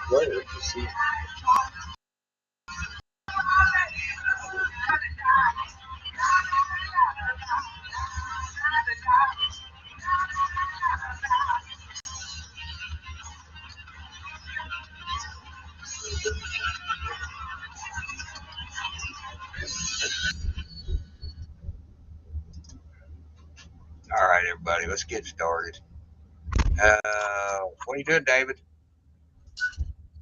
player to see. All right, everybody, let's get started. What are you doing, David?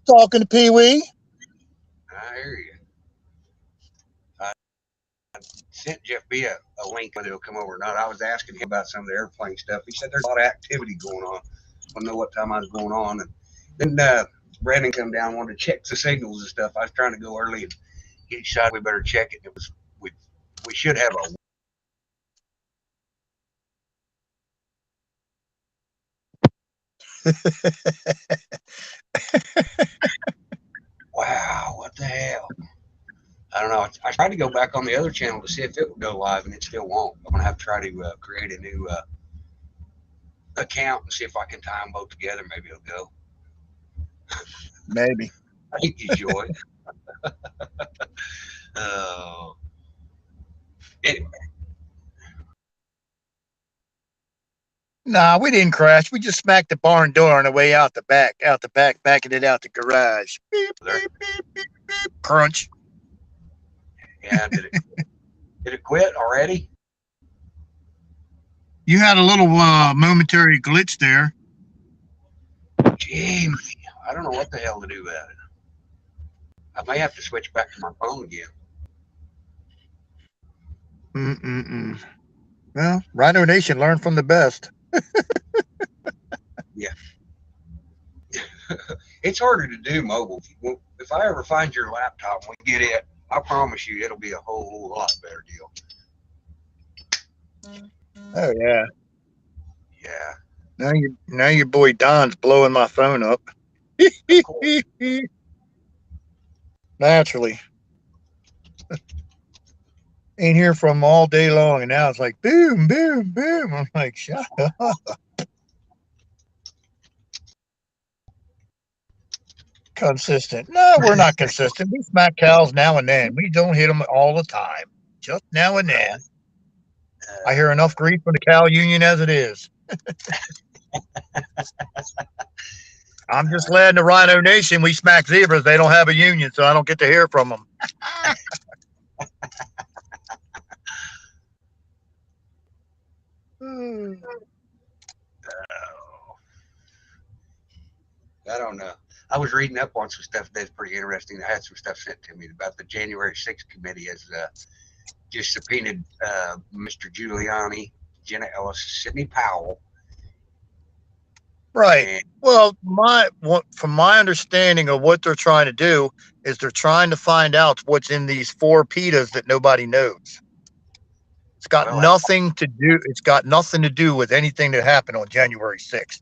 Talking to Pee Wee. I hear you. I sent Jeff B a link whether he'll come over or not. I was asking him about some of the airplane stuff. He said there's a lot of activity going on. I don't know what time I was going on. And then Brandon come down, wanted to check the signals and stuff. I was trying to go early, and he decided we better check it. It was we should have a wow. What the hell? I don't know. I tried to go back on the other channel to see if it would go live, and it still won't. I'm gonna have to try to create a new account and see if I can tie them both together. Maybe it'll go. Maybe. Thank you, Joy. Uh, anyway, Nah, we didn't crash. We just smacked the barn door on the way out the back, backing it out the garage. Beep, there. beep, beep, beep, beep. Crunch. Yeah, did it quit already? You had a little momentary glitch there. Gee, I don't know what the hell to do about it. I may have to switch back to my phone again. Mm-mm-mm. Well, Rhino Nation learned from the best. Yeah, it's harder to do mobile. If I ever find your laptop and we get it, I promise you it'll be a whole lot better deal. Oh yeah. Yeah, Now your boy Don's blowing my phone up. of course. Naturally. Ain't here from all day long, and now it's like boom, boom, boom. I'm like, shut up. Consistent. No, we're not consistent. We smack cows now and then. We don't hit them all the time. Just now and then. I hear enough grief from the cow union as it is. I'm just glad in the Rhino Nation we smack zebras. They don't have a union, so I don't get to hear from them. I don't know. I was reading up on some stuff that's pretty interesting. I had some stuff sent to me about the January 6th committee has just subpoenaed Mr. Giuliani, Jenna Ellis, Sidney Powell. Right. And, Well, from my understanding of what they're trying to do is they're trying to find out what's in these four pitas that nobody knows. It's got well, nothing to do. It's got nothing to do with anything that happened on January 6th.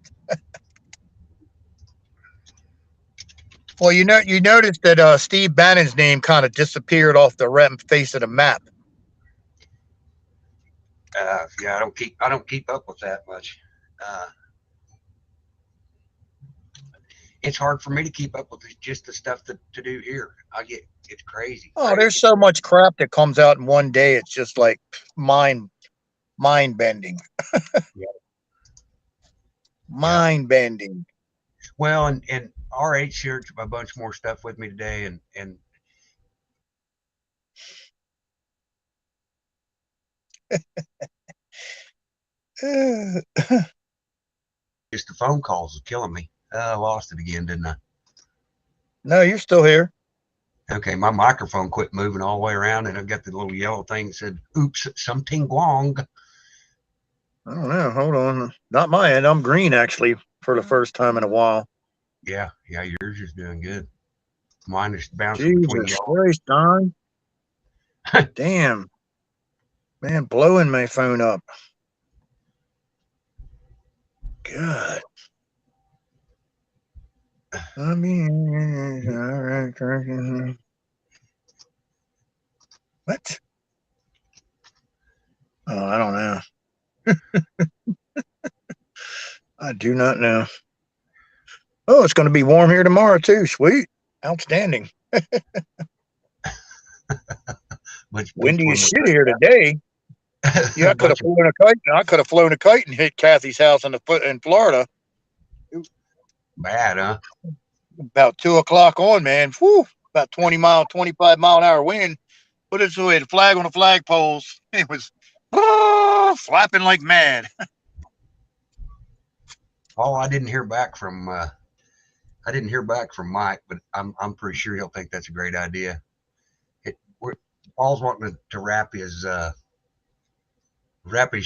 Well, you noticed that Steve Bannon's name kind of disappeared off the face of the map. yeah, I don't keep up with that much. It's hard for me to keep up with just the stuff to do here. It's crazy, Oh, crazy. there's so much crap that comes out in one day. It's just like mind bending, Yeah, yeah. mind bending. Well, and RH shared a bunch more stuff with me today, and just the phone calls are killing me. I lost it again, didn't I? No, you're still here. Okay, my microphone quit moving all the way around, and I got the little yellow thing that said, "Oops, something wrong." I don't know. Hold on. Not my end. I'm green actually for the first time in a while. Yeah, yeah, yours is doing good. Mine is bouncing between Jesus yellow. Christ, Don. Damn. Man, blowing my phone up. God. I mean, what? Oh, I don't know. I do not know. Oh, it's going to be warm here tomorrow too. Sweet, outstanding. Windy as shit here today. Yeah, I could have flown a kite. I could have flown a kite and hit Kathy's house in Florida. Bad, huh? About 2 o'clock on, man. Whew, about 25 mile an hour wind. Put it away. The flag on the flagpoles. It was flapping like mad. Oh, I didn't hear back from Mike, but I'm pretty sure he'll think that's a great idea. Paul's wanting to wrap his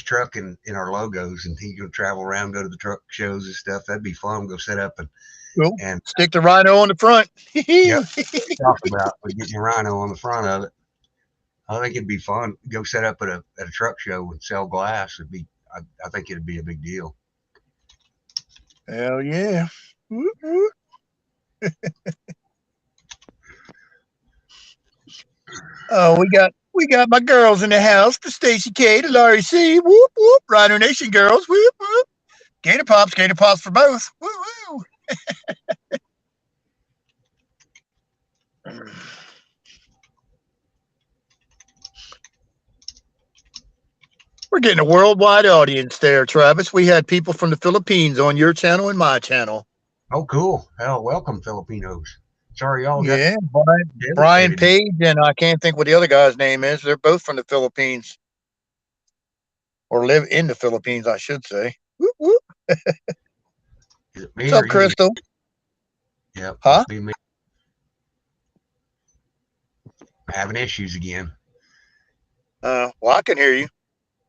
truck in our logos, and he can travel around, go to the truck shows and stuff. That'd be fun. Go set up and stick the rhino on the front. Yep. Talk about getting a rhino on the front of it. I think it'd be fun. Go set up at a truck show and sell glass. I think it'd be a big deal. Hell yeah. Oh, we got my girls in the house, the Stacy K, the Laurie C, whoop whoop, Rhino Nation girls, whoop whoop. Gator pops for both. Woo woo. We're getting a worldwide audience there, Travis. We had people from the Philippines on your channel and my channel. Oh, cool. Hell, welcome, Filipinos. Sorry, y'all. Yeah, Brian Page, and I can't think what the other guy's name is. They're both from the Philippines. Or live in the Philippines, I should say. Whoop, whoop. What's up, Crystal? Yep. Huh? Having issues again. Well, I can hear you.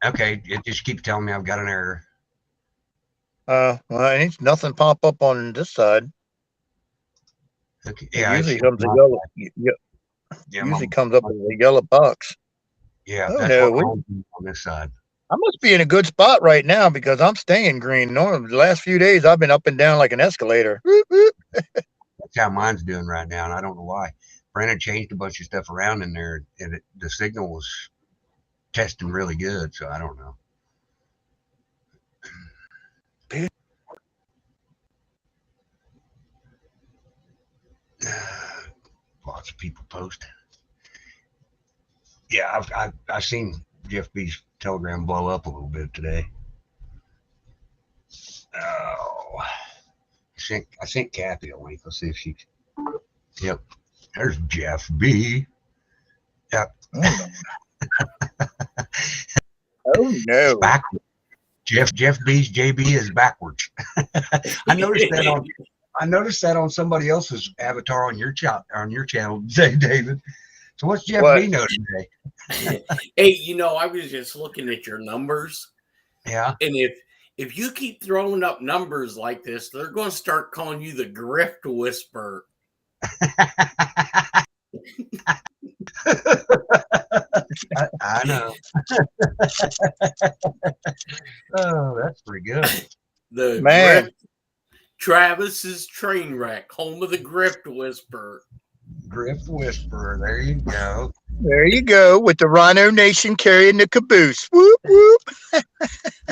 Okay, it just keeps telling me I've got an error. Well, ain't nothing pop up on this side. Okay. Yeah, it usually comes a yellow. Usually comes up as a yellow box. Yeah, oh, that's no, on this side. I must be in a good spot right now because I'm staying green. Normally, the last few days I've been up and down like an escalator. That's how mine's doing right now, and I don't know why. Brandon changed a bunch of stuff around in there, and the signal was testing really good, so I don't know. Lots of people post. Yeah, I've seen Jeff B's Telegram blow up a little bit today. Oh, I sent Kathy a link. Let's see if she. Yep, there's Jeff B. Yep. Oh no! Backwards. Jeff B's JB is backwards. I noticed that on somebody else's avatar on your channel, David. So what's Jeff B know today? Hey, I was just looking at your numbers. Yeah. And if you keep throwing up numbers like this, they're going to start calling you the Grift Whisperer. I know. Oh, that's pretty good. The man. Travis's train wreck, home of the Grift Whisperer. Grift Whisperer. There you go. There you go, with the Rhino Nation carrying the caboose. Whoop whoop.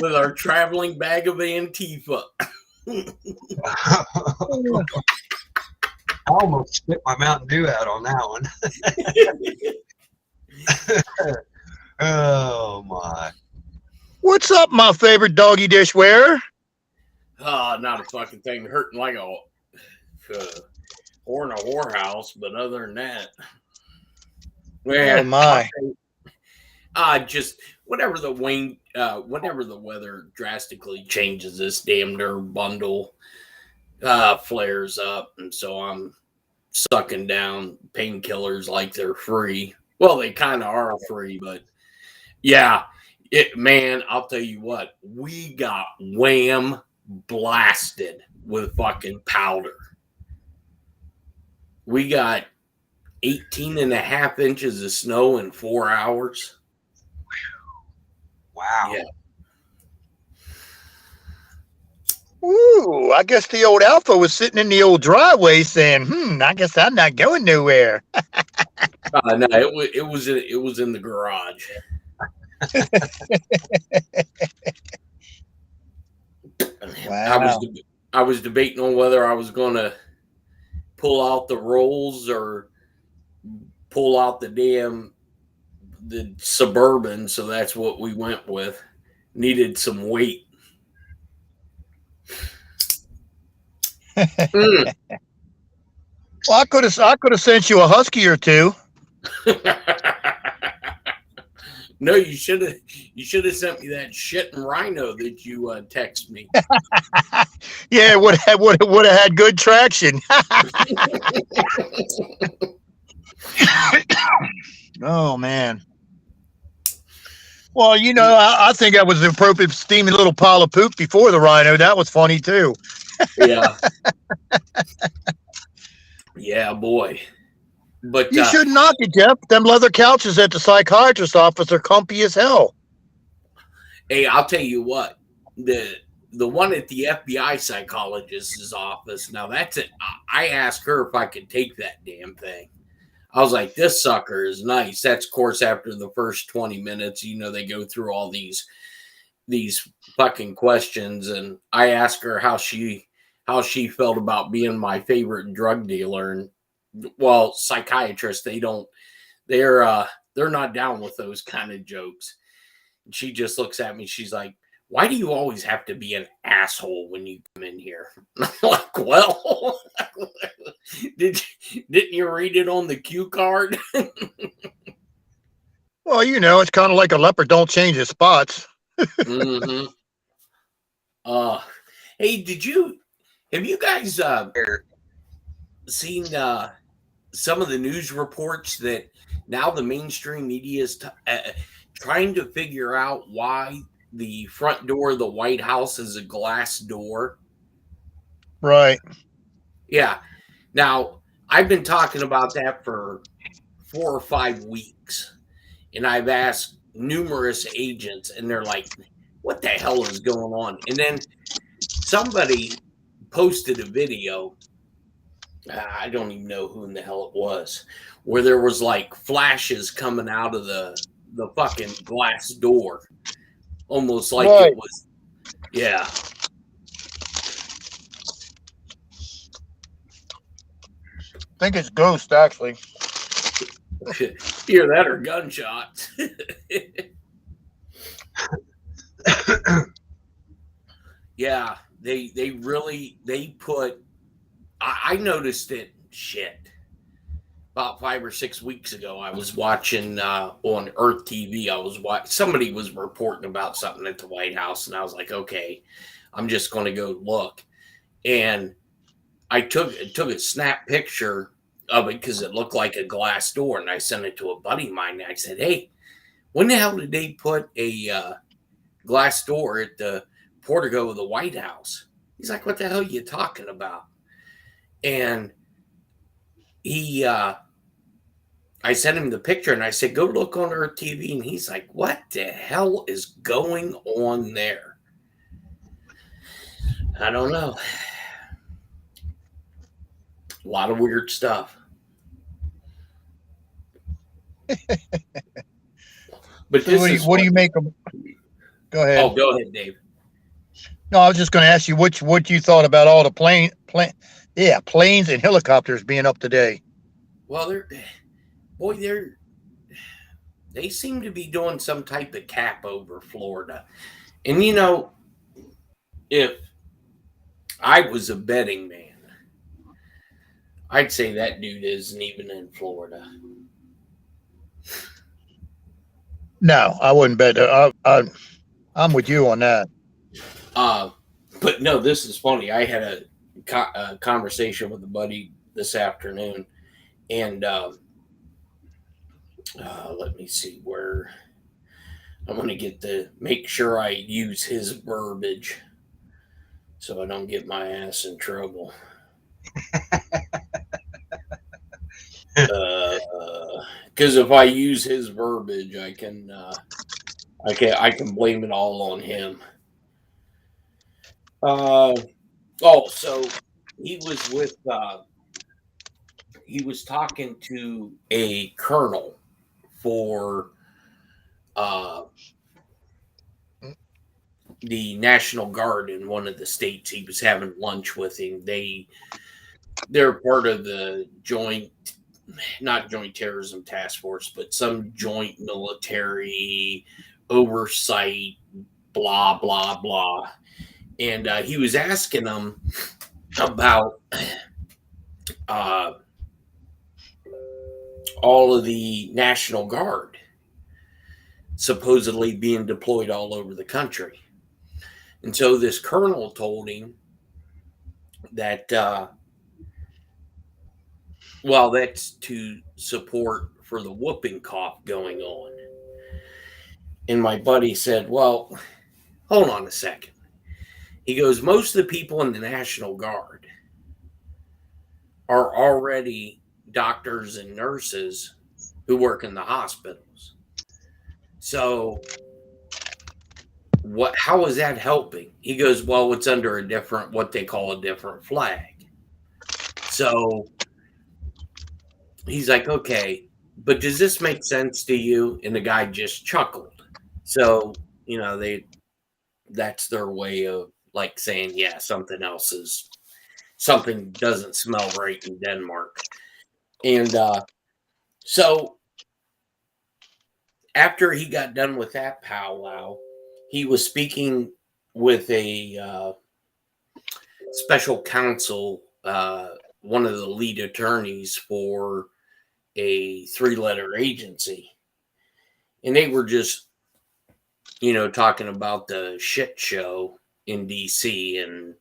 With our traveling bag of Antifa. I almost spit my Mountain Dew out on that one. Oh my. What's up, my favorite doggy dish wearer? Not a fucking thing, hurting like a whore in a whorehouse, but other than that, oh my. Just whenever the weather drastically changes, this damn nerve bundle flares up, and so I'm sucking down painkillers like they're free. Well, they kind of are free, but yeah, man, I'll tell you what, we got wham blasted with fucking powder. We got 18.5 inches of snow in 4 hours. Wow. Yeah. Ooh, I guess the old Alpha was sitting in the old driveway saying, I guess I'm not going nowhere. No, it was in the garage. Wow. I was debating on whether I was going to pull out the rolls or pull out the Suburban, so that's what we went with. Needed some weight. Well, I could have sent you a husky or two. No, you should have sent me that shit and rhino that you text me. Yeah, would have had good traction. Oh man. Well, I think that was the appropriate steaming little pile of poop before the rhino. That was funny too. Yeah. Yeah, boy. But You shouldn't knock it, Jeff. Them leather couches at the psychiatrist's office are comfy as hell. Hey, I'll tell you what. The one at the FBI psychologist's office. Now that's it. I asked her if I could take that damn thing. I was like, this sucker is nice. That's of course after the first 20 minutes, they go through all these fucking questions, and I asked her how she felt about being my favorite drug dealer. And well, psychiatrists, they're not down with those kind of jokes. And she just looks at me, she's like, why do you always have to be an asshole when you come in here? And I'm like, well, didn't you read it on the cue card? Well, it's kind of like a leopard don't change his spots. Mm-hmm. Hey, have you guys seen some of the news reports that now the mainstream media is trying to figure out why the front door of the White House is a glass door? Right. Yeah. Now, I've been talking about that for 4 or 5 weeks, and I've asked numerous agents, and they're like, what the hell is going on? And then somebody posted a video, I don't even know who in the hell it was, where there was like flashes coming out of the fucking glass door, almost like Right. It was, yeah. I think it's ghost, actually. Hear that or gunshots. Yeah, they put. I noticed it. Shit, about 5 or 6 weeks ago, I was watching on Earth TV. Somebody was reporting about something at the White House, and I was like, okay, I'm just going to go look. And I took a snap picture of it because it looked like a glass door, and I sent it to a buddy of mine. And I said, hey, when the hell did they put a glass door at the portico of the White House? He's like, what the hell are you talking about? And I sent him the picture, and I said, go look on Earth TV. And he's like, what the hell is going on there? I don't know. A lot of weird stuff. But So what do you make of? Go ahead. Oh, go ahead, Dave. No, I was just going to ask you what you thought about all the planes and helicopters being up today. Well, they seem to be doing some type of cap over Florida. And if I was a betting man, I'd say that dude isn't even in Florida. No, I wouldn't bet. I'm with you on that. But no, this is funny. I had a conversation with a buddy this afternoon, and let me see where I'm going to make sure I use his verbiage so I don't get my ass in trouble. Because if I use his verbiage, I can blame it all on him. So he was talking to a colonel for the National Guard in one of the states. He was having lunch with him. They're part of the not joint terrorism task force, but some joint military oversight, blah, blah, blah. And he was asking them about all of the National Guard supposedly being deployed all over the country. And so this colonel told him that, well, that's to support for the whooping cough going on. And my buddy said, well, hold on a second. He goes, most of the people in the National Guard are already doctors and nurses who work in the hospitals. So how is that helping? He goes, well, it's under what they call a different flag. So he's like, okay, but does this make sense to you? And the guy just chuckled. So, that's their way of like saying, yeah, something doesn't smell right in Denmark. And so after he got done with that powwow, he was speaking with a special counsel, one of the lead attorneys for a 3-letter agency. And they were just, talking about the shit show in DC and,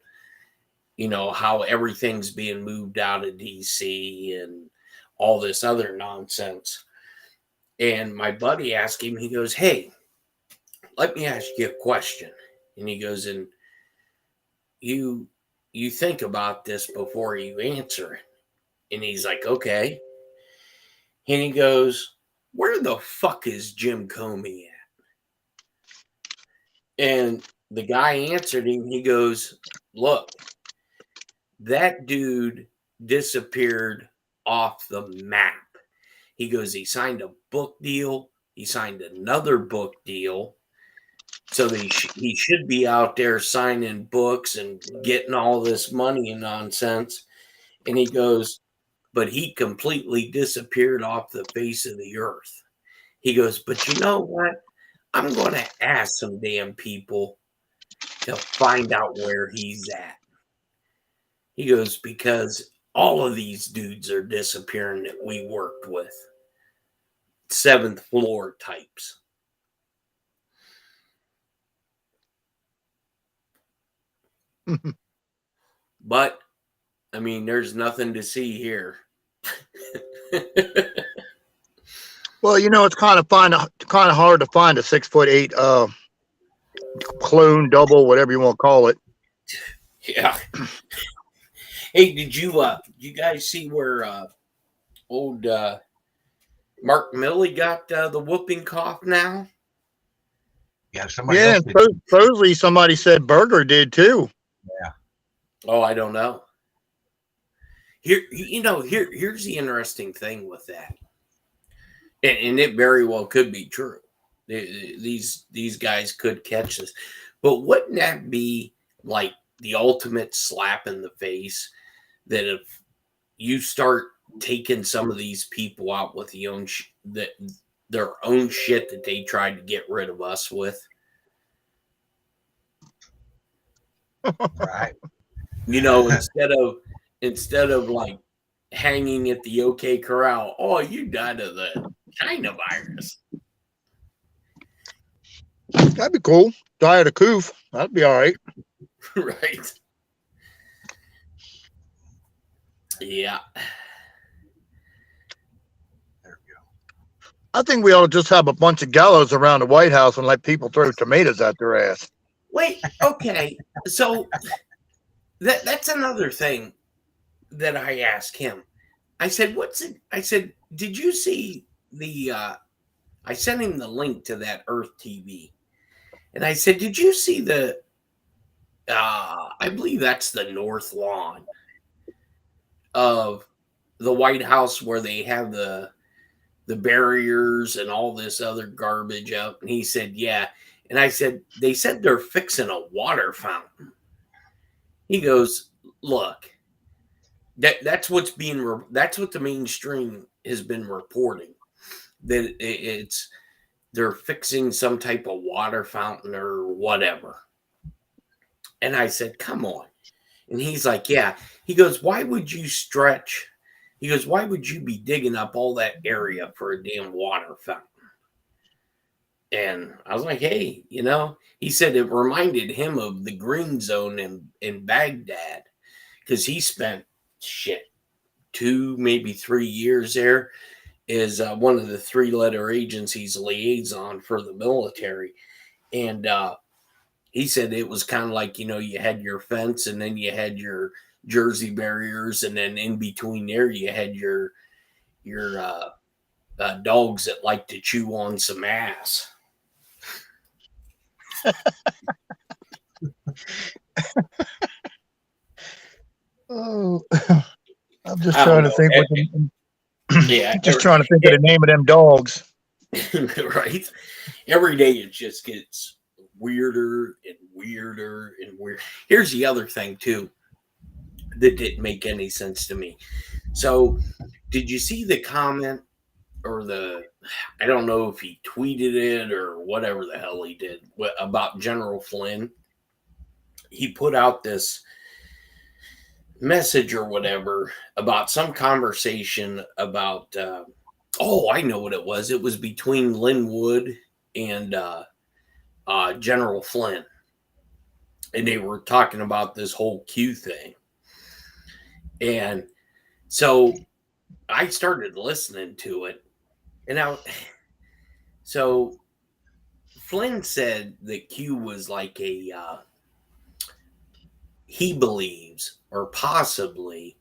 how everything's being moved out of DC and all this other nonsense. And my buddy asked him, he goes, hey, let me ask you a question. And he goes, and you think about this before you answer it. And he's like, okay. And he goes, where the fuck is Jim Comey at? And the guy answered him. He goes, look, that dude disappeared off the map. He goes, he signed a book deal. He signed another book deal. So he should be out there signing books and getting all this money and nonsense. And he goes, but he completely disappeared off the face of the earth. He goes, but you know what? I'm going to ask some damn people to find out where he's at. He goes, because all of these dudes are disappearing that we worked with. 7th floor types. But, I mean, there's nothing to see here. Well, it's kind of hard to find a 6'8" clone, double, whatever you want to call it. Yeah. Hey, did you guys see where old Mark Milley got the whooping cough now? Yeah, somebody. Yeah, supposedly somebody said Berger did too. Yeah. Oh, I don't know. Here's the interesting thing with that, and it very well could be true. These guys could catch this, but wouldn't that be like the ultimate slap in the face? That if you start taking some of these people out with their own shit that they tried to get rid of us with, right? Instead of like hanging at the OK Corral, oh, you died of the China virus. That'd be cool. Die of a coof. That'd be all right. Right. Yeah. There we go. I think we ought to just have a bunch of gallows around the White House and let people throw tomatoes at their ass. Wait, okay. So that's another thing that I asked him. I said, did you see I sent him the link to that Earth TV. And I said, did you see I believe that's the north lawn of the White House where they have the barriers and all this other garbage up? And he said, yeah. And I said, they said they're fixing a water fountain. He goes, look, that's what's being, that's what the mainstream has been reporting, that it's, they're fixing some type of water fountain or whatever. And I said, come on. And he's like, yeah. He goes, why would you stretch? He goes, why would you be digging up all that area for a damn water fountain? And I was like, hey, you know, he said it reminded him of the green zone in Baghdad, because he spent 2, maybe 3 years there as one of the 3-letter agencies liaison for the military. And he said it was kind of like, you know, you had your fence and then you had your Jersey barriers, and then in between there you had your dogs that like to chew on some ass. Oh, I'm just trying to think. Just trying to think of the name of them dogs. Right? Every day it just gets weirder and weirder and weird. Here's the other thing too that didn't make any sense to me. So, did you see the comment or I don't know if he tweeted it or whatever the hell he did about General Flynn? He put out this message or whatever about some conversation about I know what it was. It was between Lin Wood and General Flynn, and they were talking about this whole Q thing. And so I started listening to it, and so Flynn said that Q was like he believes, or possibly,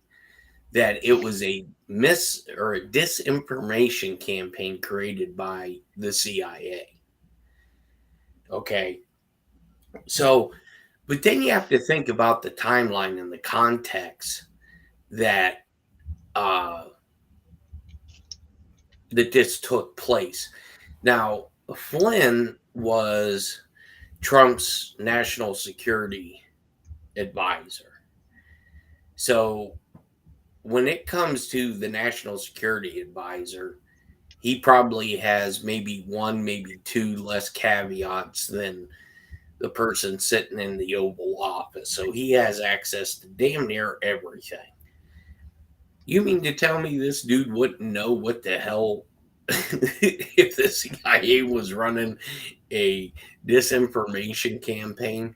that it was a disinformation campaign created by the CIA. Okay. So, but then you have to think about the timeline and the context that this took place. Now, Flynn was Trump's national security advisor. So when it comes to the national security advisor, he probably has maybe 1, maybe 2 less caveats than the person sitting in the Oval Office. So he has access to damn near everything. You mean to tell me this dude wouldn't know what the hell if the CIA was running a disinformation campaign?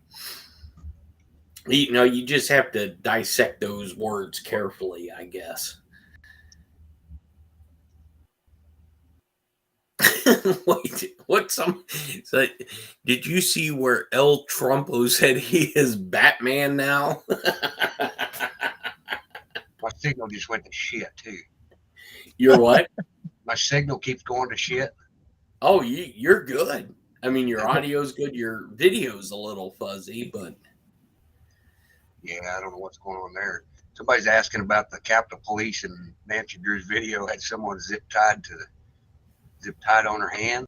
You know, you just have to dissect those words carefully, I guess. Wait, so did you see where El Trumpo said he is Batman now? My signal just went to shit too. You're what? My signal keeps going to shit. Oh, you're good. I mean, your audio's good. Your video's a little fuzzy, but yeah, I don't know what's going on there. Somebody's asking about the Capitol Police, and Nancy Drew's video had someone zip tied on her hand.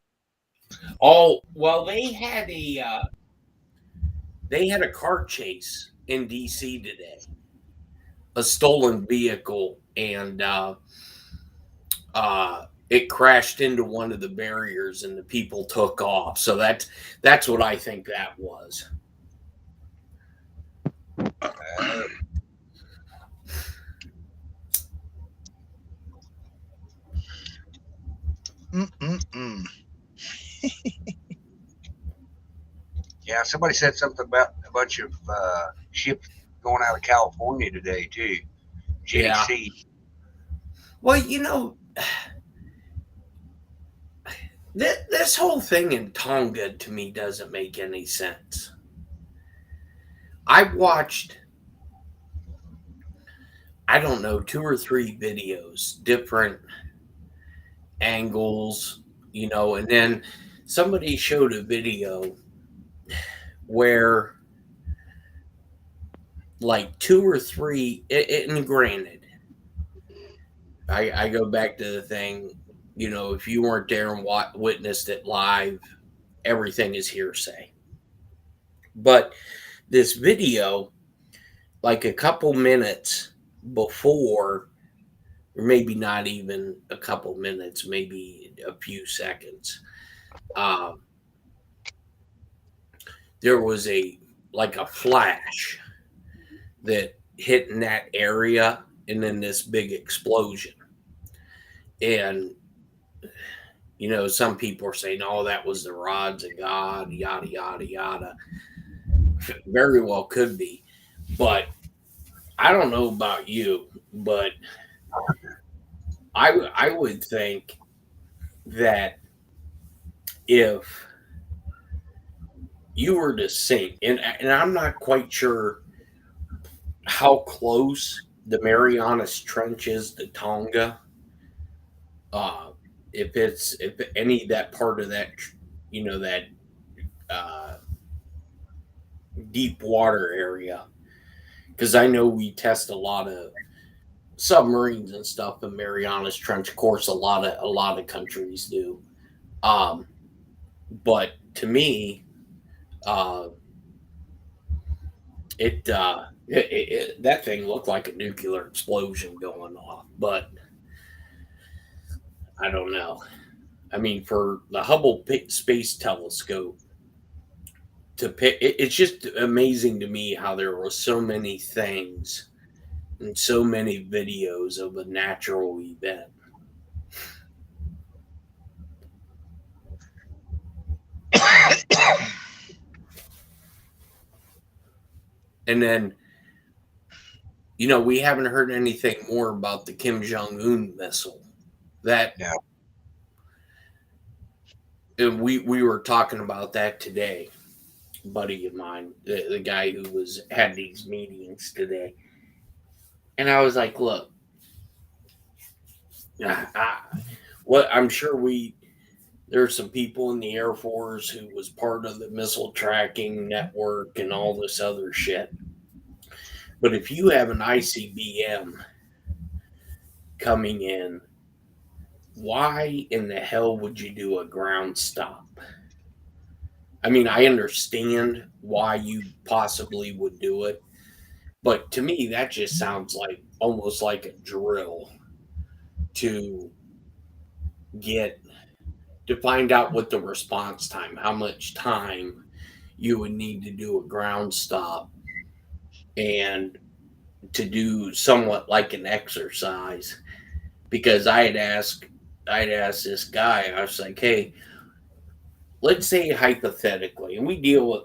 Oh, well, they had a car chase in DC today, a stolen vehicle, and it crashed into one of the barriers, and the people took off. So that's what I think that was. Yeah, somebody said something about a bunch of ships going out of California today too. JC. Yeah. Well, you know, this whole thing in Tonga to me doesn't make any sense. I watched, I don't know, 2 or 3 videos, different angles, you know, and then somebody showed a video where like 2 or 3, and granted, I go back to the thing, you know, if you weren't there and witnessed it live, everything is hearsay. But this video, like a couple minutes before, or maybe not even a couple minutes, maybe a few seconds, there was a flash that hit in that area, and then this big explosion. And some people are saying, "Oh, that was the rods of God," yada yada yada. Very well could be, but I don't know about you, but I would think that if you were to sink, and I'm not quite sure how close the Marianas Trench is to Tonga. If any that part of that, that deep water area, because I know we test a lot of submarines and stuff in Marianas Trench. Of course, a lot of countries do. But to me, that thing looked like a nuclear explosion going off. But I don't know. I mean, for the Hubble Space Telescope to pick, it's just amazing to me how there were so many things and so many videos of a natural event. And then, we haven't heard anything more about the Kim Jong-un missile. That, Yeah. And we were talking about that today. A buddy of mine, the guy who had these meetings today, and I was like, "Look, I'm sure there's some people in the Air Force who was part of the missile tracking network and all this other shit. But if you have an ICBM coming in, why in the hell would you do a ground stop? I mean, I understand why you possibly would do it, but to me, that just sounds like almost like a drill to find out what the response time, how much time you would need to do a ground stop, and to do somewhat like an exercise. Because I had asked this guy, I was like, "Hey, let's say hypothetically," and we deal with,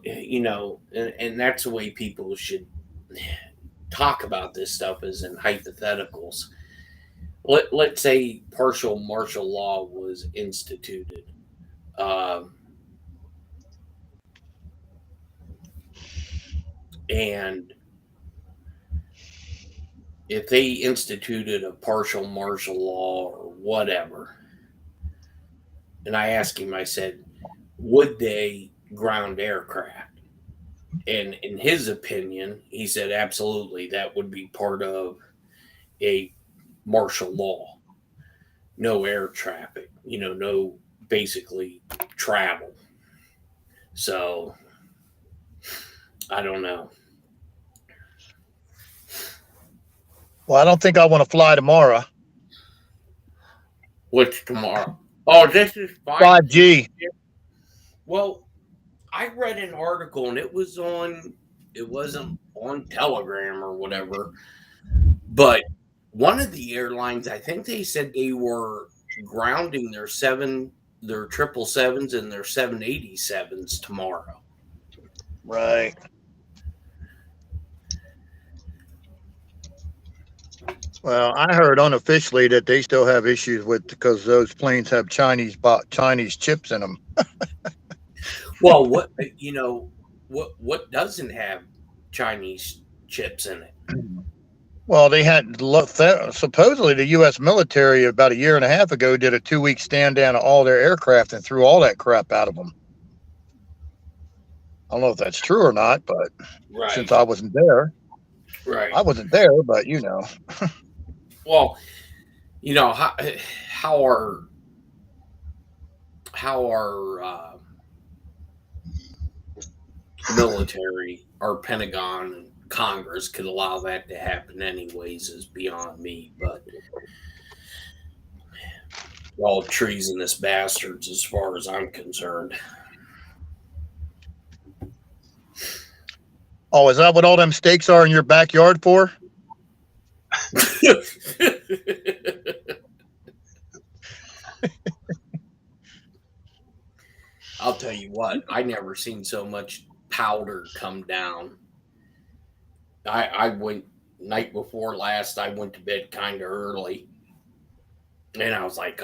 and that's the way people should talk about this stuff, is in hypotheticals. Let's say partial martial law was instituted. And if they instituted a partial martial law or whatever, and I asked him, I said, would they ground aircraft? And in his opinion, he said, absolutely, that would be part of a martial law. No air traffic, no basically travel. So I don't know. Well, I don't think I want to fly tomorrow. What's tomorrow? Oh, this is 5G. Well, I read an article, and it wasn't on Telegram or whatever, but one of the airlines, I think they said they were grounding their 777s and their 787s tomorrow. Right. Well, I heard unofficially that they still have issues because those planes have Chinese chips in them. Well, what doesn't have Chinese chips in it? Well, they had supposedly the U.S. military about a year and a half ago did a 2-week stand down of all their aircraft and threw all that crap out of them. I don't know if that's true or not, but right. Since I wasn't there, right? I wasn't there, but Well, how are military or Pentagon and Congress could allow that to happen anyways is beyond me. But all treasonous bastards as far as I'm concerned. Oh, is that what all them stakes are in your backyard for? I'll tell you what, I never seen so much powder come down. I went night before last, I went to bed kind of early. And I was like,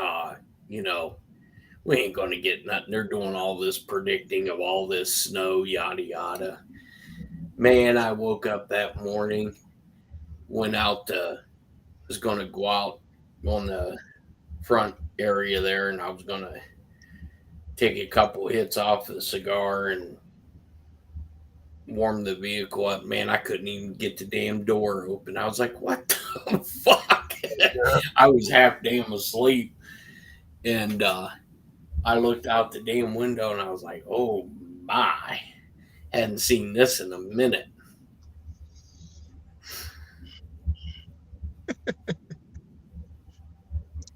we ain't going to get nothing. They're doing all this predicting of all this snow, yada, yada. Man, I woke up that morning, went out was going to go out on the front area there, and I was going to take a couple hits off the cigar and warm the vehicle up. Man, I couldn't even get the damn door open. I was like, what the fuck? I was half damn asleep. And I looked out the damn window and I was like, oh my. Hadn't seen this in a minute.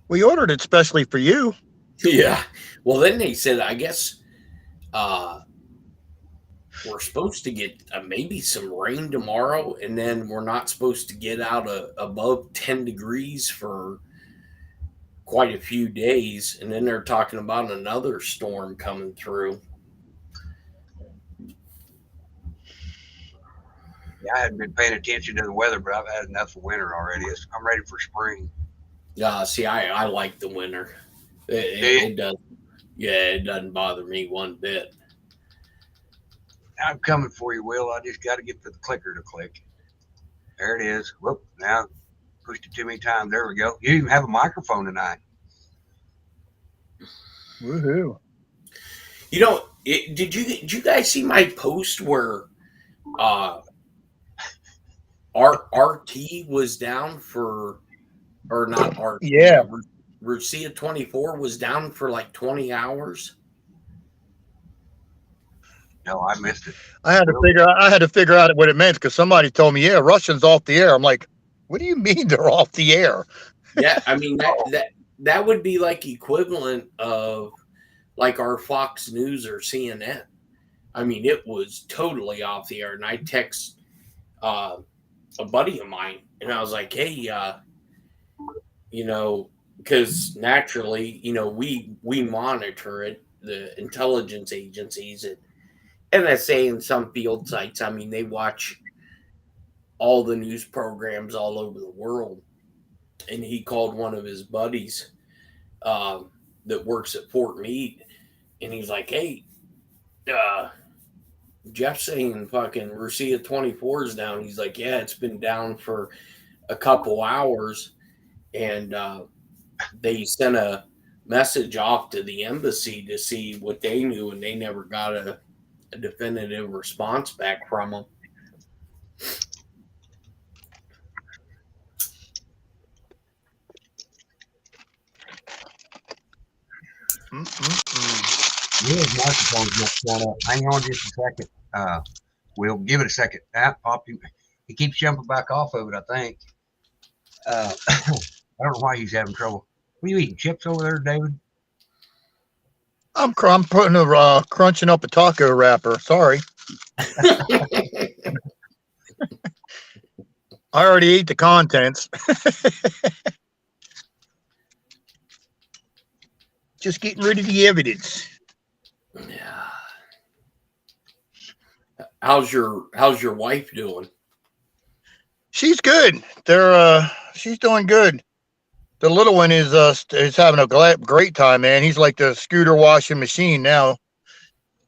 We ordered it specially for you. Yeah. Well, then they said, I guess we're supposed to get maybe some rain tomorrow, and then we're not supposed to get out above 10 degrees for quite a few days. And then they're talking about another storm coming through. Yeah, I hadn't been paying attention to the weather, but I've had enough of winter already. I'm ready for spring. See, I like the winter. It does. Yeah, it doesn't bother me one bit. I'm coming for you, Will. I just got to get the clicker to click. There it is. Whoop! Now pushed it too many times. There we go. You even have a microphone tonight. Woohoo! Did you guys see my post where RT was down for, or not RT? Yeah. Rusia 24 was down for like 20 hours. No, I missed it. I had to figure out what it meant because somebody told me, yeah, Russians off the air. I'm like, what do you mean they're off the air? Yeah, I mean that would be like equivalent of like our Fox News or CNN. I mean, it was totally off the air. And I text a buddy of mine and I was like, hey, because naturally, we monitor it, the intelligence agencies at NSA and some field sites. I mean, they watch all the news programs all over the world. And he called one of his buddies that works at Fort Meade. And he's like, hey, Jeff's saying fucking Rusia 24 is down. He's like, yeah, it's been down for a couple hours. And they sent a message off to the embassy to see what they knew, and they never got a definitive response back from them. Will's microphone's not shut up. Hang on just a second. We'll give it a second. Pop, he keeps jumping back off of it, I think. I don't know why he's having trouble. What are you eating, chips over there, David? I'm putting crunching up a taco wrapper. Sorry. I already ate the contents. Just getting rid of the evidence. Yeah. How's your wife doing? She's good. She's doing good. The little one is having a great time, man. He's like the scooter washing machine now.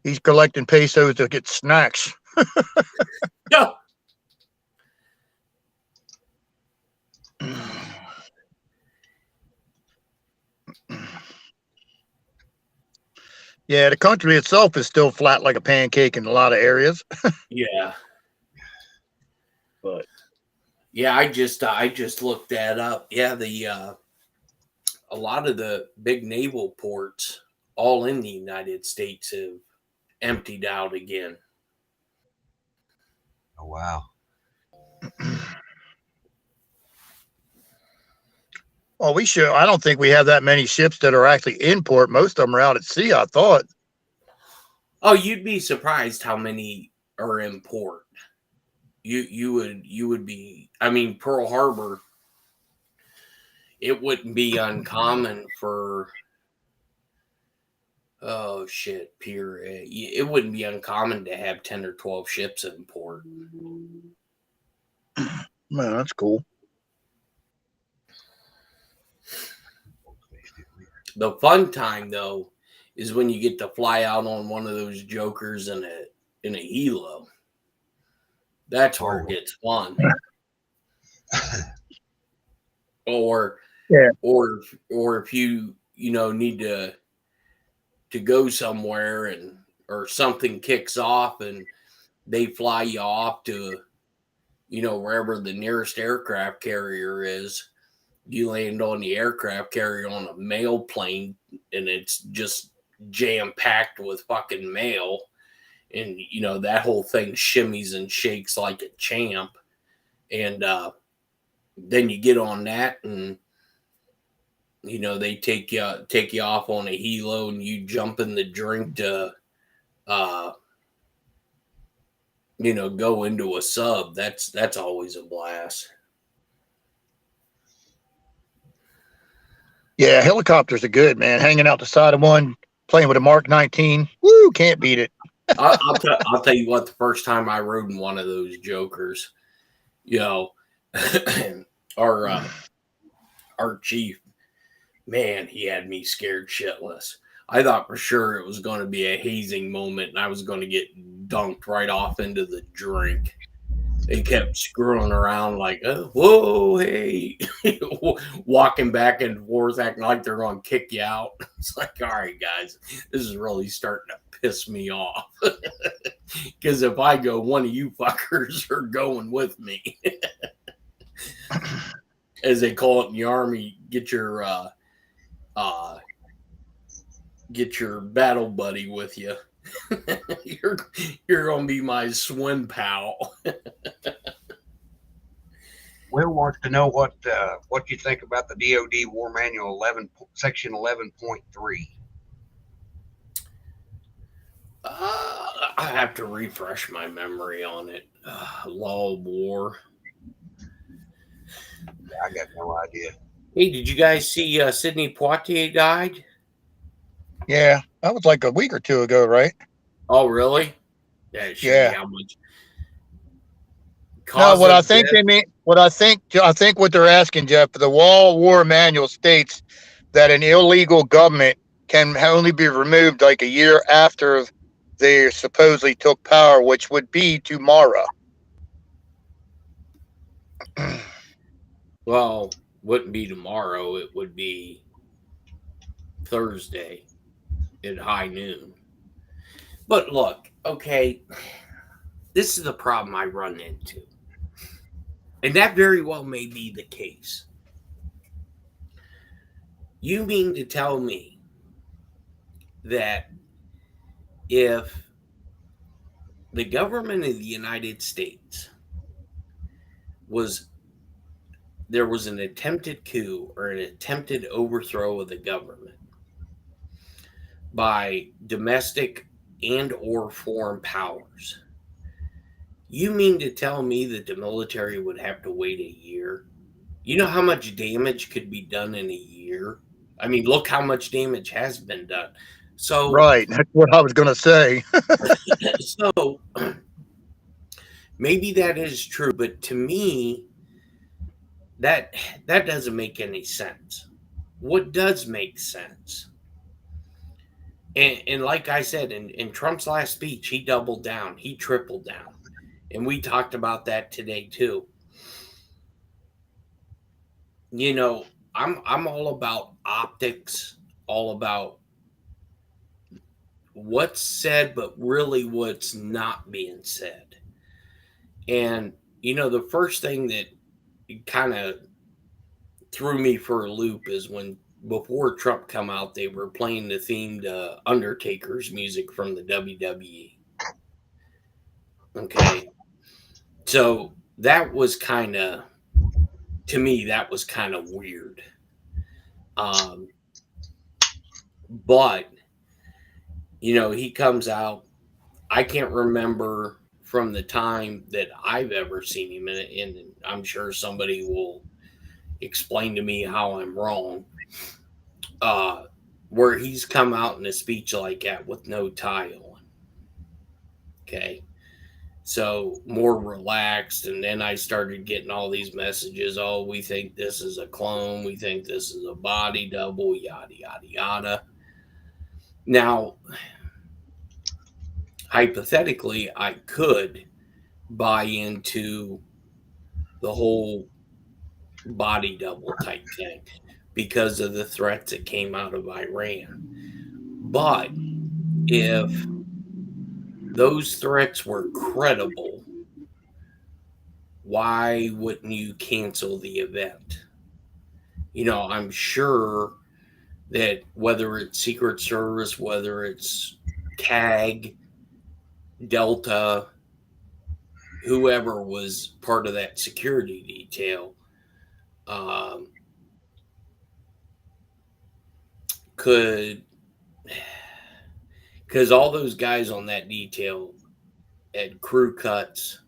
He's collecting pesos to get snacks. Yeah. Yeah, the country itself is still flat like a pancake in a lot of areas. Yeah. But yeah, I just looked that up. Yeah, a lot of the big naval ports all in the United States have emptied out again. Oh, wow. Well, we should. I don't think we have that many ships that are actually in port. Most of them are out at sea, I thought. Oh, you'd be surprised how many are in port. You would be. I mean, Pearl Harbor. It wouldn't be uncommon for. Oh shit, Pier A. It wouldn't be uncommon to have 10 or 12 ships in port. Man, that's cool. The fun time though is when you get to fly out on one of those jokers in a helo. That's where it gets fun. Or Yeah. or if you need to go somewhere and or something kicks off and they fly you off to wherever the nearest aircraft carrier is. You land on the aircraft carrier on a mail plane and it's just jam packed with fucking mail, and that whole thing shimmies and shakes like a champ. And then you get on that and they take you off on a helo and you jump in the drink to go into a sub. That's always a blast. Yeah, helicopters are good, man. Hanging out the side of one, playing with a Mark 19. Woo, can't beat it. I'll tell you what, the first time I rode in one of those jokers, our chief, man, he had me scared shitless. I thought for sure it was going to be a hazing moment and I was going to get dunked right off into the drink. They kept screwing around like, whoa, hey, walking back and forth, acting like they're going to kick you out. It's like, all right, guys, this is really starting to piss me off. Because if I go, one of you fuckers are going with me. As they call it in the Army, get your battle buddy with you. You're gonna be my swim pal. Will wants to know what you think about the DoD War Manual 11, Section 11.3. I have to refresh my memory on it. Law of War. I got no idea. Hey, did you guys see Sidney Poitier died? Yeah, that was like a week or two ago, right? Oh, really? Yeah. How much? No, what I think they mean, I think what they're asking, Jeff, the War Manual states that an illegal government can only be removed like a year after they supposedly took power, which would be tomorrow. Well, wouldn't be tomorrow. It would be Thursday at high noon. But look, okay, this is the problem I run into. And that very well may be the case. You mean to tell me that if the government of the United States there was an attempted coup or an attempted overthrow of the government by domestic and or foreign powers, you mean to tell me that the military would have to wait a year? You know how much damage could be done in a year? I mean, look how much damage has been done. So right, that's what I was going to say. So maybe that is true, but to me, that doesn't make any sense. What does make sense? And like I said, in Trump's last speech, he doubled down, he tripled down. And we talked about that today too. I'm all about optics, all about what's said, but really what's not being said. And the first thing that kind of threw me for a loop is when before Trump come out, they were playing the theme to Undertaker's music from the WWE. Okay. So that was kind of, to me, that was kind of weird. But, he comes out. I can't remember from the time that I've ever seen him, and I'm sure somebody will explain to me how I'm wrong, where he's come out in a speech like that with no tie on. Okay. So more relaxed. And then I started getting all these messages. Oh, we think this is a clone. We think this is a body double, yada, yada, yada. Now, hypothetically, I could buy into the whole body double type thing because of the threats that came out of Iran. But if those threats were credible, why wouldn't you cancel the event? I'm sure that whether it's Secret Service, whether it's CAG, Delta, whoever was part of that security detail, could, because all those guys on that detail had crew cuts.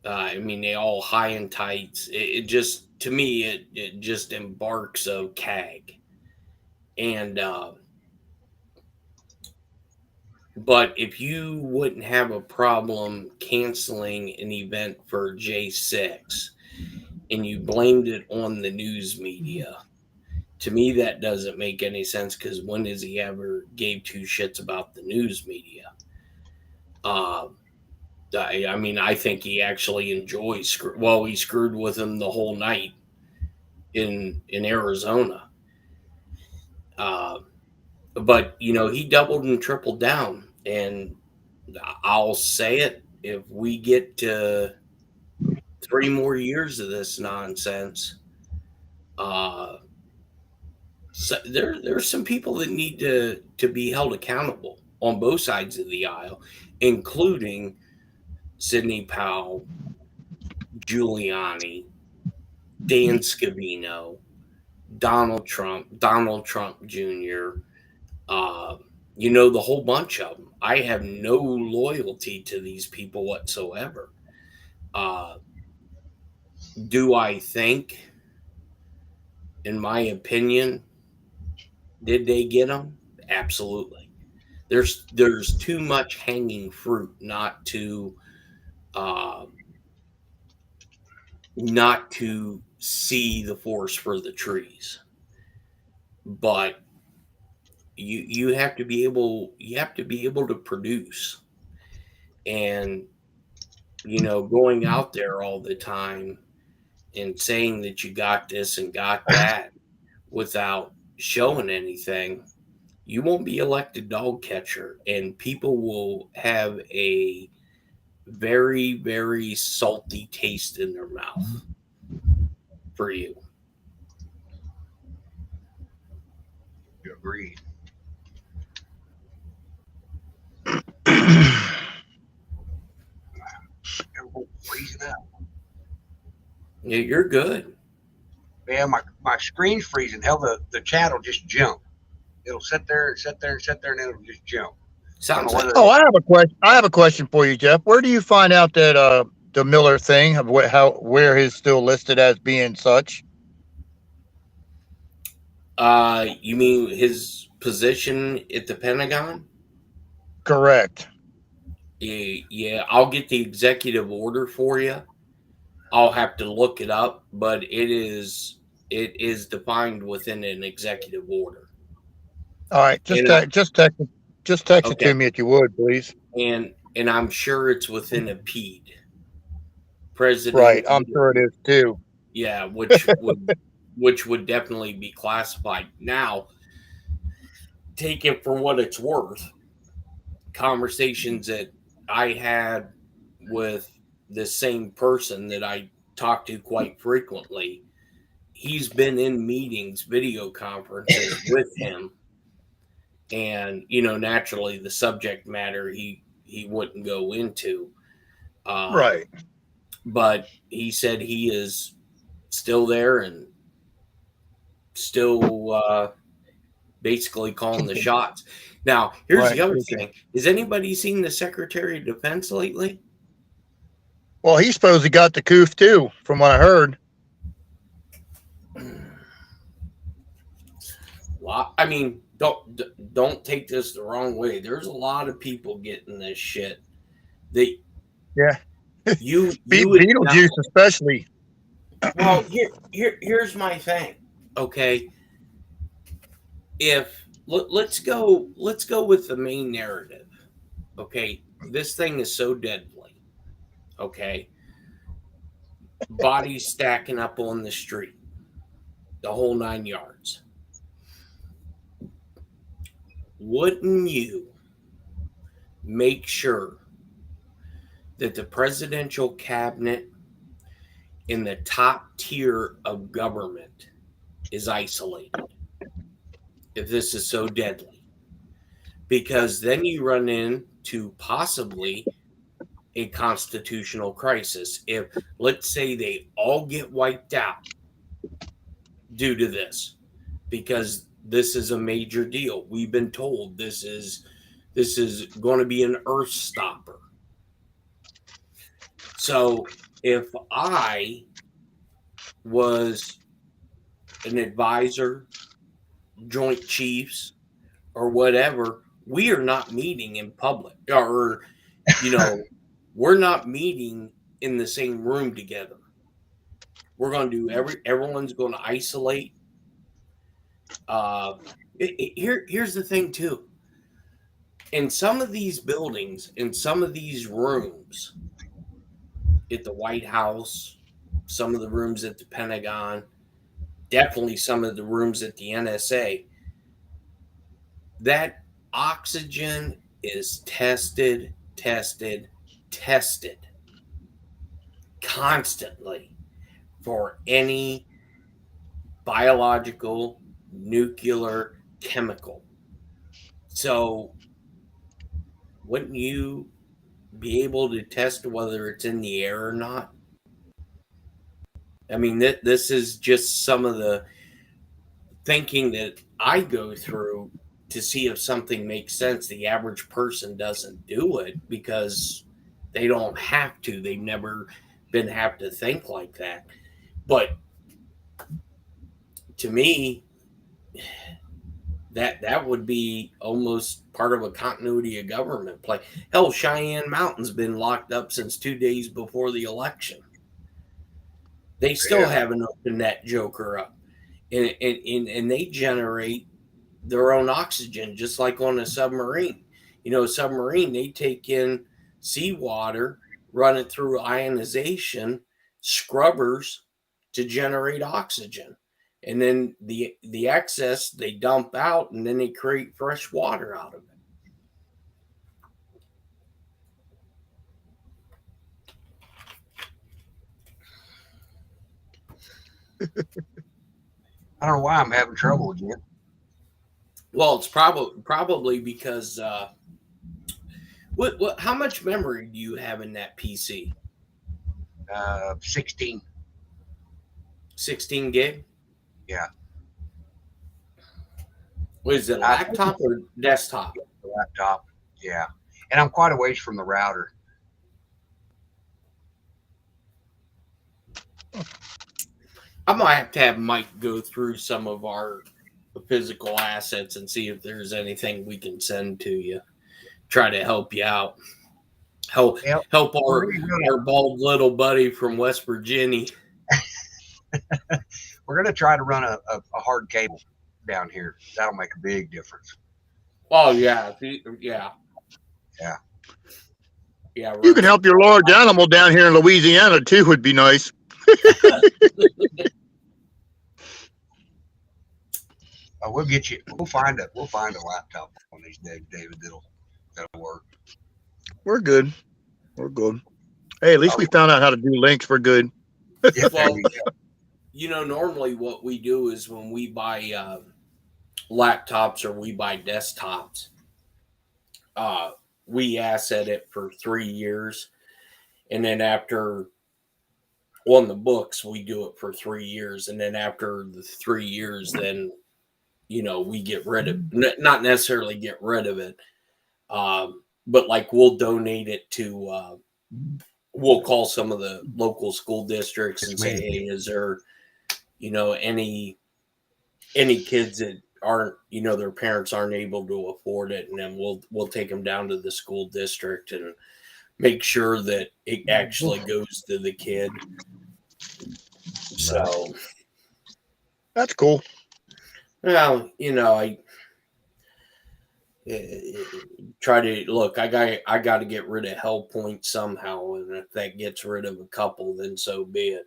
They all high and tights. It just, to me, it just embarks of CAG. And, but if you wouldn't have a problem canceling an event for J6 and you blamed it on the news media, to me, that doesn't make any sense, because when has he ever gave two shits about the news media? I think he actually enjoys. He screwed with him the whole night in Arizona. But he doubled and tripled down, and I'll say it: if we get to 3 more years of this nonsense, so there's some people that need to be held accountable on both sides of the aisle, including Sidney Powell, Giuliani, Dan Scavino, Donald Trump Jr., the whole bunch of them. I have no loyalty to these people whatsoever. Do I think, in my opinion, did they get them? Absolutely. There's too much hanging fruit not to see the forest for the trees. But you have to be able to produce, and going out there all the time and saying that you got this and got that without showing anything, you won't be elected dog catcher, and people will have a very, very salty taste in their mouth for you. You agree? Everyone's freezing up. Yeah, you're good. Yeah, my screen's freezing. Hell, the chat will just jump. It'll sit there and sit there and sit there, and then it'll just jump. Sounds like. Oh, I have a question. I have a question for you, Jeff. Where do you find out that the Miller thing, of where he's still listed as being such? You mean his position at the Pentagon? Correct. Yeah, I'll get the executive order for you. I'll have to look it up, but it is defined within an executive order. All right, just text it to me if you would, please. And I'm sure it's within a PED. President. Right, I'm sure it is too. Yeah, which would definitely be classified. Now, take it for what it's worth. Conversations that I had with the same person that I talk to quite frequently, he's been in meetings, video conferences with him, and naturally the subject matter he wouldn't go into, Right. But he said he is still there and still basically calling the shots. Now, here's Right. the other thing. Has anybody seen the Secretary of Defense lately? Well, he supposedly got the coof too, from what I heard. Well, I mean, don't take this the wrong way. There's a lot of people getting this shit. They, Yeah. you would Beetlejuice, especially. Well, here's my thing. Okay, if let's go with the main narrative. Okay, this thing is so deadly. Okay, bodies stacking up on the street, the whole 9 yards. Wouldn't you make sure that the presidential cabinet in the top tier of government is isolated if this is so deadly? Because then you run into possibly a constitutional crisis. If, let's say, they all get wiped out due to this, because this is a major deal. We've been told this is going to be an earth stopper. So if I was an advisor, Joint Chiefs, or whatever, we are not meeting in public, or we're not meeting in the same room together. We're going to do everyone's going to isolate. Here's the thing too. In some of these buildings, in some of these rooms, at the White House, some of the rooms at the Pentagon, definitely some of the rooms at the NSA, that oxygen is tested constantly for any biological, nuclear, chemical. So wouldn't you be able to test whether it's in the air or not? I mean, this is just some of the thinking that I go through to see if something makes sense. The average person doesn't do it because they don't have to. They've never been have to think like that. But to me, that would be almost part of a continuity of government play. Hell, Cheyenne Mountain's been locked up since 2 days before the election. They still haven't opened that joker up. And they generate their own oxygen, just like on a submarine. A submarine, they take in seawater, run it through ionization, scrubbers to generate oxygen. And then the excess they dump out, and then they create fresh water out of it. I don't know why I'm having trouble again. Well, it's probably because what how much memory do you have in that PC? 16. 16 gig? Yeah. What is it, laptop or desktop? Laptop, yeah. And I'm quite a ways from the router. I might have Mike go through some of our physical assets and see if there's anything we can send to you. Try to help you out. Help our bald little buddy from West Virginia. We're going to try to run a hard cable down here. That'll make a big difference. Oh, yeah. You can help your large animal down here in Louisiana too. Would be nice. We'll get you. We'll find a laptop on these days, David. That'll work. We're good. Hey, at least we found out how to do links. We're good. Yeah, well, normally what we do is when we buy laptops or we buy desktops, we asset it for 3 years, And then after on the books, we do it for 3 years. And then after the 3 years, then, we get rid of, not necessarily get rid of it. But like we'll donate it to, we'll call some of the local school districts and say, hey, is there, any kids that aren't, their parents aren't able to afford it, and then we'll take them down to the school district and make sure that it actually goes to the kid. So that's cool. Well, I try to look. I got to get rid of Hell Point somehow, and if that gets rid of a couple, then so be it.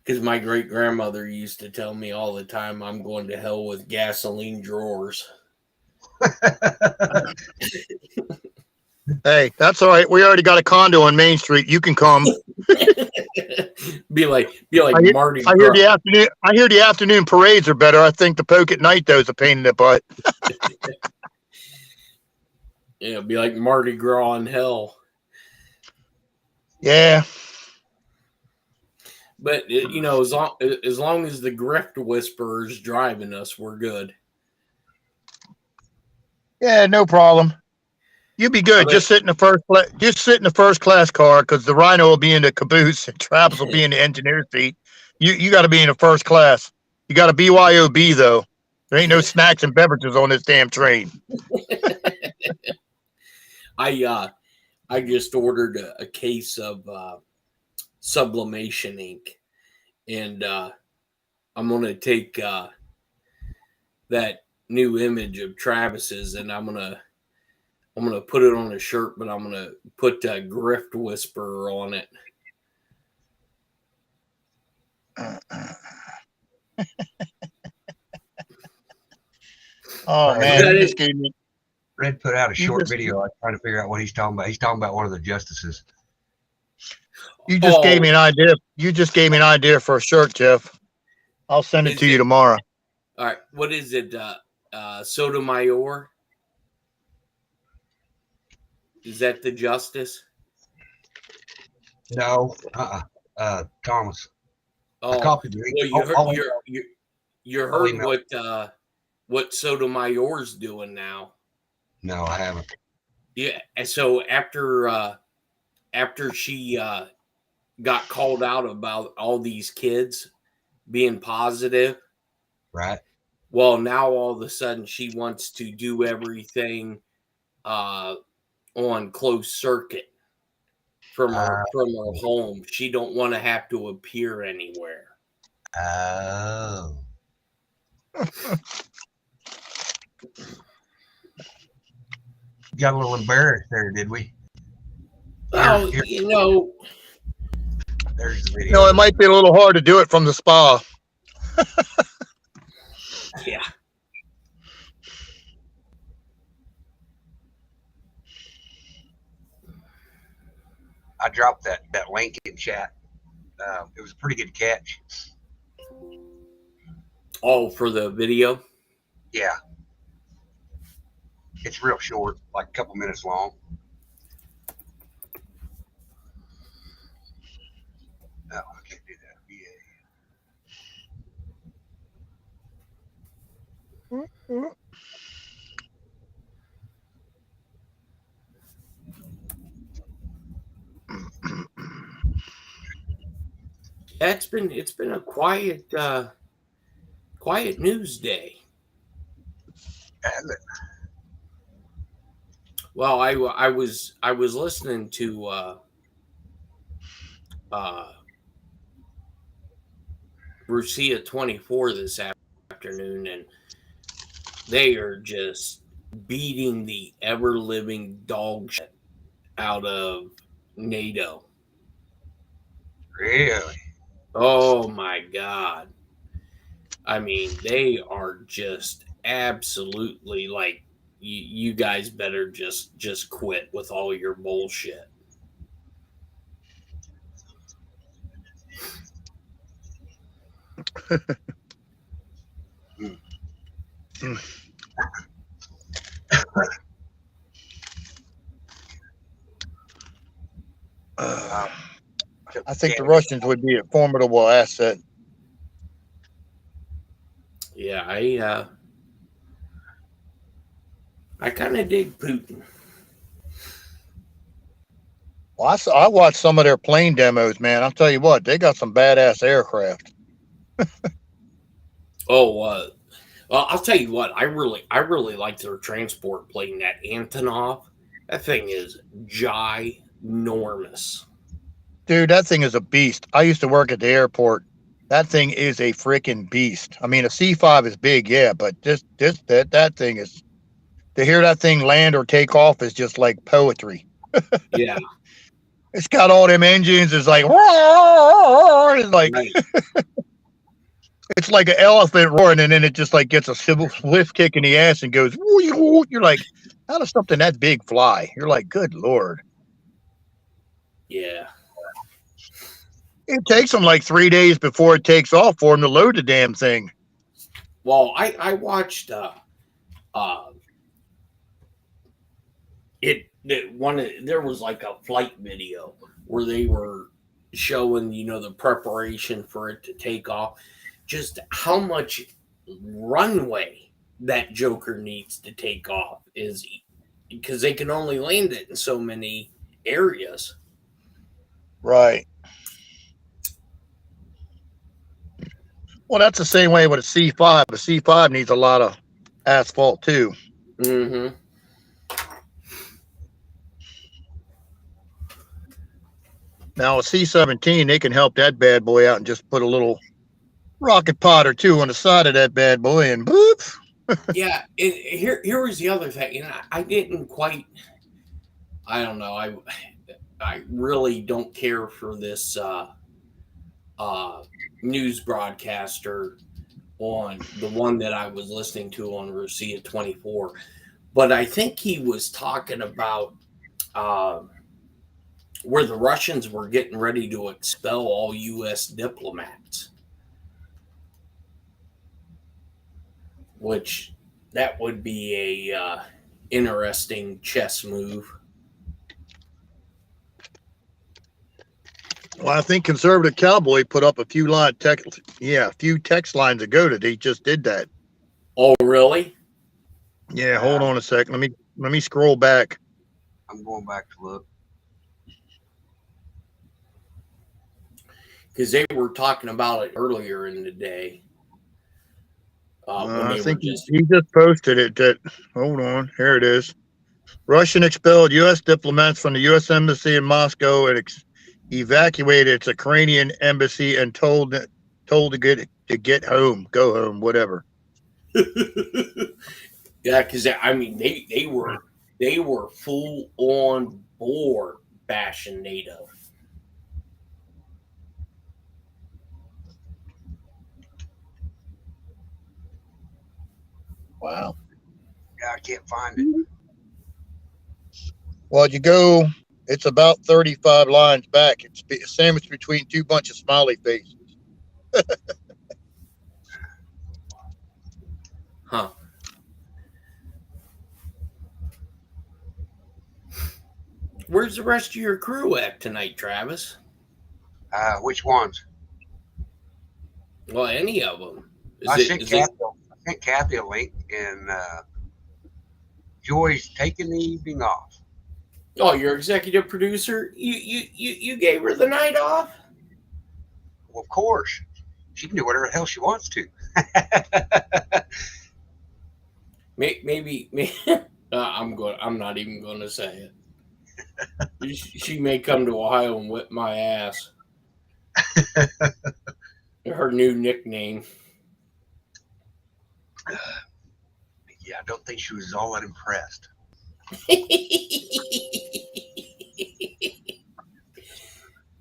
Because my great grandmother used to tell me all the time, I'm going to hell with gasoline drawers. Hey, that's all right. We already got a condo on Main Street. You can come. be like Marty. I hear the afternoon parades are better. I think the poke at night though is a pain in the butt. Yeah, be like Mardi Gras in hell. Yeah. But as long as the grift whisperer's driving us, we're good. Yeah, no problem. You'll be good. Just sit in the first class car, because the Rhino will be in the caboose and Travis will be in the engineer seat. You got to be in the first class. You got to BYOB though. There ain't no snacks and beverages on this damn train. I just ordered a case of sublimation ink, and I'm gonna take that new image of Travis's, and I'm gonna put it on a shirt, but I'm gonna put a grift whisperer on it. Oh man, Red put out a short video trying to figure out what he's talking about. He's talking about one of the justices. You just gave me an idea. You just gave me an idea for a shirt, Jeff. I'll send it to you tomorrow. All right. What is it? Sotomayor? Is that the justice? No. Thomas. Oh, well, you heard what Sotomayor's doing now. No, I haven't. Yeah. So after she got called out about all these kids being positive. Right. Well, now all of a sudden she wants to do everything on closed circuit from her home. She don't want to have to appear anywhere. Oh. Got a little embarrassed there, did we? Well, there's the video. It might be a little hard to do it from the spa. Yeah. I dropped that link in chat. It was a pretty good catch. Oh, for the video? Yeah. It's real short, like a couple minutes long. No, I can't do that. Yeah. It's been a quiet news day. Well, I was listening to Rusia 24 this afternoon, and they are just beating the ever living dog shit out of NATO. Really? Oh my God. I mean, they are just absolutely like, you guys better just quit with all your bullshit. I think the Russians would be a formidable asset. Yeah, I kind of dig Putin. Well, I watched some of their plane demos, man. I'll tell you what, they got some badass aircraft. Oh, well, I'll tell you what, I really like their transport plane, that Antonov. That thing is ginormous. Dude, that thing is a beast. I used to work at the airport. That thing is a freaking beast. I mean, a C5 is big, yeah, but that thing is, to hear that thing land or take off is just like poetry. Yeah, It's got all them engines. It's like, it's like, right. it's like an elephant roaring, and then it just like gets a swift kick in the ass and goes. You're like, how does something that big fly? You're like, good lord. Yeah. It takes them like 3 days before it takes off for them to load the damn thing. Well, I watched there was like a flight video where they were showing, the preparation for it to take off, just how much runway that Joker needs to take off is because they can only land it in so many areas. Right. Well, that's the same way with a C5. A C5 needs a lot of asphalt too. Mm-hmm. Now a C-17, they can help that bad boy out and just put a little rocket pod or two on the side of that bad boy and boop. Yeah, here was the other thing, and I didn't quite. I don't know. I really don't care for this news broadcaster on the one that I was listening to on Rosia 24, but I think he was talking about where the Russians were getting ready to expel all U.S. diplomats, which that would be a interesting chess move. Well, I think Conservative Cowboy put up a few text lines ago that he just did that. Oh, really? Yeah, hold on a second. Let me scroll back. I'm going back to look. Because they were talking about it earlier in the day. I think he just posted it. Hold on, here it is. Russian expelled U.S. diplomats from the U.S. embassy in Moscow and evacuated its Ukrainian embassy and told to get home, go home, whatever. Yeah, because I mean they were full on board bashing NATO. Wow. Yeah, I can't find it. Well, it's about 35 lines back. It's sandwiched between two bunch of smiley faces. Huh. Where's the rest of your crew at tonight, Travis? Which ones? Well, any of them. I sent Kathy a link, and Joy's taking the evening off. Oh, your executive producer? You gave her the night off? Well, of course. She can do whatever the hell she wants to. Maybe I'm not even going to say it. She may come to Ohio and whip my ass. Her new nickname. Yeah, I don't think she was all that impressed.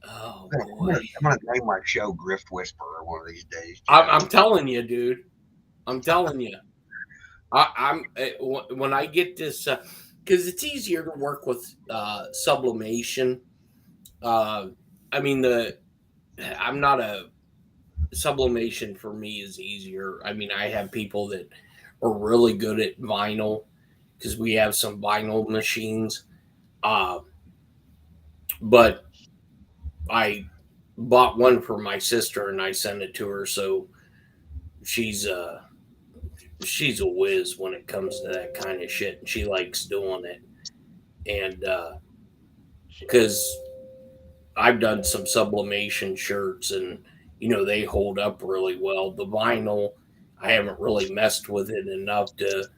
Oh boy! I'm gonna name my show "Grift Whisperer" one of these days. I'm telling you, dude. I'm telling you. When I get this, because it's easier to work with sublimation. I mean I'm not a sublimation for me is easier. I mean, I have people that are really good at vinyl, because we have some vinyl machines. But I bought one for my sister and I sent it to her, so she's a whiz when it comes to that kind of shit, and she likes doing it. And because I've done some sublimation shirts, and they hold up really well. The vinyl, I haven't really messed with it enough to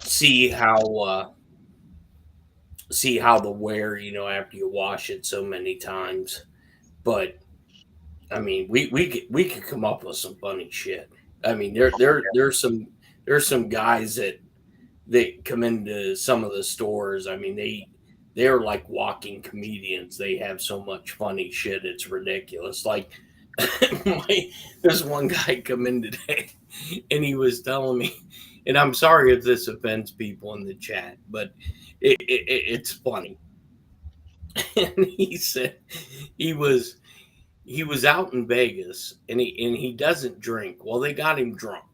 see how the wear, after you wash it so many times. But I mean, we could come up with some funny shit. I mean, there's some guys that come into some of the stores. I mean, they're like walking comedians. They have so much funny shit, it's ridiculous. Like there's one guy come in today, and he was telling me, and I'm sorry if this offends people in the chat, but it's funny. And he said he was out in Vegas, and he doesn't drink. Well, they got him drunk.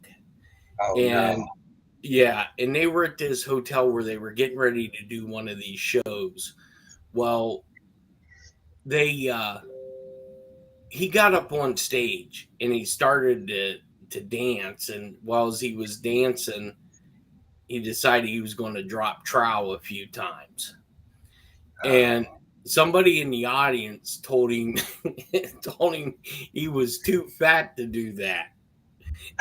Oh, And no. yeah, and they were at this hotel where they were getting ready to do one of these shows. Well, he got up on stage and he started to dance, and while he was dancing, he decided he was going to drop trowel a few times. And somebody in the audience told him he was too fat to do that.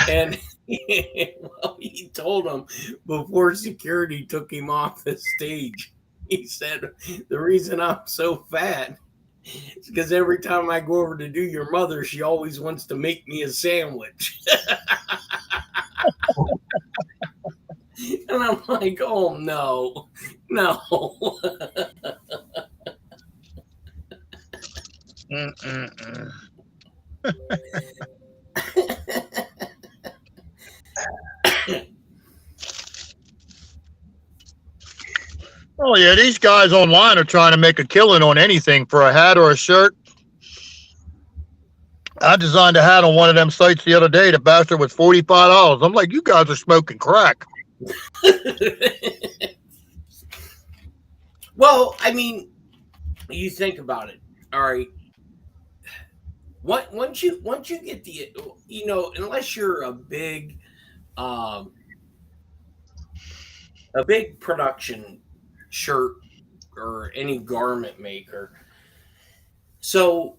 And well, he told him before security took him off the stage, he said, the reason I'm so fat is because every time I go over to do your mother, she always wants to make me a sandwich. And I'm like, oh, no. Oh yeah, these guys online are trying to make a killing on anything for a hat or a shirt. I designed a hat on one of them sites the other day. The bastard was $45. I'm like, you guys are smoking crack. Well, I mean, you think about it. All right. Once you get the, unless you're a big production shirt or any garment maker. So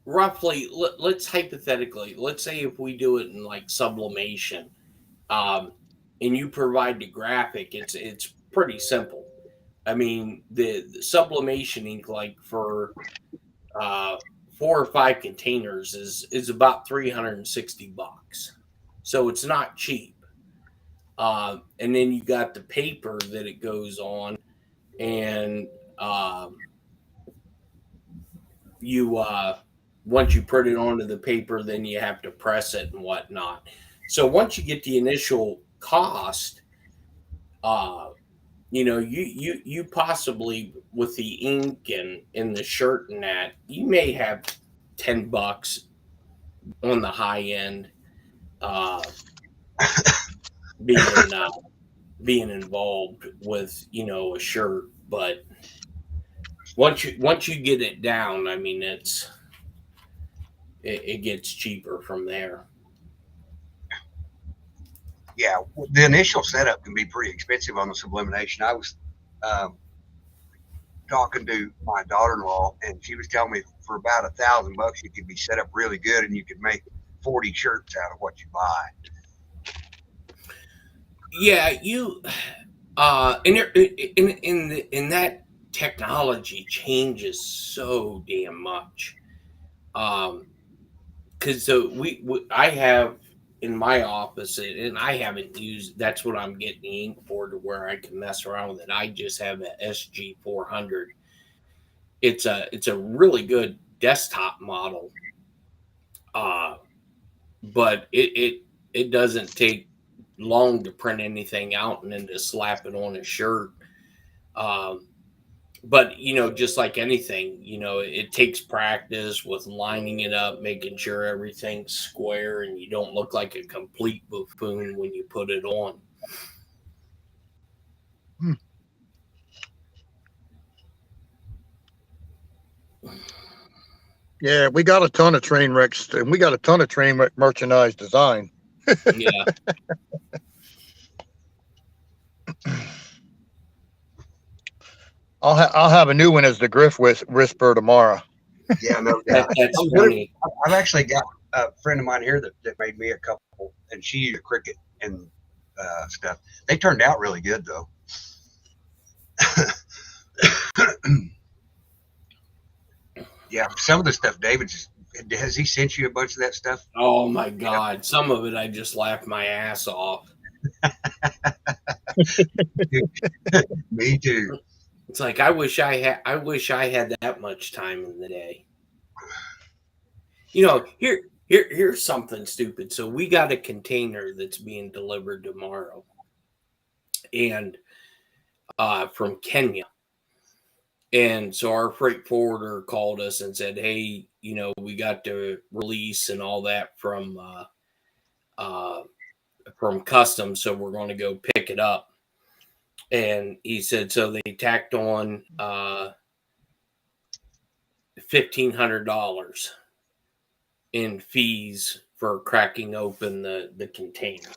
roughly, let's hypothetically, let's say if we do it in like sublimation, and you provide the graphic, it's pretty simple. I mean, the sublimation ink, like for 4 or 5 containers, is about $360. So it's not cheap. And then you got the paper that it goes on, and you once you put it onto the paper, then you have to press it and whatnot. So once you get the initial cost, you possibly, with the ink and in the shirt and that, you may have $10 on the high end being involved with a shirt. But once you get it down, I mean, it gets cheaper from there. Yeah, the initial setup can be pretty expensive on the sublimation. I was talking to my daughter-in-law, and she was telling me for about $1,000 you could be set up really good, and you could make 40 shirts out of what you buy. Yeah, in that technology changes so damn much. Because I have in my office, and I haven't used. That's what I'm getting the ink for, to where I can mess around with it. I just have an SG400. It's a really good desktop model, but it doesn't take long to print anything out and then to slap it on a shirt. But just like anything, it takes practice with lining it up, making sure everything's square, and you don't look like a complete buffoon when you put it on. Yeah, we got a ton of train wrecks, and we got a ton of train wreck merchandise design. Yeah. I'll have a new one as the Griff Whisper tomorrow. Yeah, no doubt. That's funny. I've actually got a friend of mine here that made me a couple, and she used a Cricut and stuff. They turned out really good, though. Yeah, some of the stuff David has he sent you a bunch of that stuff? Oh my God. Some of it I just laughed my ass off. Me too. It's like I wish I had that much time in the day. You know, here's something stupid. So we got a container that's being delivered tomorrow. And from Kenya. And so our freight forwarder called us and said, "Hey, you know, we got the release and all that from customs, so we're going to go pick it up." And he said, so they tacked on $1,500 in fees for cracking open the container.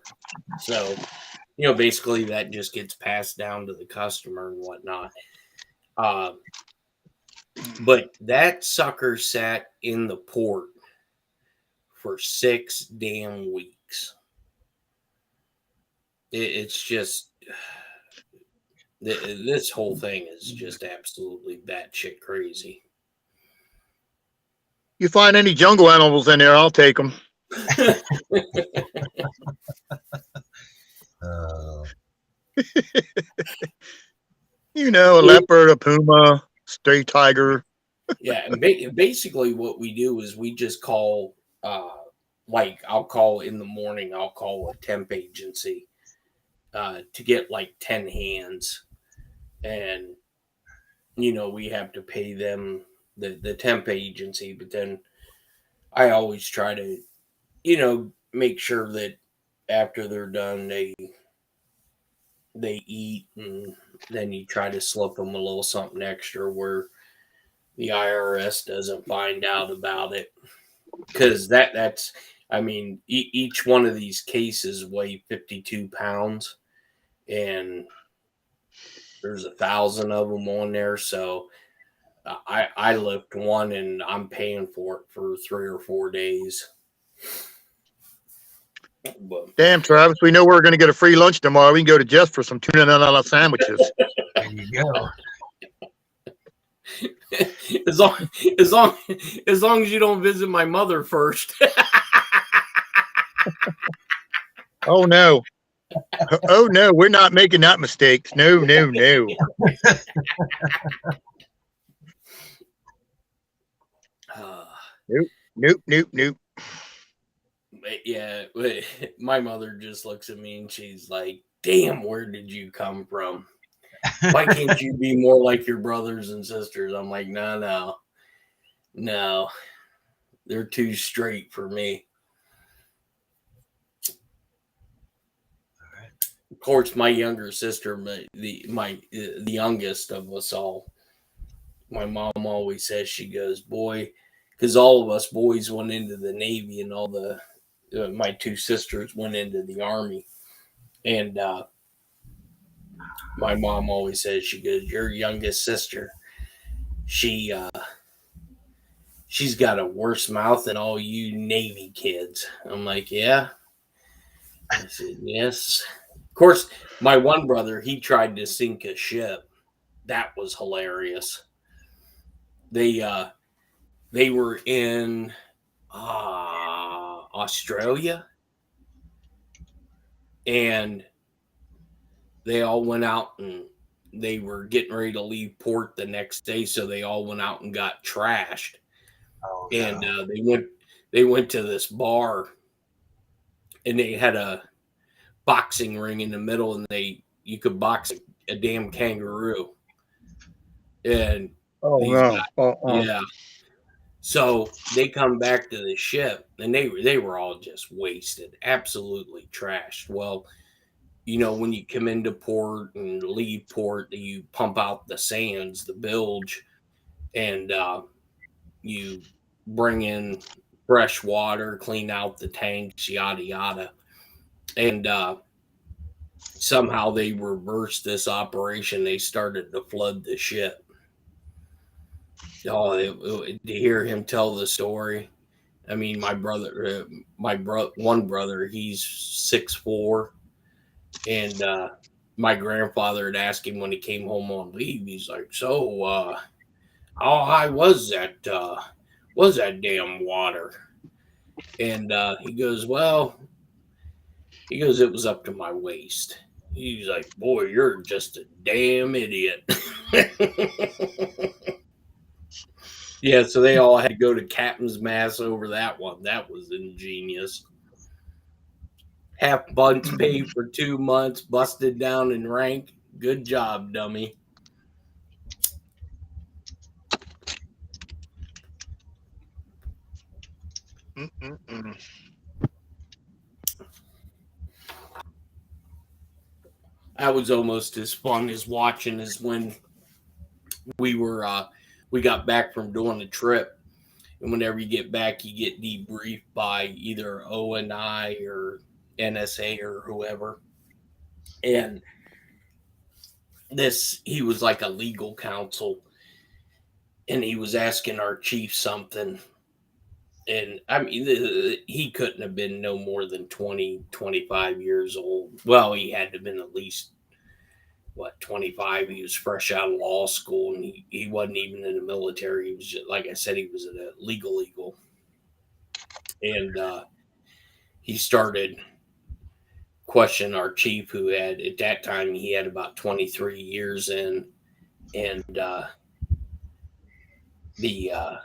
So, you know, basically that just gets passed down to the customer and whatnot. But that sucker sat in the port for 6 damn weeks. It's just, this whole thing is just absolutely batshit crazy. You find any jungle animals in there, I'll take them. You know, a leopard, a puma, stray tiger. Yeah, and basically what we do is we just call, like I'll call in the morning, I'll call a temp agency to get like 10 hands. And, you know, we have to pay them, the temp agency, but then I always try to, you know, make sure that after they're done, they eat, and then you try to slip them a little something extra where the IRS doesn't find out about it, because that's I mean, each one of these cases weigh 52 pounds, and there's 1,000 of them on there. So I lift one and I'm paying for it for 3 or 4 days. But, damn, Travis, we know we're going to get a free lunch tomorrow. We can go to Jeff's for some tuna and all sandwiches. There you go. as long as you don't visit my mother first. Oh no. Oh no, we're not making that mistake. No. Nope. Yeah, my mother just looks at me and she's like, "Damn, where did you come from? Why can't you be more like your brothers and sisters?" I'm like, no. They're too straight for me. Of course, my younger sister, the youngest of us all, my mom always says, she goes, "Boy," because all of us boys went into the Navy, and all the my 2 sisters went into the Army, and my mom always says, she goes, "Your youngest sister, she's got a worse mouth than all you Navy kids." I'm like, "Yeah." I said, "Yes." Of course, my one brother, he tried to sink a ship. That was hilarious. They were in Australia, and they all went out, and they were getting ready to leave port the next day, so they all went out and got trashed. Oh, And no. they went to this bar, and they had a boxing ring in the middle, and you could box a damn kangaroo. And Oh these no. guys, yeah. So they come back to the ship, and they were all just wasted, absolutely trashed. Well, when you come into port and leave port, you pump out the sands, the bilge, and you bring in fresh water, clean out the tanks, yada yada. And somehow they reversed this operation. They started to flood the ship. To hear him tell the story. I mean, my one brother, he's 6'4", and my grandfather had asked him when he came home on leave. He's like, "So, how high was that damn water?" And he goes, "It was up to my waist." He's like, "Boy, you're just a damn idiot." Yeah, so they all had to go to captain's mass over that one. That was ingenious. Half bunch paid for 2 months, busted down in rank. Good job, dummy. Mm-mm-mm. That was almost as fun as watching as when we got back from doing the trip. And whenever you get back, you get debriefed by either ONI or NSA or whoever. And he was like a legal counsel, and he was asking our chief something. And I mean, he couldn't have been no more than 20, 25 years old. Well, he had to have been at least, 25. He was fresh out of law school, and he wasn't even in the military. He was just, like I said, he was a legal. And he started questioning our chief, who had, at that time, he had about 23 years in. And the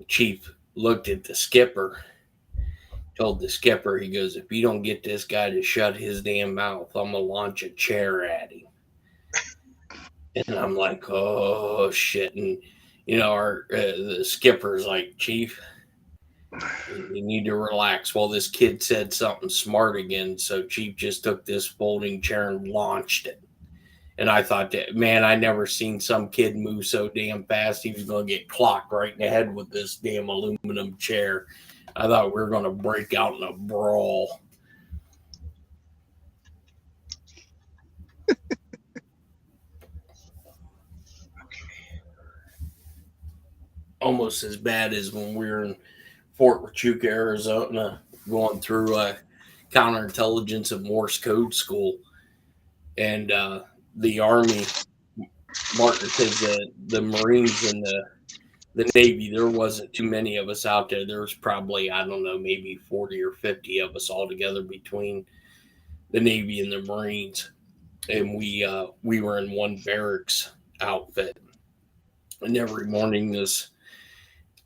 chief looked at the skipper, told the skipper, he goes, "If you don't get this guy to shut his damn mouth, I'm gonna launch a chair at him." And I'm like, "Oh shit!" And our the skipper's like, "Chief, you need to relax." Well, this kid said something smart again, so Chief just took this folding chair and launched it. And I thought, that, man, I never seen some kid move so damn fast. He was going to get clocked right in the head with this damn aluminum chair. I thought we were going to break out in a brawl. Almost as bad as when we were in Fort Huachuca, Arizona, going through counterintelligence and Morse code school. And the Army, Martin says the Marines and the Navy, there wasn't too many of us out there. There was probably, I don't know, maybe 40 or 50 of us all together between the Navy and the Marines. And we were in one barracks outfit. And every morning this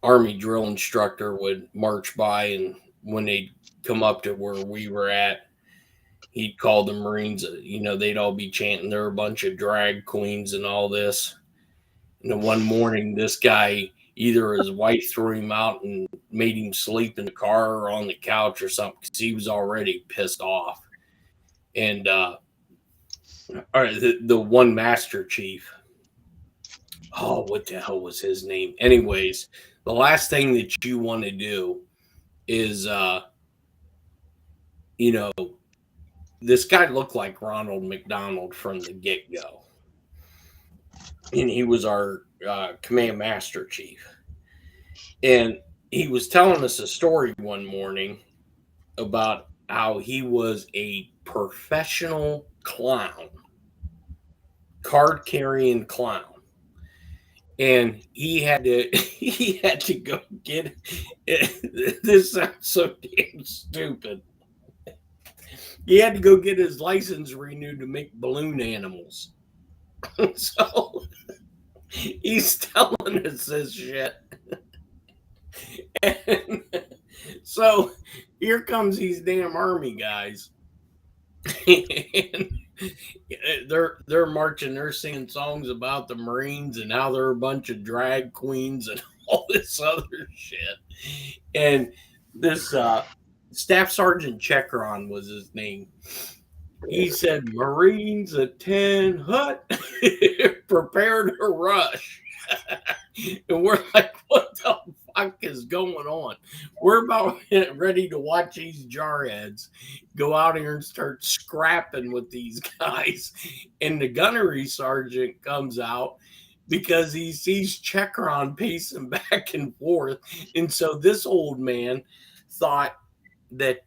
Army drill instructor would march by, and when they'd come up to where we were at, he'd call the Marines, they'd all be chanting, "They're a bunch of drag queens" and all this. And then one morning, this guy, either his wife threw him out and made him sleep in the car or on the couch or something, because he was already pissed off. And the one master chief, what the hell was his name? Anyways, the last thing that you want to do is, this guy looked like Ronald McDonald from the get-go. And he was our command master chief. And he was telling us a story one morning about how he was a professional clown, card-carrying clown. And he had to go get it. This sounds so damn stupid. He had to go get his license renewed to make balloon animals. So he's telling us this shit. And so here comes these damn Army guys. And they're marching, they're singing songs about the Marines and how they're a bunch of drag queens and all this other shit. And this Staff Sergeant Chekron was his name. He said, Marines at 10 hut, prepare to rush. And we're like, what the fuck is going on? We're about ready to watch these jarheads go out here and start scrapping with these guys. And the gunnery sergeant comes out because he sees Chekron pacing back and forth. And so this old man thought that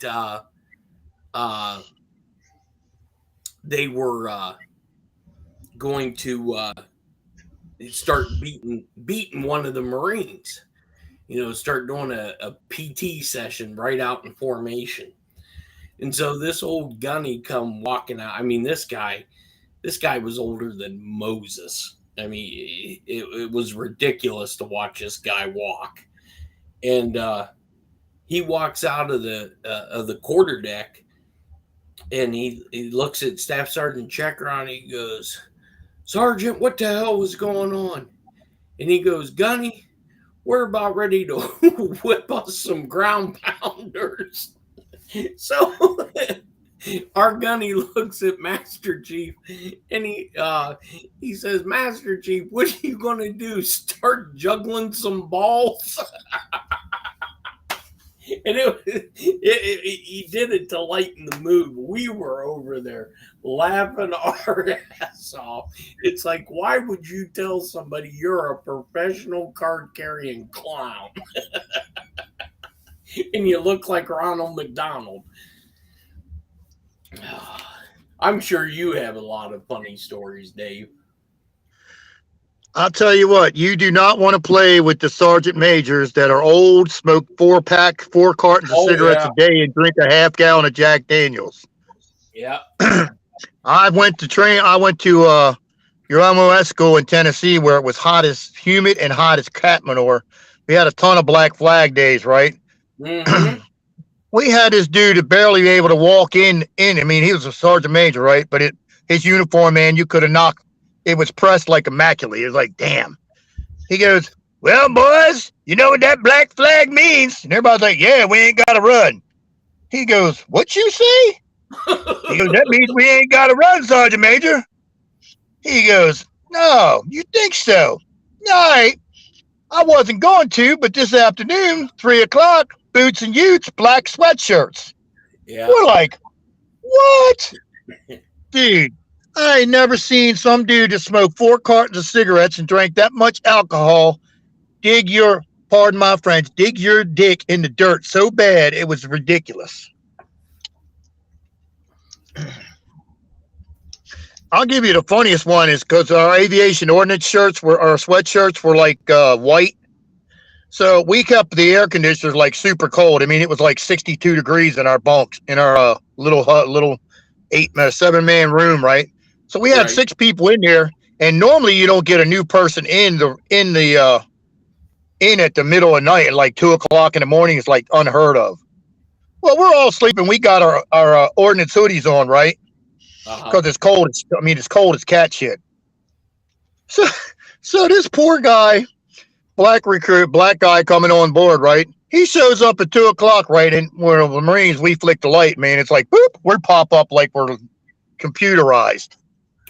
they were going to start beating one of the Marines. Start doing a PT session right out in formation. And so this old gunny come walking out. I mean, this guy was older than Moses. I mean, it was ridiculous to watch this guy walk. And he walks out of the quarterdeck, and he looks at Staff Sergeant Chekron. He goes, Sergeant, what the hell was going on? And he goes, Gunny, we're about ready to whip us some ground pounders. So our Gunny looks at Master Chief, and he says, Master Chief, what are you going to do? Start juggling some balls? And he did it to lighten the mood. We were over there laughing our ass off. It's like, why would you tell somebody you're a professional card-carrying clown? And you look like Ronald McDonald. I'm sure you have a lot of funny stories, Dave. I'll tell you what, you do not want to play with the sergeant majors that are old, smoke 4 cartons of cigarettes a day, and drink a half gallon of Jack Daniels. Yeah. I went to your MOS school in Tennessee where it was humid and hot as cat manure. We had a ton of Black Flag days, right? Mm-hmm. We had this dude that barely able to walk in. I mean, he was a sergeant major, right? But his uniform, man, you could have knocked. It was pressed like immaculate. It was like, damn. He goes, well, boys, you know what that Black Flag means? And everybody's like, yeah, we ain't got to run. He goes, what you say? He goes, that means we ain't got to run, Sergeant Major. He goes, no, you think so? All right. I wasn't going to, but this afternoon, 3:00, boots and utes, black sweatshirts. Yeah. We're like, what? Dude, I ain't never seen some dude that smoked 4 cartons of cigarettes and drank that much alcohol pardon my French, dig your dick in the dirt so bad it was ridiculous. I'll give you the funniest one is because our aviation ordnance our sweatshirts were like white. So we kept the air conditioners like super cold. I mean, it was like 62 degrees in our bunks, in our little 7-man room, right? So we had 6 people in there, and normally you don't get a new person in at the middle of the night at like 2:00 in the morning. It's like unheard of. Well, we're all sleeping. We got our ordnance hoodies on, right? Because it's cold. It's cold as cat shit. So this poor guy, black guy coming on board, right? He shows up at 2:00, right? And we're the Marines, we flick the light, man. It's like, boop, we pop up like we're computerized.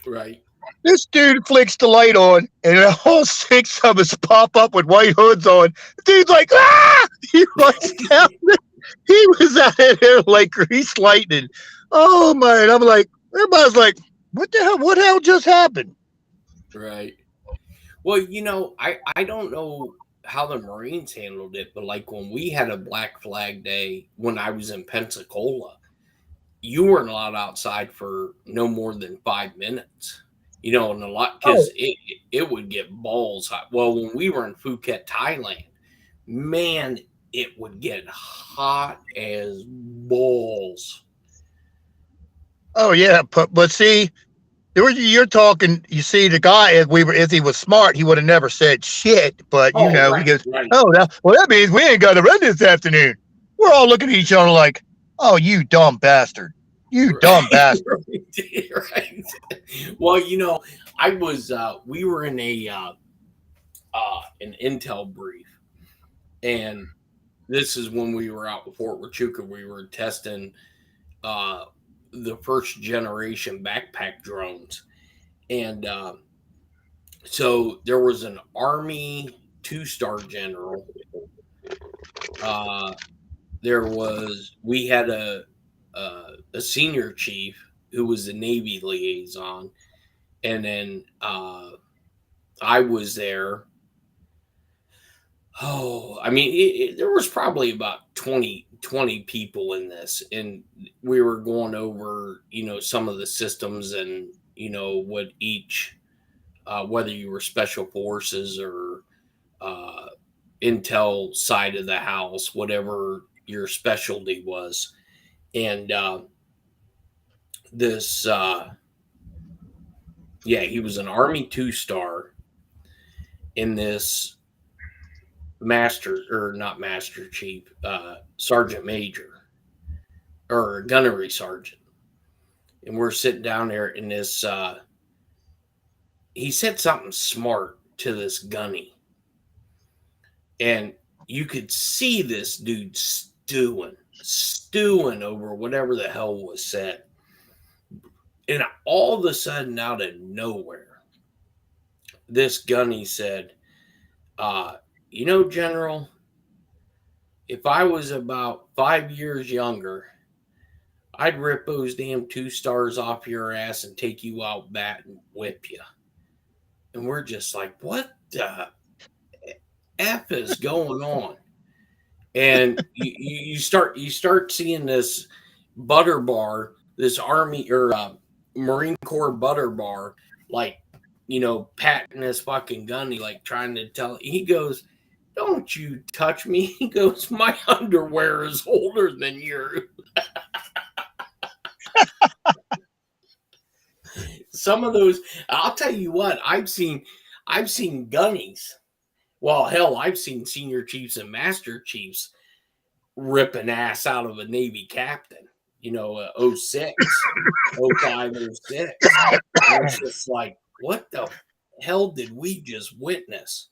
Right. This dude flicks the light on, and all 6 of us pop up with white hoods on. The dude's like, ah! He runs down. He was out of there like grease lightning. Oh, man. I'm like, everybody's like, what the hell? What the hell just happened? Right. Well, I don't know how the Marines handled it, but like when we had a Black Flag Day when I was in Pensacola, you weren't allowed outside for no more than 5 minutes. And a lot because it would get balls hot. Well, when we were in Phuket, Thailand, man, it would get hot as balls. Oh yeah, but see, you're talking. You see, the guy, if he was smart, he would have never said shit. But he goes, "Oh, that means we ain't got to run this afternoon." We're all looking at each other like, "Oh, you dumb bastard! You dumb bastard!" Right. Well, I was. We were in an intel brief, and this is when we were out in Fort Huachuca. We were testing the first generation backpack drones. And so there was an Army 2-star general. We had a senior chief who was the Navy liaison, and then I was there. Oh, I mean, there was probably about 20 people in this, and we were going over, some of the systems and, what each, whether you were special forces or intel side of the house, whatever your specialty was. And he was an Army 2-star in this sergeant major or gunnery sergeant. And we're sitting down there in this, he said something smart to this gunny. And you could see this dude stewing over whatever the hell was said. And all of a sudden, out of nowhere, this gunny said, General, if I was about 5 years younger, I'd rip those damn 2-stars off your ass and take you out bat and whip you. And we're just like, what the F is going on? And you start seeing this butter bar, this Army or Marine Corps butter bar, like, patting this fucking gunny, like trying to tell. He goes, "Don't you touch me." He goes, "My underwear is older than yours." Some of those, I'll tell you what, I've seen gunnies. Well, hell, I've seen senior chiefs and master chiefs rip an ass out of a Navy captain. 06, 05, 06. It's just like, what the hell did we just witness?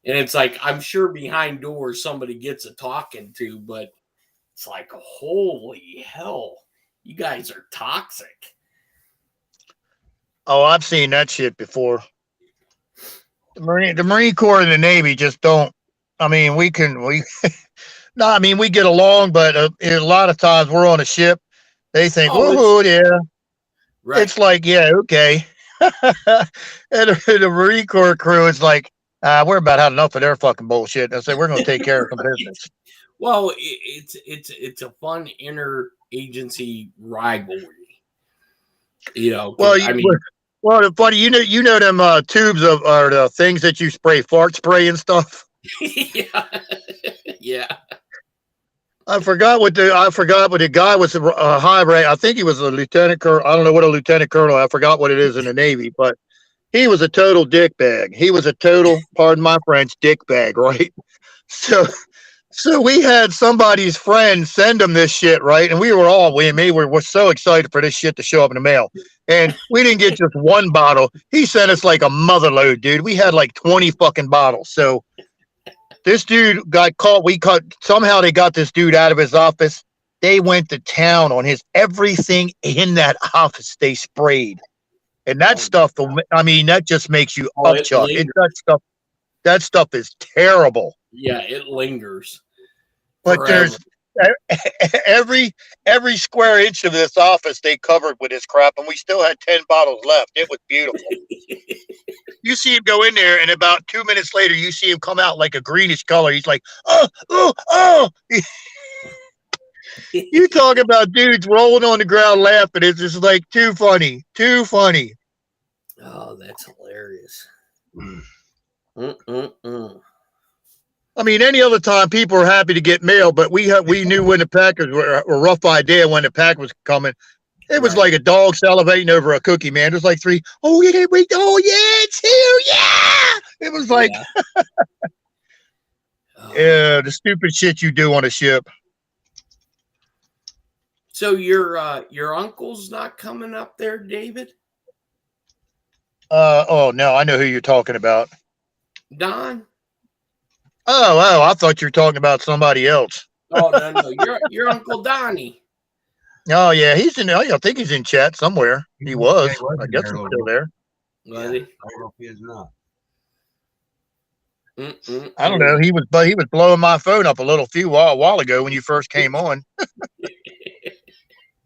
And it's like, I'm sure behind doors somebody gets a talking to, but it's like, holy hell, you guys are toxic. Oh, I've seen that shit before. The Marine Corps and the Navy just don't. I mean, we get along, but a lot of times we're on a ship. They think, "Oh, yeah." Right. It's like, yeah, okay. And the Marine Corps crew is like, we're about had enough of their fucking bullshit. And I say, we're going to take care of some business. Well, it's a fun interagency rivalry. Well, the funny, you know them tubes or the things that you spray fart spray and stuff. Yeah. I forgot what the guy was a high rank. I think he was a lieutenant colonel. I don't know what a lieutenant colonel. I forgot what it is in the Navy, but he was a total dickbag. He was a total, pardon my French, dickbag, right? So we had somebody's friend send him this shit, right? And we were so excited for this shit to show up in the mail. And we didn't get just one bottle. He sent us like a mother load, dude. We had like 20 fucking bottles. So this dude got caught. Somehow they got this dude out of his office. They went to town on everything in that office. They sprayed. And that stuff, that just makes you upchuck. That stuff is terrible. Yeah, it lingers. But forever. There's every square inch of this office they covered with this crap, and we still had 10 bottles left. It was beautiful. You see him go in there, and about 2 minutes later, you see him come out like a greenish color. He's like, oh. You talk about dudes rolling on the ground laughing. It's just like too funny. Oh, that's hilarious. I mean, any other time people are happy to get mail, but we knew when the package were a rough idea when the pack was coming. It was like a dog salivating over a cookie, man. It was like three. Oh yeah, it's here, yeah. It was like, yeah, the stupid shit you do on a ship. So your uncle's not coming up there, David? Oh no, I know who you're talking about. Don? Oh, I thought you were talking about somebody else. Oh no, your Uncle Donnie. Oh yeah, he's in. I think he's in chat somewhere. He was. Yeah, he was I in guess there a he's little still bit. there. Yeah, Buddy. I don't know if he is not. I don't know. He was, but he was blowing my phone up a while ago when you first came on.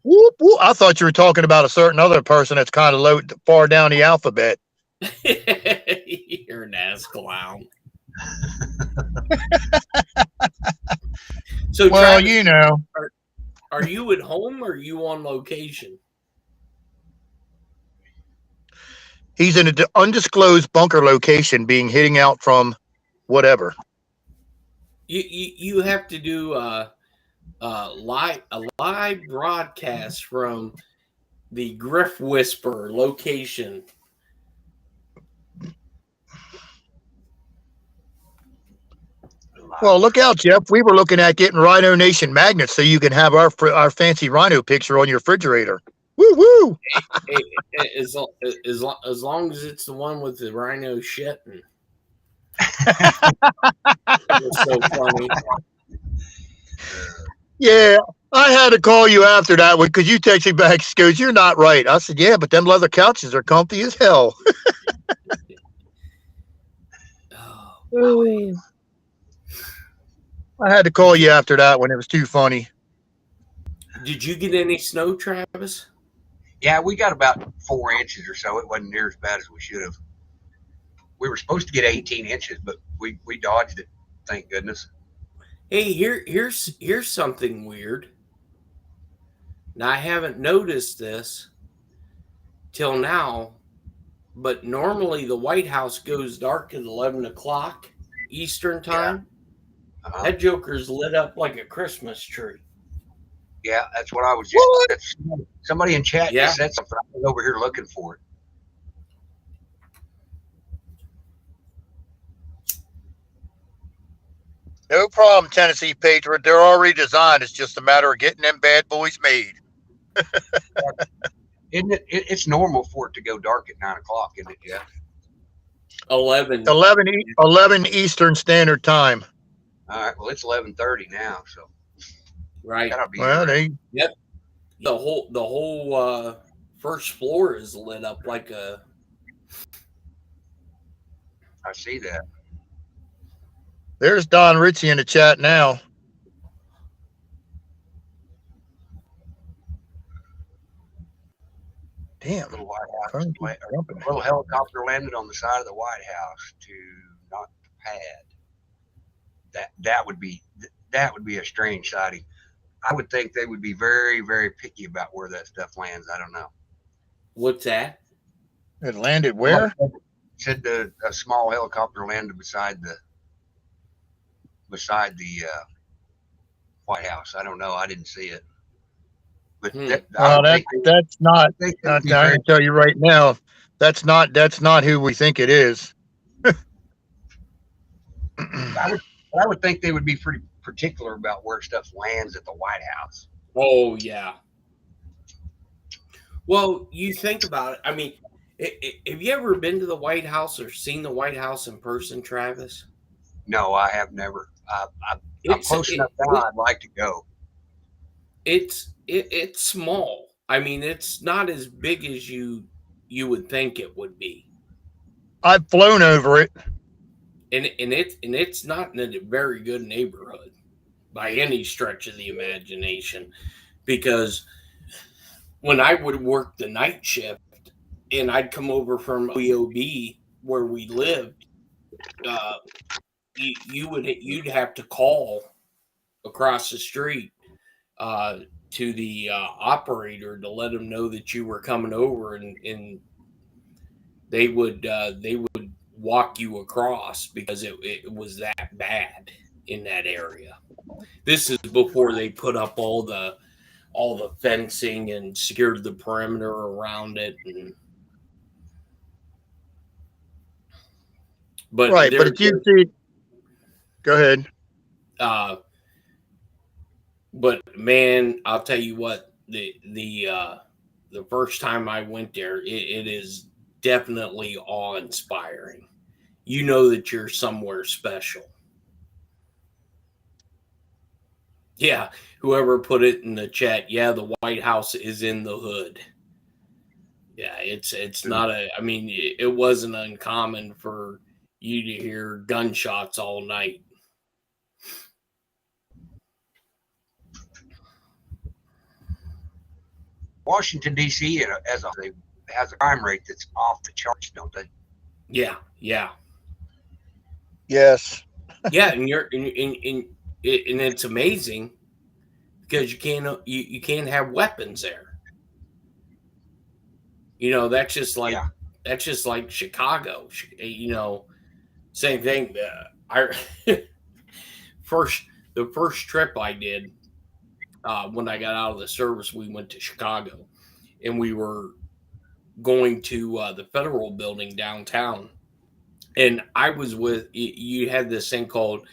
Whoop, whoop. I thought you were talking about a certain other person that's kind of low, far down the alphabet. You're an ass clown. So, Well, Travis, you know, are you at home or are you on location? he's in an undisclosed bunker location, being hitting out from whatever. You have to do a live broadcast from the Griff Whisperer location. Well, look out, Jeff. We were looking at getting Rhino Nation magnets so you can have our fancy rhino picture on your refrigerator. Woo woo! As long as it's the one with the rhino shit. That was so funny. Yeah, I had to call you after that one because you texted back. She goes, "You're not right." I said, "Yeah, but them leather couches are comfy as hell." Oh, I had to call you after that one. It was too funny. did you get any snow, Travis? Yeah, we got about 4 inches or so. It wasn't near as bad as we should have. We were supposed to get 18 inches, but we dodged it. Thank goodness. Hey, here's something weird. Now I haven't noticed this till now, but normally the White House goes dark at 11 o'clock Eastern time. Uh-huh. That joker's lit up like a Christmas tree. Yeah, that's what I was just. That's, somebody in chat Yeah. just said something. I was over here looking for it. No problem, Tennessee Patriot. They're already designed. It's just a matter of getting them bad boys made. Isn't it? It's normal for it to go dark at 9 o'clock, isn't it, Jeff? 11. 11 Eastern Standard Time. All right. Well, it's 11:30 now, so Right. that'll be. Well, right. The whole first floor is lit up like a. I see that. there's Don Ritchie in the chat now. Damn. Little White House. Phone keeps jumping. A little helicopter landed on the side of the White House to knock the pad. That would be a strange sighting. I would think they would be very, very picky about where that stuff lands. I don't know. What's that? It landed where? Said a small helicopter landed beside the White House. I don't know. I didn't see it. But That's not. I can tell you right now, that's not who we think it is. I would think they would be pretty particular about where stuff lands at the White House. Oh yeah. Well, you think about it. I mean, have you ever been to the White House or seen the White House in person, Travis? No, I have never. I'm close enough now. I'd like to go. It's small. I mean, it's not as big as you would think it would be. I've flown over it, and it's not in a very good neighborhood by any stretch of the imagination, because when I would work the night shift and I'd come over from OEOB where we lived, you'd have to call across the street to the operator to let them know that you were coming over, and they would walk you across because it was that bad in that area. This is before they put up all the fencing and secured the perimeter around it. But right. But if you see, go ahead. But man, I'll tell you what, the first time I went there, it is definitely awe-inspiring. You know that you're somewhere special. Yeah, whoever put it in the chat, yeah, the White House is in the hood. Yeah, it's not a. I mean, it wasn't uncommon for you to hear gunshots all night. Washington D.C. has a crime rate that's off the charts, don't they? Yeah, yeah, Yes. yeah, and it's amazing because you can't have weapons there. You know, Yeah. that's just like Chicago. You know, same thing. I first the first trip I did when I got out of the service, we went to Chicago, and we were going to the federal building downtown. And I was with you had this thing called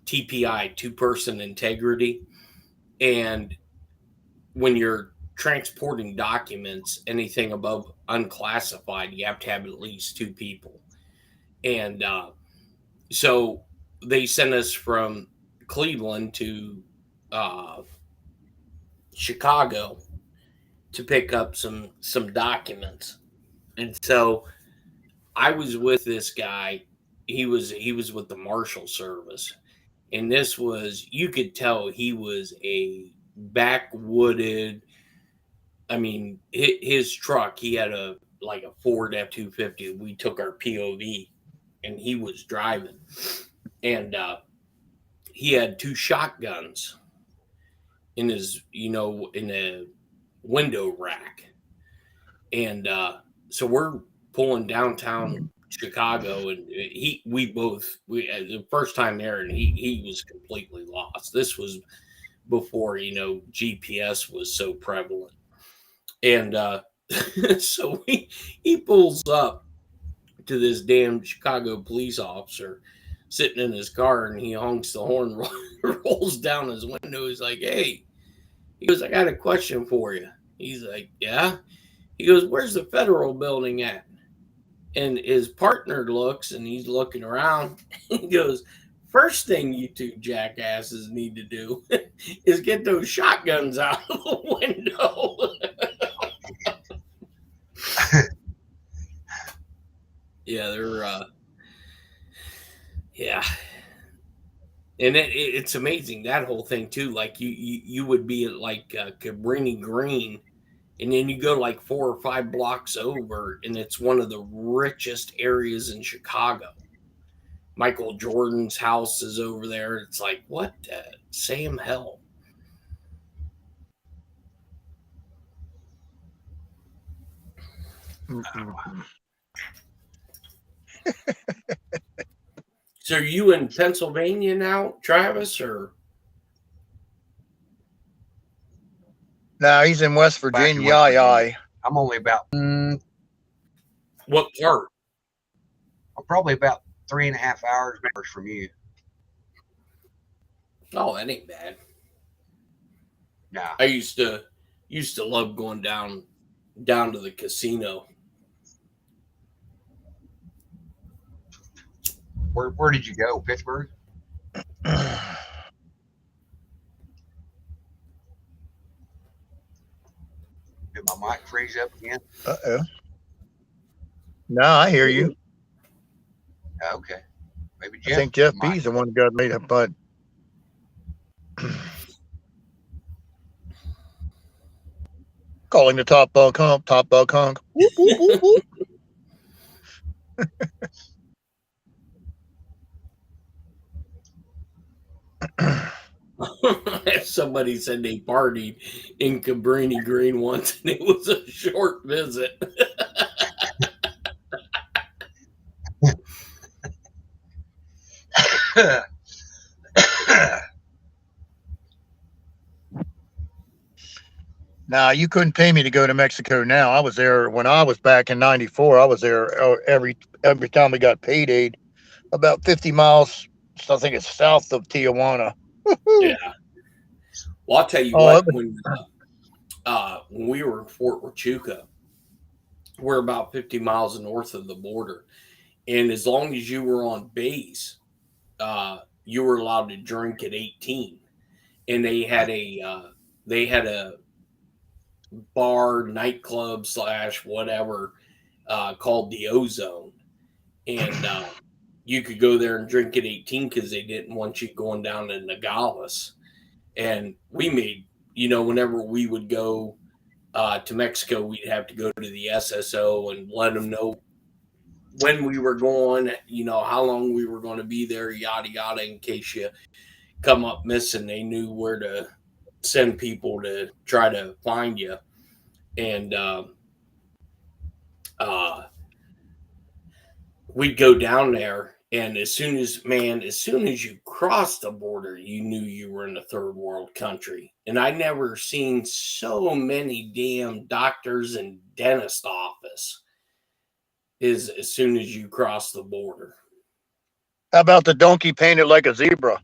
TPI, two person integrity, and when you're transporting documents, anything above unclassified, you have to have at least two people. And so they sent us from Cleveland to uh, Chicago to pick up some documents. And so I was with this guy. He was with the Marshal Service, and this was you could tell he was a backwooded. I mean, his truck. He had a like a Ford F-250. We took our POV, and he was driving, and he had two shotguns in his in a window rack, and so we're pulling downtown Chicago, and we the first time there, and he was completely lost. This was before GPS was so prevalent, and so he pulls up to this damn Chicago police officer sitting in his car, and he honks the horn, rolls down his window. He's like, "Hey," he goes, "I got a question for you." He's like, "Yeah." He goes, "Where's the federal building at?" And his partner looks, and he's looking around. He goes, "First thing you two jackasses need to do is get those shotguns out of the window." Yeah, they're yeah. And it's amazing that whole thing too. Like you would be at like Cabrini Green, and then you go like 4 or 5 blocks over, and it's one of the richest areas in Chicago. Michael Jordan's house is over there. It's like, what Sam hell? So are you in Pennsylvania now, Travis, or? No, he's in West Back in Virginia. West Virginia. Aye. I'm only about What part? I'm probably about 3.5 hours from you. Oh, that ain't bad. Nah. I used to love going down to the casino. Where did you go? Pittsburgh? Did my mic freeze up again? Uh-oh. No, I hear you. Okay. Maybe I Jeff. think Jeff B's the one who got made up, but calling the top bug hump, top bug hunk. Whoop, whoop, whoop, whoop. Somebody said they partied in Cabrini Green once, and it was a short visit. Now, you couldn't pay me to go to Mexico now. I was there when I was back in '94. I was there every time we got paid aid, about 50 miles, I think it's south of Tijuana. Yeah. Well, I'll tell you what, when we were in Fort Huachuca, we're about 50 miles north of the border. And as long as you were on base, you were allowed to drink at 18. and they had a bar, nightclub / whatever called the Ozone, and you could go there and drink at 18 because they didn't want you going down to Nogales. And we made, whenever we would go to Mexico, we'd have to go to the SSO and let them know when we were going, how long we were going to be there, yada, yada, in case you come up missing. They knew where to send people to try to find you. And we'd go down there, and as soon as you crossed the border, you knew you were in a third world country. And I never seen so many damn doctors and dentist office as soon as you cross the border. How about the donkey painted like a zebra?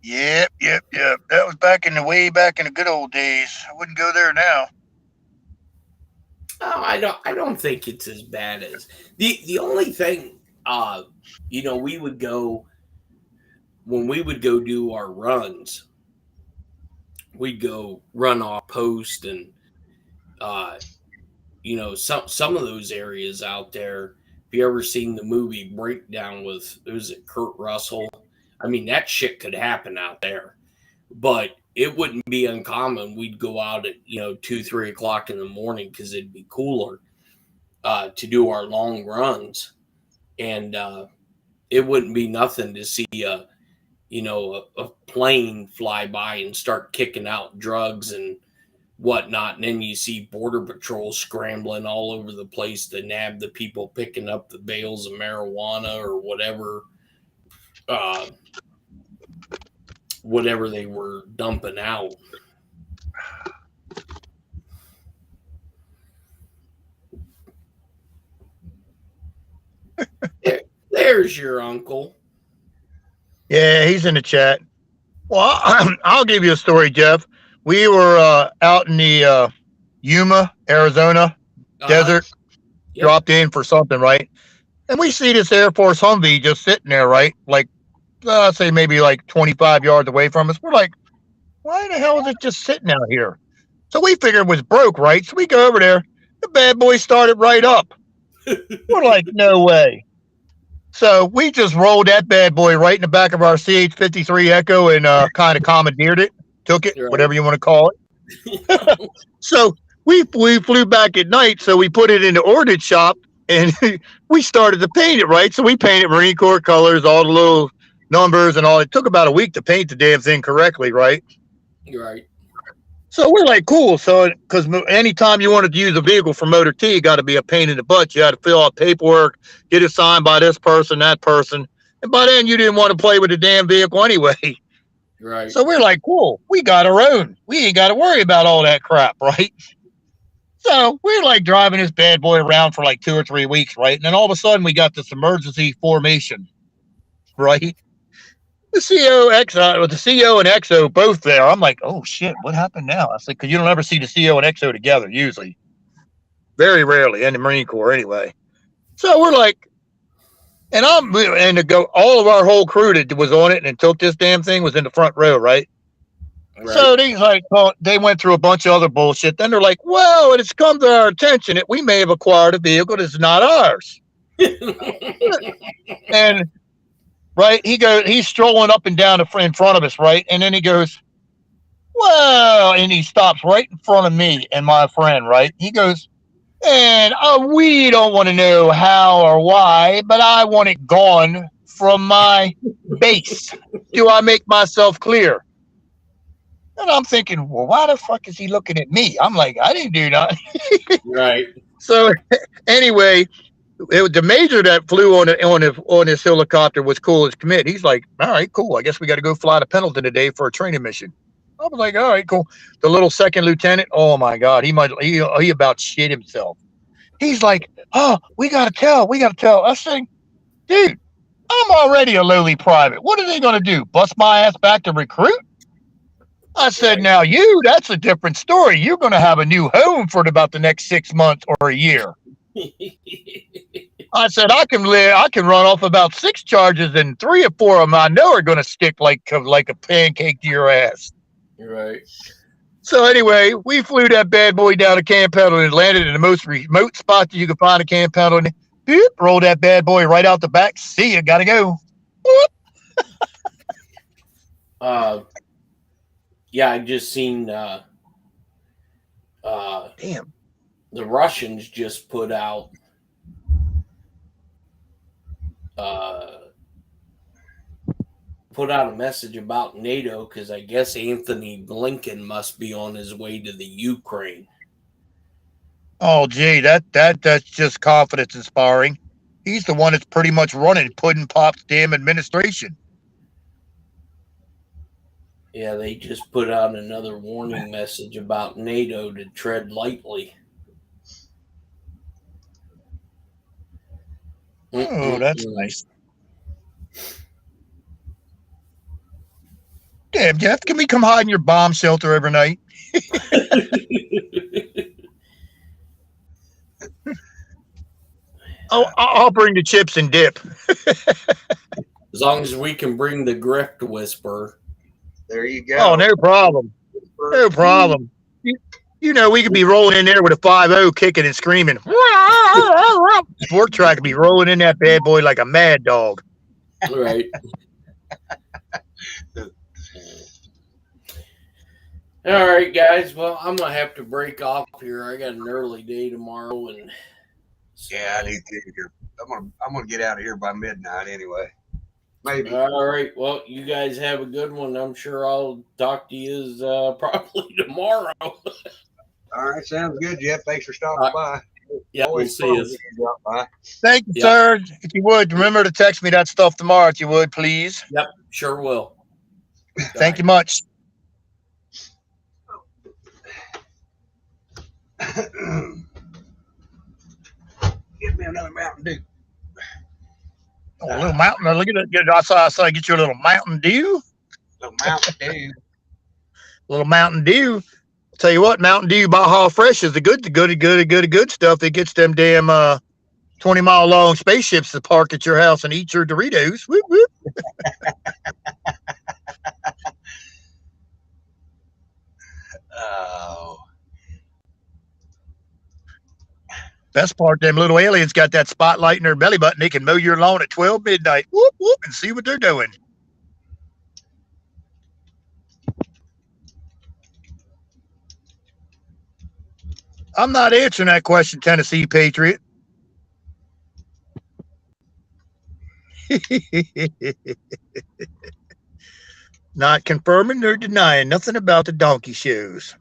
Yep. That was way back in the good old days. I wouldn't go there now. Oh, I don't think it's as bad as the only thing. We would go when we would go do our runs. We'd go run off post, and some of those areas out there. If you ever seen the movie Breakdown with, was it Kurt Russell? I mean, that shit could happen out there, but it wouldn't be uncommon. We'd go out at 2-3 o'clock in the morning because it'd be cooler to do our long runs, and it wouldn't be nothing to see a plane fly by and start kicking out drugs and whatnot, and then you see Border Patrol scrambling all over the place to nab the people picking up the bales of marijuana or whatever they were dumping out. There's your uncle. Yeah, he's in the chat. Well, I'll give you a story, Jeff. We were out in the Yuma, Arizona desert, dropped in for something, right? And we see this Air Force Humvee just sitting there, right? Like, I'd say maybe like 25 yards away from us. We're like, why the hell is it just sitting out here? So we figured it was broke, right? So we go over there. The bad boy started right up. We're like, no way. So we just rolled that bad boy right in the back of our CH-53 Echo and kind of commandeered it, took it, whatever you want to call it. So we flew back at night. So we put it in the ordnance shop and we started to paint it, right? So we painted Marine Corps colors, all the little numbers and all. It took about a week to paint the damn thing correctly, right? Right. So we're like, cool. So, because anytime you wanted to use a vehicle for Motor T, you got to be a pain in the butt. You had to fill out paperwork, get it signed by this person, that person. And by then, you didn't want to play with the damn vehicle anyway. Right. So we're like, cool. We got our own. We ain't got to worry about all that crap, right? So we're like driving this bad boy around for like 2 or 3 weeks, right? And then all of a sudden, we got this emergency formation, right? The CO and XO both there. I'm like, oh shit, what happened now? I said, because you don't ever see the CO and XO together usually, very rarely in the Marine Corps anyway. So we're like, and all of our whole crew that was on it and took this damn thing was in the front row, right? So they went through a bunch of other bullshit. Then they're like, well, it's come to our attention that we may have acquired a vehicle that's not ours. And right, he's strolling up and down in front of us, right? And then he goes, well, and he stops right in front of me and my friend, right? He goes, and we don't want to know how or why, but I want it gone from my base. Do I make myself clear? And I'm thinking, well, why the fuck is he looking at me? I'm like, I didn't do nothing. Right. So anyway, the major that flew on this helicopter was cool as commit. He's like, all right, cool. I guess we got to go fly to Pendleton today for a training mission. I was like, all right, cool. The little second lieutenant, oh my God, he about shit himself. He's like, oh, we got to tell. I said, dude, I'm already a lowly private. What are they going to do? Bust my ass back to recruit? I said, now that's a different story. You're going to have a new home for about the next 6 months or a year. I said, I can run off about 6 charges, and 3 or 4 of them I know are going to stick like a pancake to your ass. Right. So anyway, we flew that bad boy down to Camp Pendleton and landed in the most remote spot that you could find at Camp Pendleton. Boop, roll that bad boy right out the back. See ya, gotta go. Yeah, I just seen Damn. the Russians just put out a message about NATO because I guess Anthony Blinken must be on his way to the Ukraine. Oh gee, that's just confidence inspiring. He's the one that's pretty much running Puddin' Pop's damn administration. Yeah, they just put out another warning message about NATO to tread lightly. Oh, that's nice. Damn, Jeff, can we come hide in your bomb shelter every night? Oh, I'll bring the chips and dip. As long as we can bring the Grift Whisperer. There you go. Oh, no problem. No problem. You know, we could be rolling in there with a 5-0 kicking and screaming. Sport track could be rolling in that bad boy like a mad dog. Right. All right, guys. Well, I'm gonna have to break off here. I got an early day tomorrow, and so, yeah, I need to get here. I'm gonna get out of here by midnight anyway. Maybe. All right. Well, you guys have a good one. I'm sure I'll talk to you probably tomorrow. All right, sounds good, Jeff. Thanks for stopping by. Yeah, we'll see you. Thank you, sir. If you would, remember to text me that stuff tomorrow, if you would, please. Yep, sure will. Thank you much. Get me another Mountain Dew. Oh, a little Mountain. Look at it. I saw. Get you a little Mountain Dew. Little Mountain Dew. Little Mountain Dew. I'll tell you what, Mountain Dew Baja Fresh is the good stuff that gets them damn 20-mile long spaceships to park at your house and eat your Doritos. Whoop, whoop. Oh. Best part, them little aliens got that spotlight in their belly button. They can mow your lawn at 12 midnight. Whoop, whoop, and see what they're doing. I'm not answering that question, Tennessee Patriot. Not confirming nor denying nothing about the donkey shows.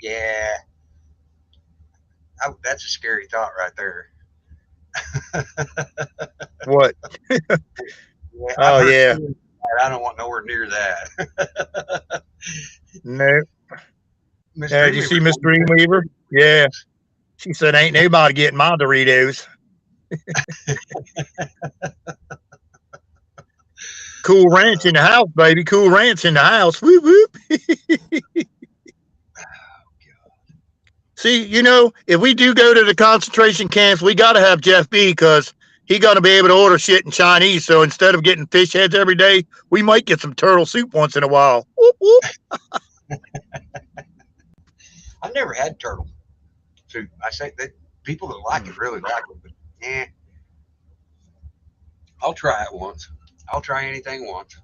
Yeah. That's a scary thought right there. What? Yeah, oh, yeah. I don't want nowhere near that. No. Did you see Miss Dreamweaver? Yeah. She said, ain't nobody getting my Doritos. Cool Ranch in the house, baby. Cool Ranch in the house. Whoop, whoop. See, you know, if we do go to the concentration camps, we got to have Jeff B because he's going to be able to order shit in Chinese. So instead of getting fish heads every day, we might get some turtle soup once in a while. Whoop, whoop. I've never had turtle soup. I say that people that like it really like it, but I'll try it once. I'll try anything once.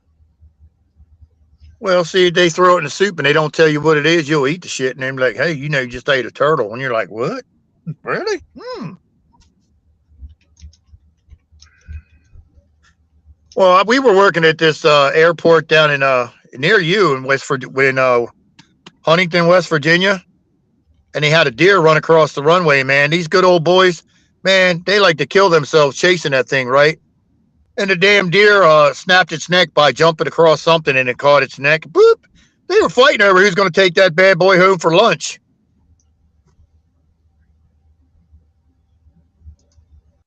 Well, see, they throw it in the soup and they don't tell you what it is. You'll eat the shit and they're like, hey, you know, you just ate a turtle. And you're like, what? Really? Well, we were working at this airport down in near you in Huntington, West Virginia. And they had a deer run across the runway, man. These good old boys, man, they like to kill themselves chasing that thing, right? And the damn deer snapped its neck by jumping across something and it caught its neck. Boop. They were fighting over who's going to take that bad boy home for lunch.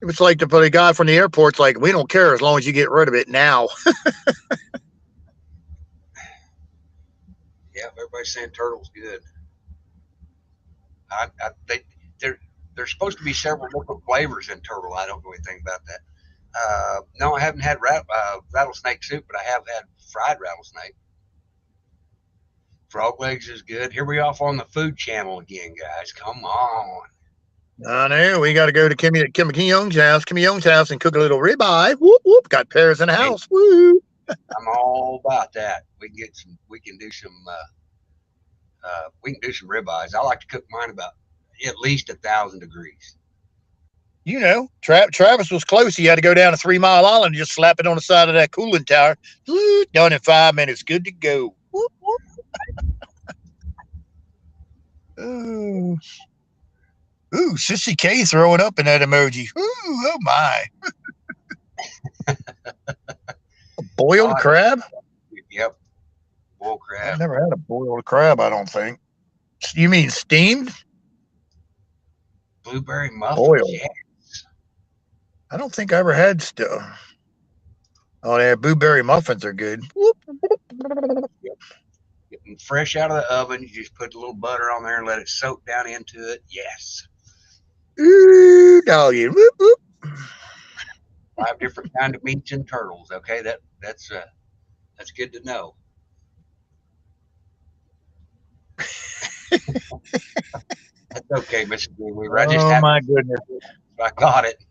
It was like the guy from the airport's like, we don't care as long as you get rid of it now. Yeah, everybody's saying turtle's good. there's supposed to be several different flavors in turtle. I don't know anything about that. No, I haven't had rattlesnake soup, but I have had fried rattlesnake. Frog legs is good. Here we off on the food channel again, guys. Come on. I know. We got to go to Kim Young's house and cook a little ribeye. Whoop, whoop. Got pears in the house. Woo. I'm all about that. We can do some ribeyes. I like to cook mine about at least 1,000 degrees. You know, Travis was close. He had to go down to 3 Mile Island and just slap it on the side of that cooling tower. Woo, done in 5 minutes. Good to go. Whoop, whoop. Ooh, Sissy K throwing up in that emoji. Ooh, oh my. A boiled crab? Yep. Boiled crab. I've never had a boiled crab, I don't think. You mean steamed? Blueberry muffins. Boiled. Yes. I don't think I ever had stuff. Oh, yeah, blueberry muffins are good. Whoop. Getting fresh out of the oven, you just put a little butter on there and let it soak down into it. Yes. Ooh, doggy. Whoop, whoop. 5 different kind of meats and turtles. Okay, that's good to know. That's okay, Mrs. Greenweaver. Oh my goodness. I got it.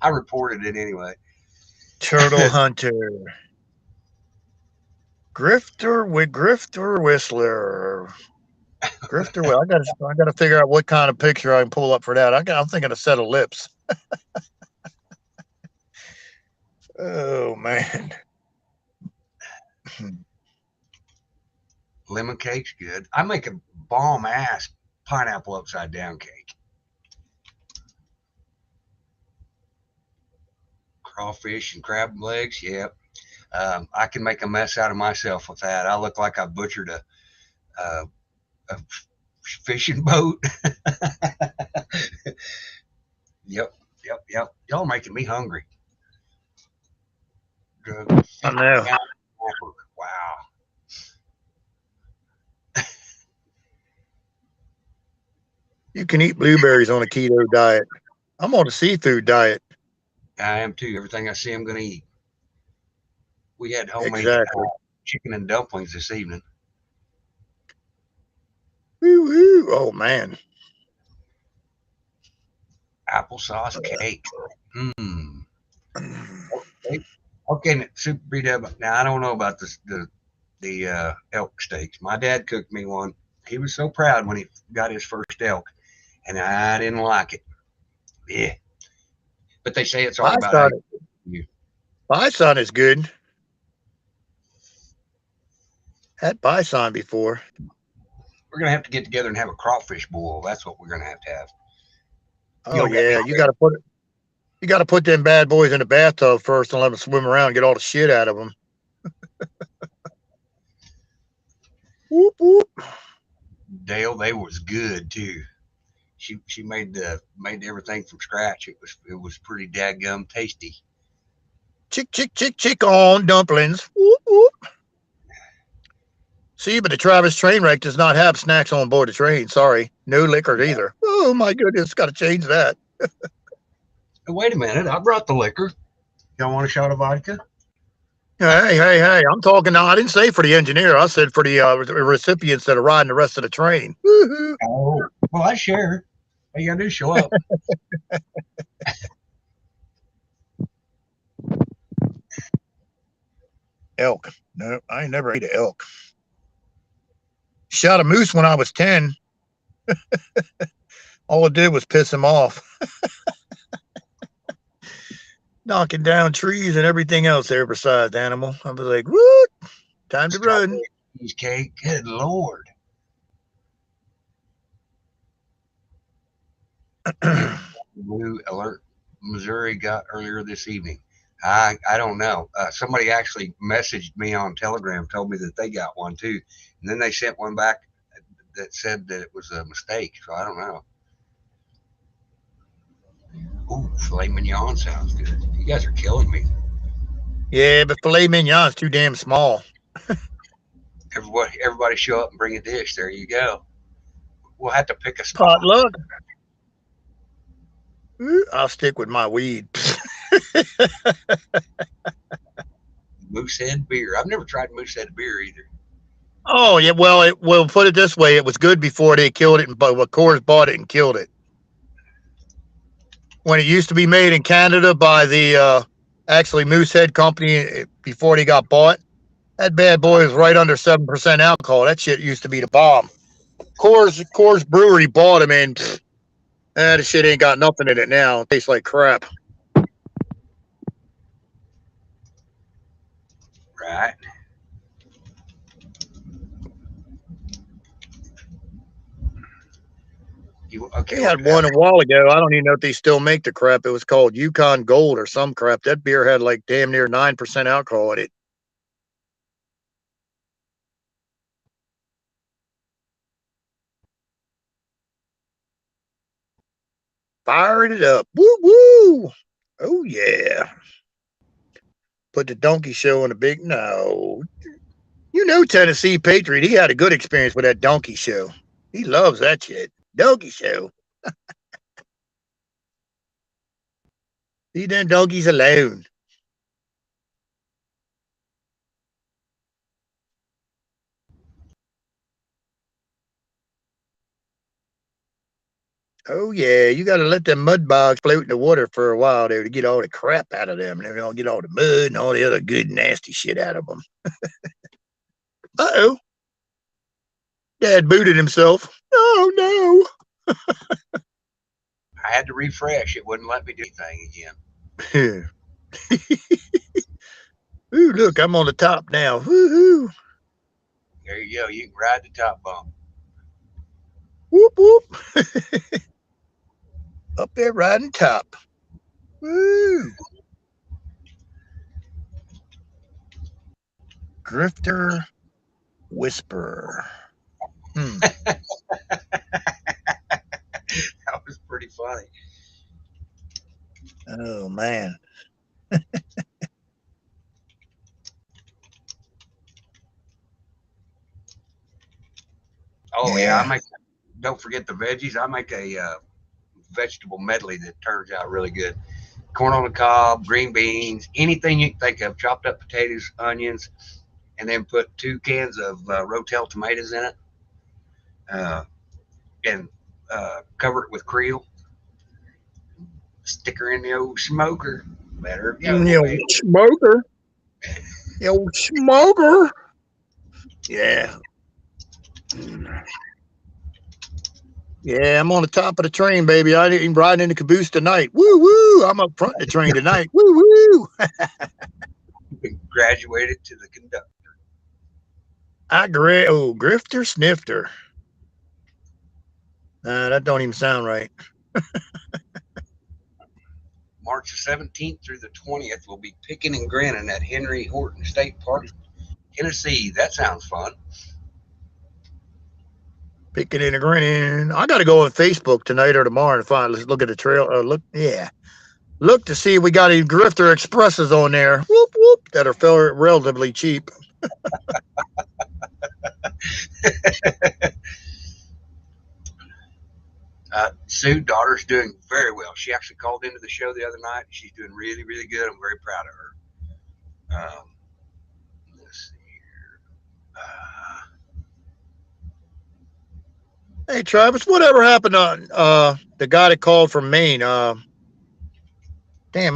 I reported it anyway. Turtle hunter. Grifter Whistler. Grifter. Well, I gotta figure out what kind of picture I can pull up for that. I'm thinking a set of lips. Oh man. Lemon cake's good. I make a bomb ass pineapple upside down cake. Crawfish and crab legs, yep. I can make a mess out of myself with that. I look like I butchered a fishing boat. Yep. Y'all making me hungry. I know. Wow. You can eat blueberries on a keto diet. I'm on a seafood diet. I am too. Everything I see, I'm going to eat. We had homemade chicken and dumplings this evening. Woo-hoo. Oh, man. Applesauce cake. Okay, Super B-Dub. Now, I don't know about the elk steaks. My dad cooked me one. He was so proud when he got his first elk, and I didn't like it. Yeah. But they say it's all about you. Bison is good. Had bison before. We're gonna have to get together and have a crawfish boil. That's what we're gonna have to have. Oh yeah, you got to put them bad boys in the bathtub first and let them swim around and get all the shit out of them. Whoop whoop. Dale, they was good too. She made everything from scratch. It was pretty dadgum tasty. Chick on dumplings. Whoop whoop. See, but the Travis train wreck does not have snacks on board the train. Sorry, no liquor either. Oh my goodness, got to change that. Wait a minute, I brought the liquor. Y'all want a shot of vodka? Hey! I'm talking now. I didn't say for the engineer. I said for the recipients that are riding the rest of the train. Woo-hoo. Oh, well, I share. All you gotta do is show up. Elk. No, I ain't never ate an elk. Shot a moose when I was 10. All it did was piss him off. Knocking down trees and everything else there besides animal. I was like, "What? Time to run." Cheesecake. Good Lord. Blue alert Missouri got earlier this evening. I don't know. Somebody actually messaged me on Telegram, told me that they got one too, and then they sent one back that said that it was a mistake. So I don't know. Ooh, filet mignon sounds good. You guys are killing me. Yeah, but filet mignon's too damn small. Everybody show up and bring a dish. There you go. We'll have to pick a spot. Potluck. I'll stick with my weed. Moosehead beer. I've never tried Moosehead beer either. Oh yeah, well, we'll put it this way: it was good before they killed it, but Coors bought it and killed it. When it used to be made in Canada by the actually Moosehead Company before they got bought, that bad boy was right under 7% alcohol. That shit used to be the bomb. Coors Brewery bought them, and that shit ain't got nothing in it now. It tastes like crap. Right. They had one a while ago. I don't even know if they still make the crap. It was called Yukon Gold or some crap. That beer had like damn near 9% alcohol in it. Fired it up. Woo woo. Oh yeah. Put the donkey show on a big no. You know Tennessee Patriot. He had a good experience with that donkey show. He loves that shit. Donkey show. Leave them donkeys alone. Oh yeah, you got to let them mud bugs float in the water for a while there to get all the crap out of them, and they'll get all the mud and all the other good nasty shit out of them. Uh-oh. Dad booted himself. Oh no. I had to refresh. It wouldn't let me do anything again. Ooh, look, I'm on the top now. Woo-hoo. There you go. You can ride the top bump. Whoop whoop. Up there riding top. Woo. Grifter Whisperer. That was pretty funny. Oh man. Oh yeah. Don't forget the veggies. I make a vegetable medley that turns out really good. Corn on the cob, green beans, anything you can think of, chopped up potatoes, onions, and then put 2 cans of Rotel tomatoes in it, and cover it with Creel. Stick her in the old smoker. Let her go. The old smoker. The old smoker. Yeah. Yeah, I'm on the top of the train, baby. I ain't riding in the caboose tonight. Woo woo! I'm up front of the train tonight. Woo woo! Graduated to the conductor. Grifter Snifter. That don't even sound right. March 17th through the 20th, we'll be picking and grinning at Henry Horton State Park, Tennessee. That sounds fun. Picking and grinning. I got to go on Facebook tonight or tomorrow and let's look at the trail. Look to see if we got any Grifter Expresses on there. Whoop whoop. That are relatively cheap. Sue, daughter's doing very well. She actually called into the show the other night. She's doing really, really good. I'm very proud of her. Let's see here. Hey, Travis, whatever happened to the guy that called from Maine? Damn,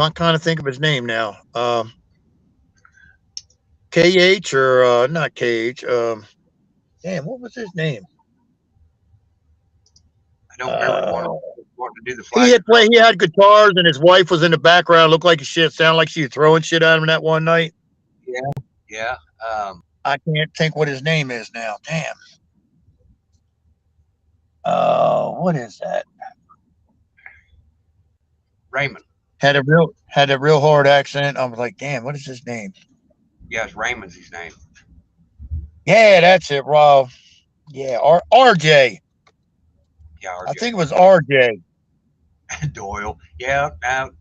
I'm trying to think of his name now. KH or not KH. Damn, what was his name? I don't remember wanting to do the flag. He had guitars and his wife was in the background. Looked like shit. Sounded like she was throwing shit at him that one night. Yeah. I can't think what his name is now. Damn. What is that? Raymond. Had a real hard accent. I was like, damn, what is his name? Yeah, it's Raymond's his name. Yeah, that's it, Rob. Yeah, RJ. Yeah, RJ. I think it was RJ. Doyle. Yeah, that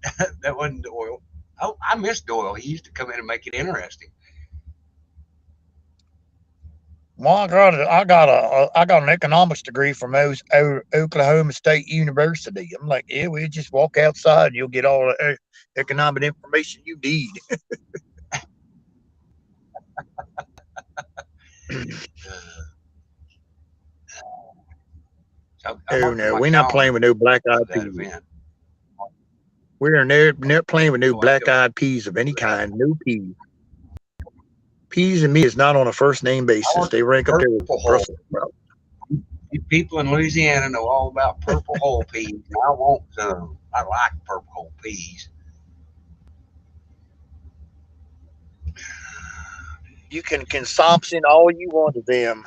wasn't Doyle. Oh, I miss Doyle. He used to come in and make it interesting. Well, I got an economics degree from Oklahoma State University. I'm like, yeah, we just walk outside and you'll get all the economic information you need. So I Oh marked in no, my we're not playing calendar with no black eyed of that peas. event. We're never playing with no Oh, I black feel eyed peas of any kind. No peas. Peas and me is not on a first name I basis. want They rank up there with purple hole. Brussels sprouts. You people in Louisiana know all about purple hole peas. And I want some. I like purple hole peas. You can consumption all you want of them.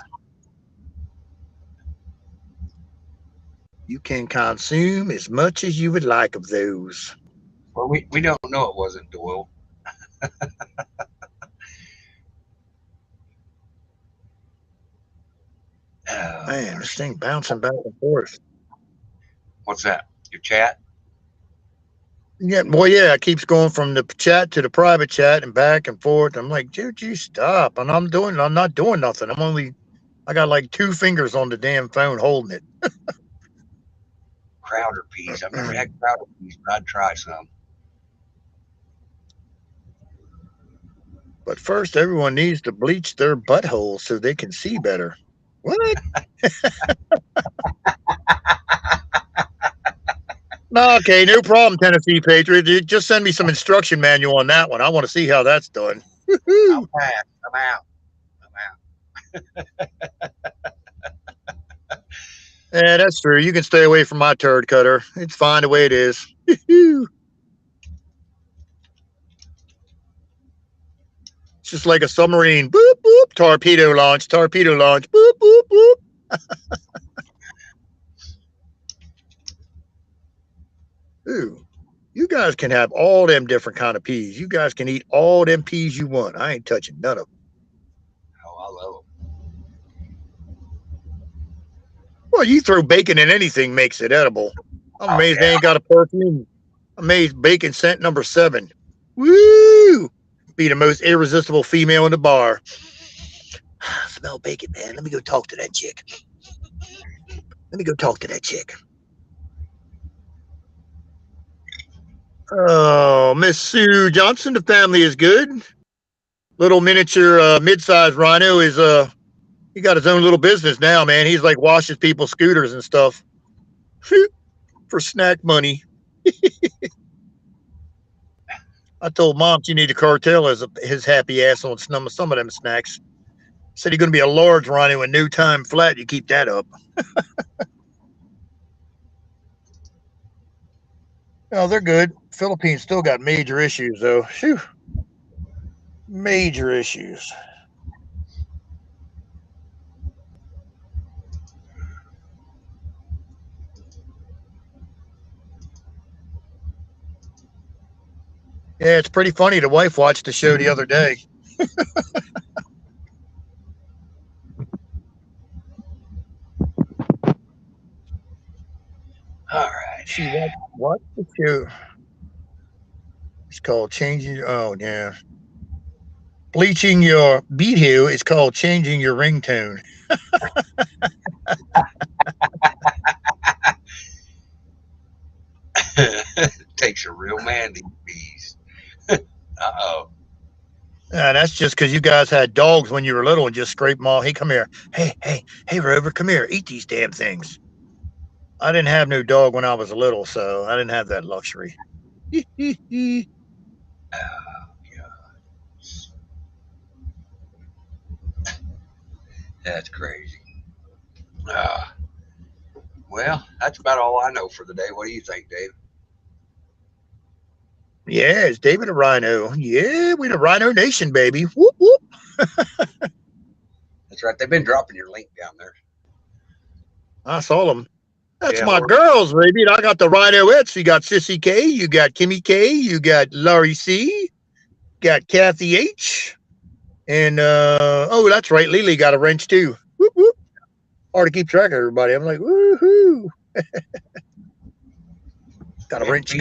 You can consume as much as you would like of those. Well, we don't know it wasn't Doyle. Man, this thing bouncing back and forth. What's that? Your chat? Yeah, well, yeah, it keeps going from the chat to the private chat and back and forth. I'm like, dude, you stop. And I'm not doing nothing. I got like 2 fingers on the damn phone holding it. Crowder peas. I've never had crowder peas, but I'd try some. But first, everyone needs to bleach their buttholes so they can see better. What? Okay, no problem, Tennessee Patriots. You just send me some instruction manual on that one. I want to see how that's done. I'll pass. I'm out. Yeah, that's true. You can stay away from my turd cutter. It's fine the way it is. It's just like a submarine. Boop, boop. Torpedo launch. Torpedo launch. Boop, boop, boop. Ooh, you guys can have all them different kind of peas. You guys can eat all them peas you want. I ain't touching none of them. Oh, I love them. Well, you throw bacon in anything makes it edible. I'm amazed they ain't got a perfume. Amazed bacon scent number 7. Woo! Be the most irresistible female in the bar. Smell bacon, man. Let me go talk to that chick. Oh, Miss Sue Johnson, the family is good. Little miniature mid-sized rhino is he got his own little business now, man. He's like washes people's scooters and stuff for snack money. I told Mom she need to cartel his happy ass on some of them snacks. Said he's going to be a large rhino in no time flat. You keep that up. Oh, they're good. Philippines still got major issues, though. Whew. Major issues. Yeah, it's pretty funny. The wife watched the show the other day. All right. She watched the show. It's called changing. Oh, yeah. Bleaching your beat heel is called changing your ringtone. Takes a real man to bees. Uh-oh. That's just because you guys had dogs when you were little and just scrape them all. Hey, come here. Hey, Rover, come here. Eat these damn things. I didn't have no dog when I was little, so I didn't have that luxury. That's crazy. Well, that's about all I know for the day. What do you think, Dave? Yeah, it's David a Rhino. Yeah, we the Rhino Nation, baby. Whoop, whoop. That's right. They've been dropping your link down there. I saw them. That's Yeah, my girls, baby. I got the Rhinoettes. You got Sissy K, you got Kimmy K, you got Laurie C, got Kathy H, and oh, that's right, Lily got a wrench too. Whoop, whoop. Hard to keep track of everybody. I'm like, woohoo. Got a wrench.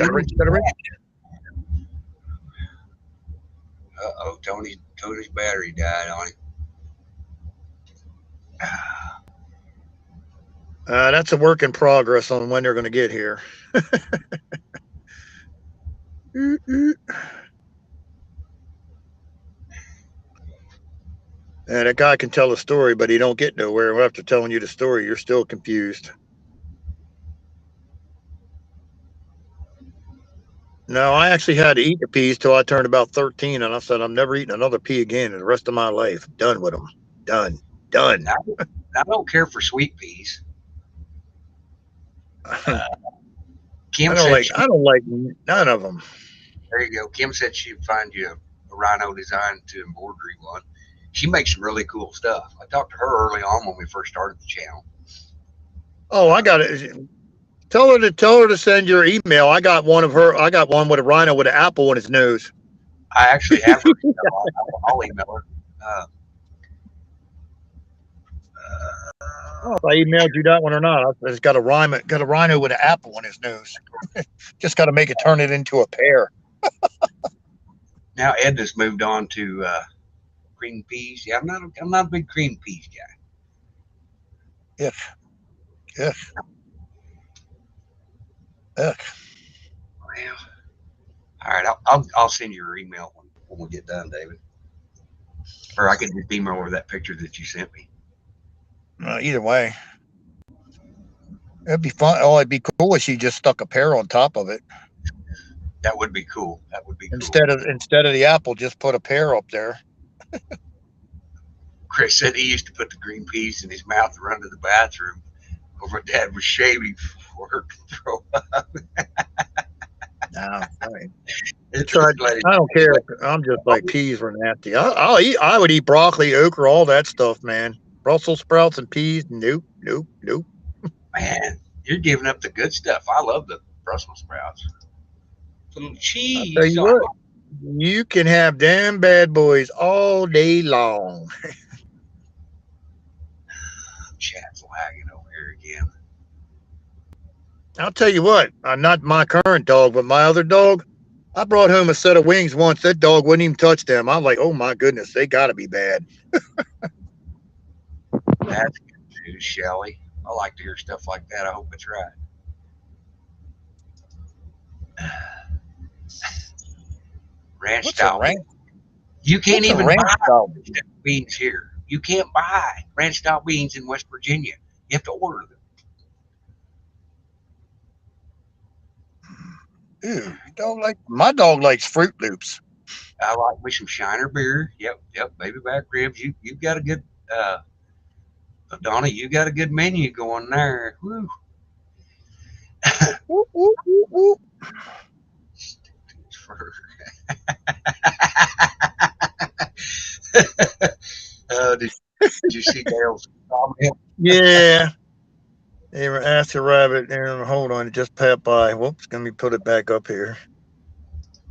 Uh-oh, Tony's battery died on him. That's a work in progress on when they're going to get here. And that guy can tell a story, but he don't get nowhere. After telling you the story, you're still confused. No, I actually had to eat the peas till I turned about 13, and I said I'm never eating another pea again in the rest of my life. Done with them. Done. I don't care for sweet peas. Kim I don't like none of them. There you go. Kim said she'd find you a rhino design to embroidery one. She makes some really cool stuff. I talked to her early on when we first started the channel. Oh, I got it. Tell her to send your email. I got one with a rhino with an apple on his nose. I actually have her email. I'll email her. If I emailed you that one or not. It's got a rhino with an apple on his nose. Just got to make it turn it into a pear. Now Edna's moved on to green peas. Yeah, I'm not a big green peas guy. Ugh. Well, all right. I'll send you your email when we get done, David. Or I can just email over that picture that you sent me. Either way, it'd be fun. Oh, it'd be cool if she just stuck a pear on top of it. That would be cool. Instead of the apple, just put a pear up there. Chris said he used to put the green peas in his mouth and run to the bathroom. Over Dad was shaving for her to throw up. No, I don't care. I'm just like peas were nasty. I would eat broccoli, okra, all that stuff, man. Brussels sprouts and peas. Nope. Man, you're giving up the good stuff. I love the Brussels sprouts. Some cheese. I'll tell you what, you can have damn bad boys all day long. Chad's lagging over here again. I'll tell you what, not my current dog, but my other dog, I brought home a set of wings once. That dog wouldn't even touch them. I'm like, oh my goodness, they got to be bad. That's good news, Shelly. I like to hear stuff like that. I hope it's right. Ranch style. You can't even buy beans here. You can't buy ranch style beans in West Virginia. You have to order them. Ew, my dog likes Fruit Loops. I like me some Shiner beer. Yep, baby back ribs. You've got a good Donna, you got a good menu going there. Woo. Whoop, whoop, whoop, whoop. Did you see Dale's comment? Yeah. They were asked a rabbit and hold on, it just passed by. Whoops, let me put it back up here.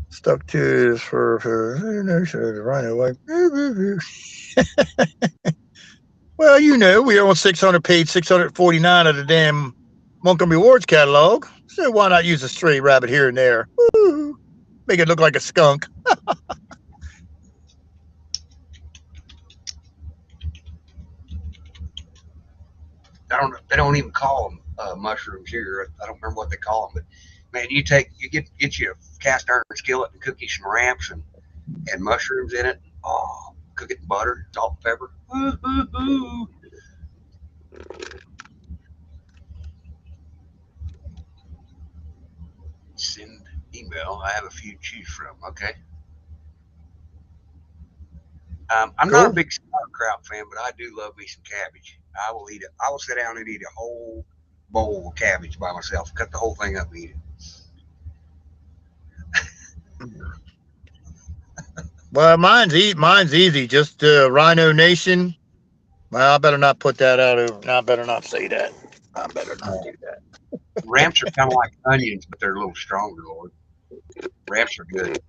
Stuck to his for the rhino like. Well, we're on page 649 of the damn Montgomery Ward's catalog. So why not use a stray rabbit here and there? Woo! Make it look like a skunk. They don't even call them mushrooms here. I don't remember what they call them, but man, you get you a cast iron skillet and cook you some ramps and mushrooms in it. Oh, cook it in butter, salt, and pepper. Woo-hoo-hoo. Send email. I have a few to choose from. Okay. I'm not a big sauerkraut fan, but I do love me some cabbage. I will eat it. I will sit down and eat a whole bowl of cabbage by myself. Cut the whole thing up and eat it. Well, mine's easy. Just Rhino Nation. Well, I better not put that out over. No, I better not say that. I better not do that. Ramps are kind of like onions, but they're a little stronger, Lord. Ramps are good.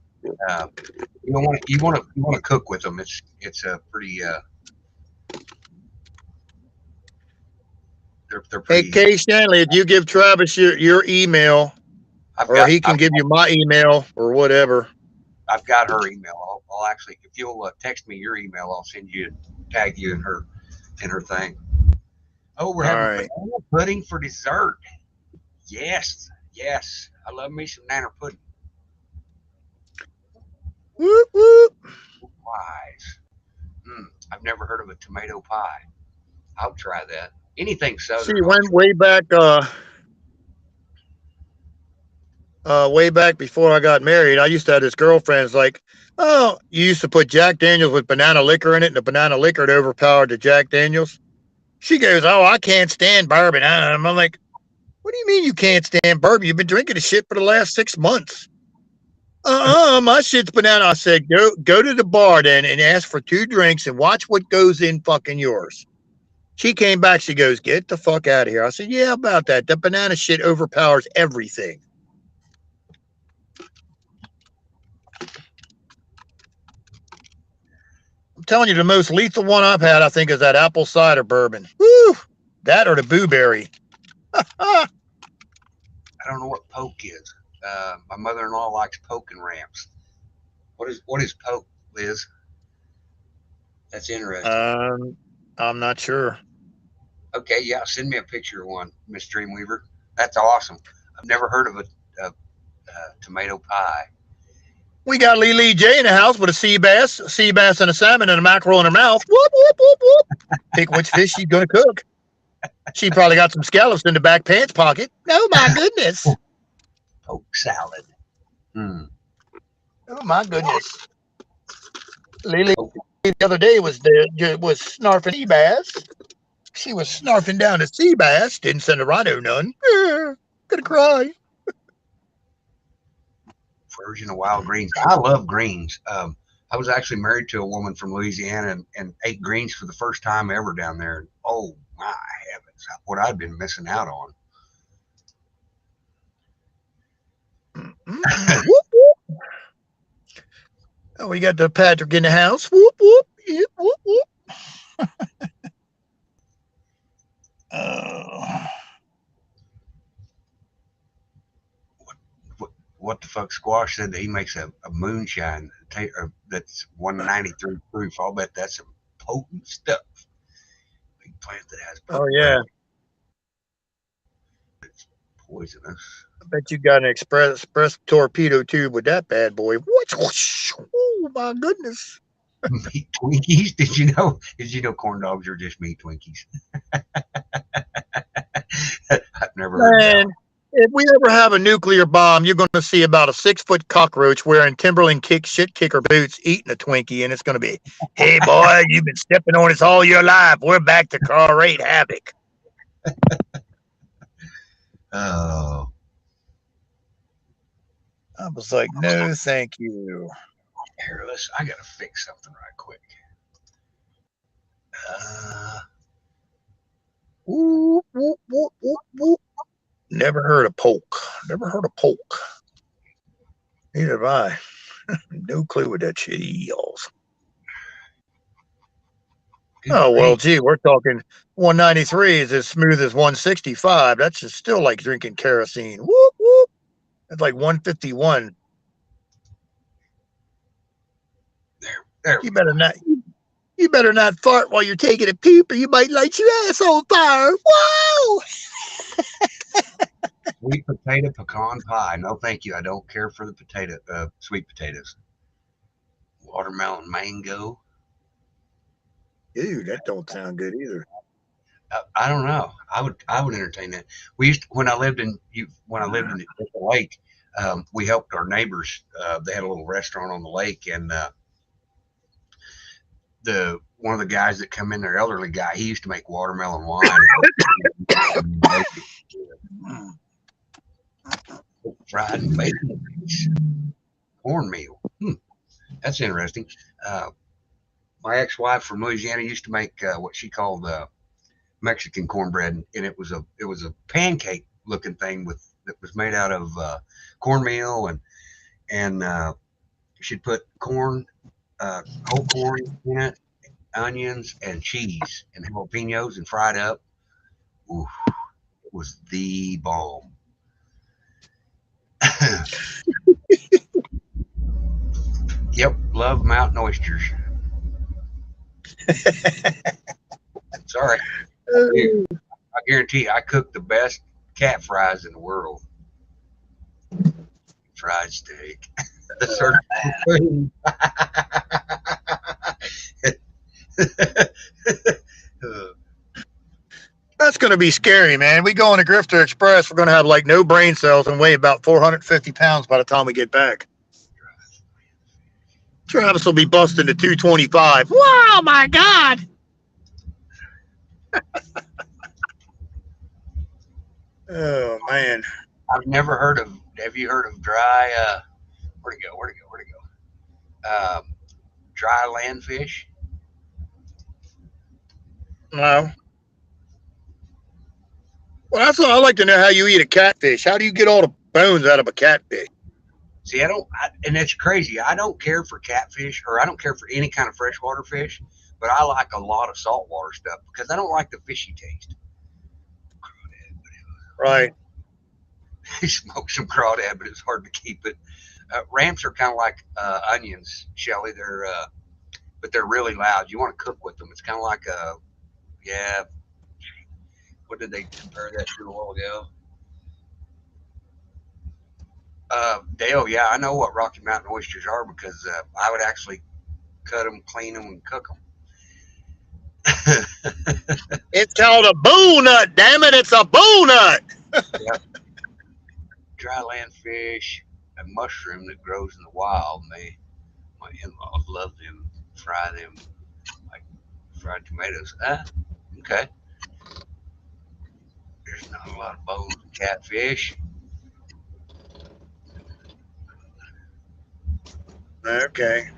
You want to cook with them. It's a pretty. They're pretty. Hey, Kay Stanley, if you give Travis your email, he can give you my email or whatever. I've got her email. I'll actually, if you'll text me your email, I'll send you, tag you in her thing. Oh, we're All having right. banana pudding for dessert. Yes, yes. I love me some banana pudding. Whoop, whoop. Pies. I've never heard of a tomato pie. I'll try that. Anything She southern, I'll went try. way back before I got married. I used to have this girlfriend. It's like, oh, you used to put Jack Daniels with banana liquor in it, and the banana liquor had overpowered the Jack Daniels. She goes, oh, I can't stand bourbon. I'm like, what do you mean you can't stand bourbon? You've been drinking the shit for the last 6 months. My shit's banana. I said, go to the bar then and ask for 2 drinks and watch what goes in fucking yours. She came back. She goes, get the fuck out of here. I said, yeah, about that. The banana shit overpowers everything. I'm telling you, the most lethal one I've had, I think, is that apple cider bourbon. Woo! That or the blueberry. I don't know what poke is. My mother-in-law likes poke and ramps. What is poke, Liz? That's interesting. I'm not sure. Okay, yeah, send me a picture of one, Miss Dreamweaver. That's awesome. I've never heard of a tomato pie. We got Lee J in the house with a sea bass and a salmon and a mackerel in her mouth. Whoop, whoop, whoop, whoop. Pick which fish she's going to cook. She probably got some scallops in the back pants pocket. Oh, my goodness. Poke salad. Oh, my goodness. Lily the other day was snarfing sea bass. She was snarfing down a sea bass. Didn't send a rhino none. Gonna cry. Version of wild greens. I love greens. I was actually married to a woman from Louisiana and ate greens for the first time ever down there. Oh my heavens, what I'd been missing out on. Whoop, whoop. Oh, we got the Patrick in the house. Whoop, whoop. Yep, whoop, whoop. What the fuck? Squash said that he makes a moonshine that's 193 proof. I'll bet that's some potent stuff. Big plant that has. Oh yeah. It's poisonous. I bet you got an express torpedo tube with that bad boy. Oh my goodness. Meat Twinkies? Did you know corn dogs are just meat Twinkies? I've never heard that. If we ever have a nuclear bomb, you're going to see about a 6-foot cockroach wearing Timberland shit kicker boots eating a Twinkie, and it's going to be, hey, boy, you've been stepping on us all your life. We're back to car rate havoc. Oh. I was like, no, thank you. Here, I got to fix something right quick. Whoop, whoop, whoop, whoop, whoop. Never heard of poke. Neither have I. No clue what that shit is. Oh, well, gee, we're talking 193 is as smooth as 165. That's just still like drinking kerosene. Whoop, whoop. That's like 151. There. You better not fart while you're taking a poop or you might light your ass on fire. Whoa! Sweet potato pecan pie. No, thank you. I don't care for the sweet potatoes. Watermelon mango. Ew, that don't sound good either. I don't know. I would entertain that. We used to, when I lived in the lake, we helped our neighbors. They had a little restaurant on the lake, and one of the guys that come in there, elderly guy, he used to make watermelon wine. Fried and bacon, cornmeal. That's interesting. My ex-wife from Louisiana used to make what she called Mexican cornbread, and it was a pancake looking thing that was made out of cornmeal, and she'd put whole corn in it, onions and cheese and jalapenos and fried up. Ooh, it was the bomb. Yep, love mountain oysters. Sorry. I guarantee you, I cook the best cat fries in the world. Fried steak. The certified food. That's going to be scary, man. We go on a Grifter Express. We're going to have like no brain cells and weigh about 450 pounds by the time we get back. Travis will be busting to 225. Wow, my God. Oh, man. I've never heard of. Have you heard of dry? Where'd it go? Where'd it go? Where'd it go? Dry landfish. No. Well, that's what I like to know how you eat a catfish. How do you get all the bones out of a catfish? See, and it's crazy. I don't care for catfish, or I don't care for any kind of freshwater fish, but I like a lot of saltwater stuff because I don't like the fishy taste. Right. I smoked some crawdad, but it's hard to keep it. Ramps are kind of like onions, Shelly. But they're really loud. You want to cook with them. It's kind of like yeah. What did they compare that to a while ago? Dale, yeah, I know what Rocky Mountain oysters are because I would actually cut them, clean them, and cook them. It's called a bull nut, damn it. It's a bull nut. Yep. Dry land fish, a mushroom that grows in the wild. My in-laws love them. Fry them like fried tomatoes. Okay. There's not a lot of bones in catfish. Okay.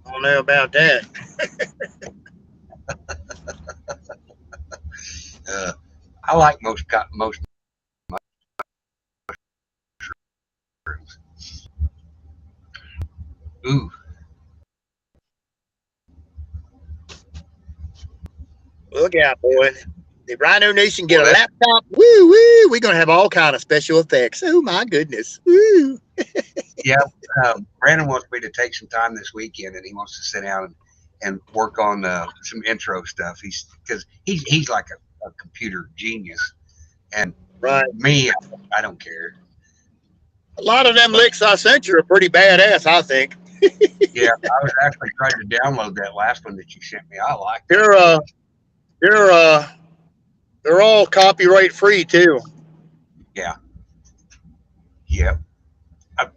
I don't know about that. I like most mushrooms. Ooh. Look out, boy. The Rhino Nation get a laptop. Woo, woo. We're going to have all kind of special effects. Oh, my goodness. Woo. Yeah. Brandon wants me to take some time this weekend, and he wants to sit down and work on some intro stuff. He's like a computer genius, and right. Me, I don't care. A lot of them licks I sent you are pretty badass, I think. Yeah, I was actually trying to download that last one that you sent me. I like it. They're all copyright free too. Yeah. Yep.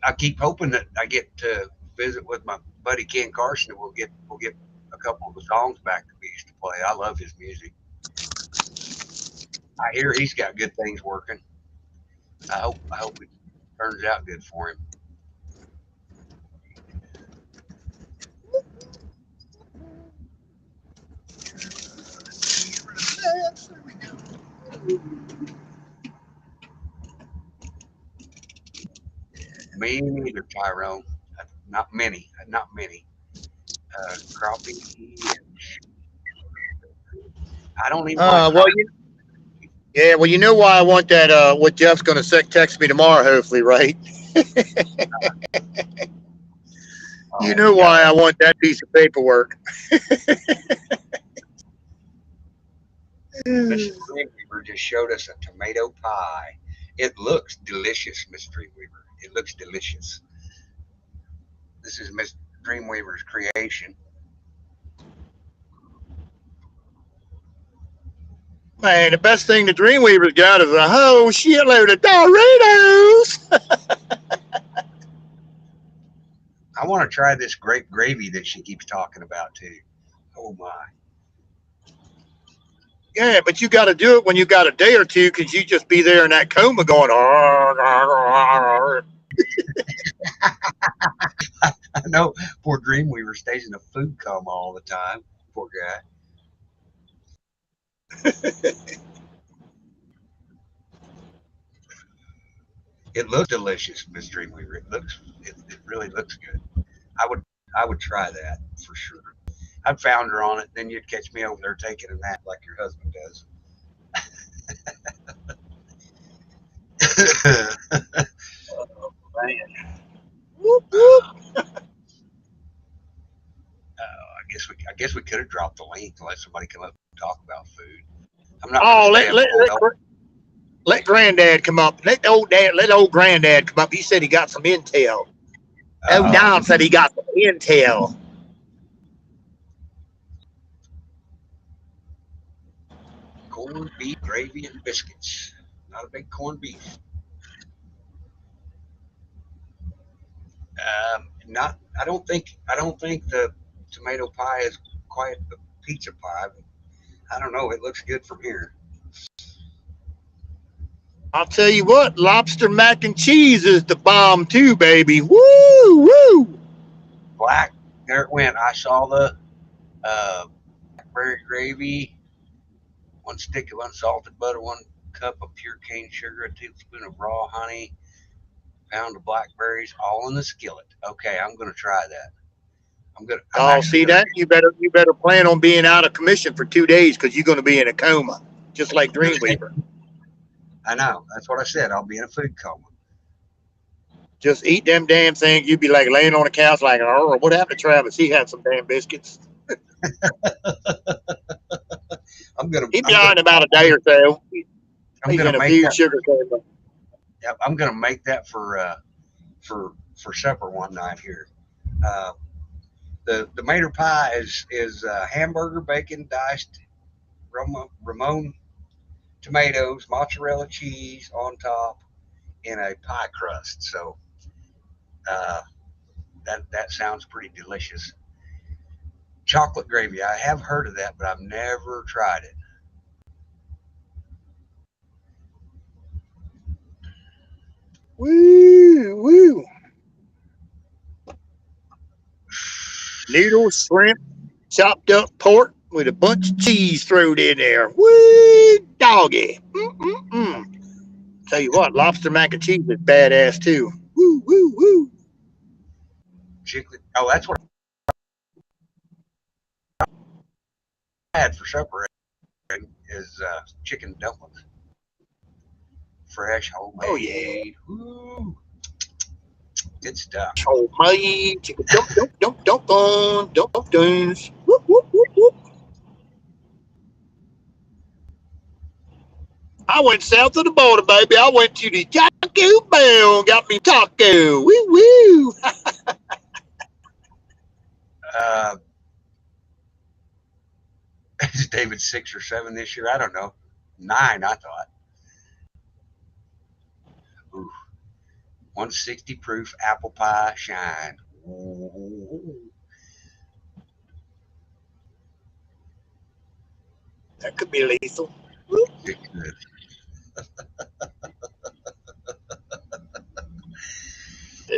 I keep hoping that I get to visit with my buddy Ken Carson, and we'll get a couple of the songs back that we used to play. I love his music. I hear he's got good things working. I hope it turns out good for him. Me neither, Tyrone. Not many. Crappie. I don't even. Well, you know why I want that. What Jeff's going to text me tomorrow, hopefully, right? You know why I want that piece of paperwork. Mr. Dreamweaver just showed us a tomato pie. It looks delicious, Miss Dreamweaver. It looks delicious. This is Miss Dreamweaver's creation. Man, the best thing the Dreamweaver's got is a whole shitload of Doritos. I want to try this grape gravy that she keeps talking about too. Oh my. Yeah, but you got to do it when you got a day or two because you just be there in that coma going. I know poor Dreamweaver stays in a food coma all the time. Poor guy. It looks delicious, Miss Dreamweaver. It really looks good. I would try that for sure. I'd found her on it, then you'd catch me over there taking a nap like your husband does. Oh, man. Whoop, whoop. I guess we could have dropped the link and let somebody come up talk about food. I'm not. Oh, Gonna let Granddad come up. Let old Granddad come up. He said he got some intel. Oh, Don said he got some intel. corned beef, gravy, and biscuits. Not a big corned beef. Not. I don't think. I don't think the tomato pie is quite the pizza pie. But I don't know. It looks good from here. I'll tell you what, lobster mac and cheese is the bomb too, baby. Woo, woo. Black. There it went. I saw the blackberry gravy, 1 stick of unsalted butter, 1 cup of pure cane sugar, a tablespoon of raw honey, pound of blackberries, all in the skillet. Okay, I'm gonna try that. I'm See gonna. that? You better plan on being out of commission for 2 days because you're going to be in a coma, just like Dreamweaver. I know. That's what I said. I'll be in a food coma. Just eat them damn things. You'd be like laying on the couch, like, oh, what happened to Travis? He had some damn biscuits. I'm gonna. He'd be on in about a day or so. I'm He's gonna in a make few that. sugar coma. Yeah, I'm gonna make that for supper one night here. Uh, the Mater pie is hamburger, bacon, diced Ramon tomatoes, mozzarella cheese on top in a pie crust. So uh, that sounds pretty delicious. Chocolate gravy. I have heard of that, but I've never tried it. Woo, woo. Noodles, shrimp, chopped up pork with a bunch of cheese thrown in there. Woo, doggy. Mm-mm-mm. Tell you what, lobster mac and cheese is badass too. Woo, woo, woo. Chicken. Oh, that's what I had for supper. Is chicken dumplings, fresh, homemade. Oh yeah. Woo, good stuff. Homemade chicken dumplings. Whoop, whoop, whoop, whoop. I went south of the border, baby. I went to the Taco Bell and got me taco. Woo woo. Uh, is David 6 or 7 this year? I don't know. 9, I thought. Ooh, 160 proof apple pie shine. Ooh. That could be lethal. It could.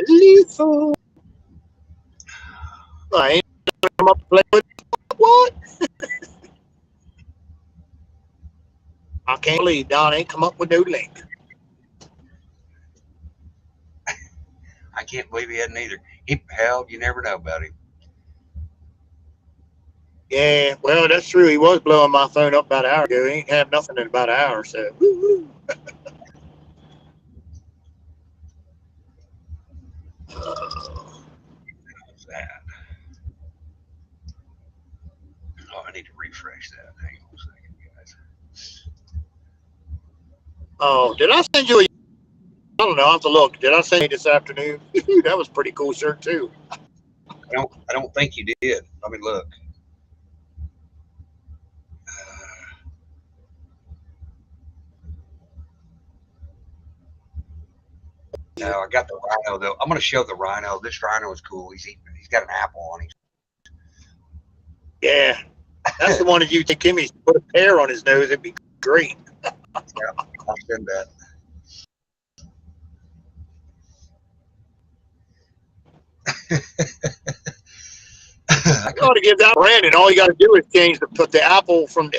Lethal. I ain't come up to play with what? I can't believe Don ain't come up with no link. I can't believe he hadn't either. Hell, you never know about him. Yeah, well, that's true. He was blowing my phone up about an hour ago. He ain't have nothing in about an hour, so. Woo-woo. What's that? Oh, I need to refresh that. Hang on a second, guys. Oh, did I send you a? I don't know. I have to look. Did I send you this afternoon? That was a pretty cool shirt too. I don't think you did. Let me look. No, I got the rhino though. I'm gonna show the rhino. This rhino is cool. He's got an apple on him. Yeah, that's the one that you take him. He put a pear on his nose. It'd be great. Yeah, I'll send that. I got to give that Brandon. All you got to do is put the apple from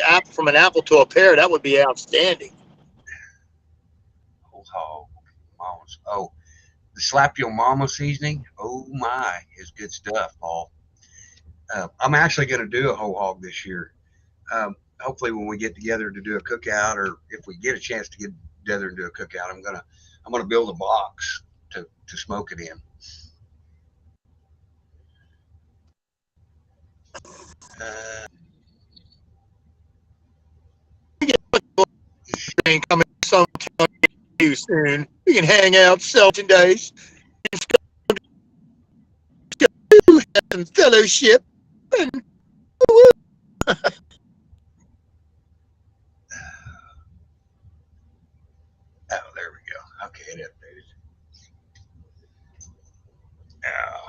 an apple to a pear. That would be outstanding. Old hog, mamas. Oh, the slap your mama seasoning. Oh my, is good stuff, Paul. I'm actually going to do a whole hog this year. Hopefully, when we get together to do a cookout, or if we get a chance to get together and do a cookout, I'm gonna build a box to smoke it in. ain't coming sometime too soon. We can hang out, sell merchandise, and have some fellowship. And Oh, there we go. Okay, it updated. Oh.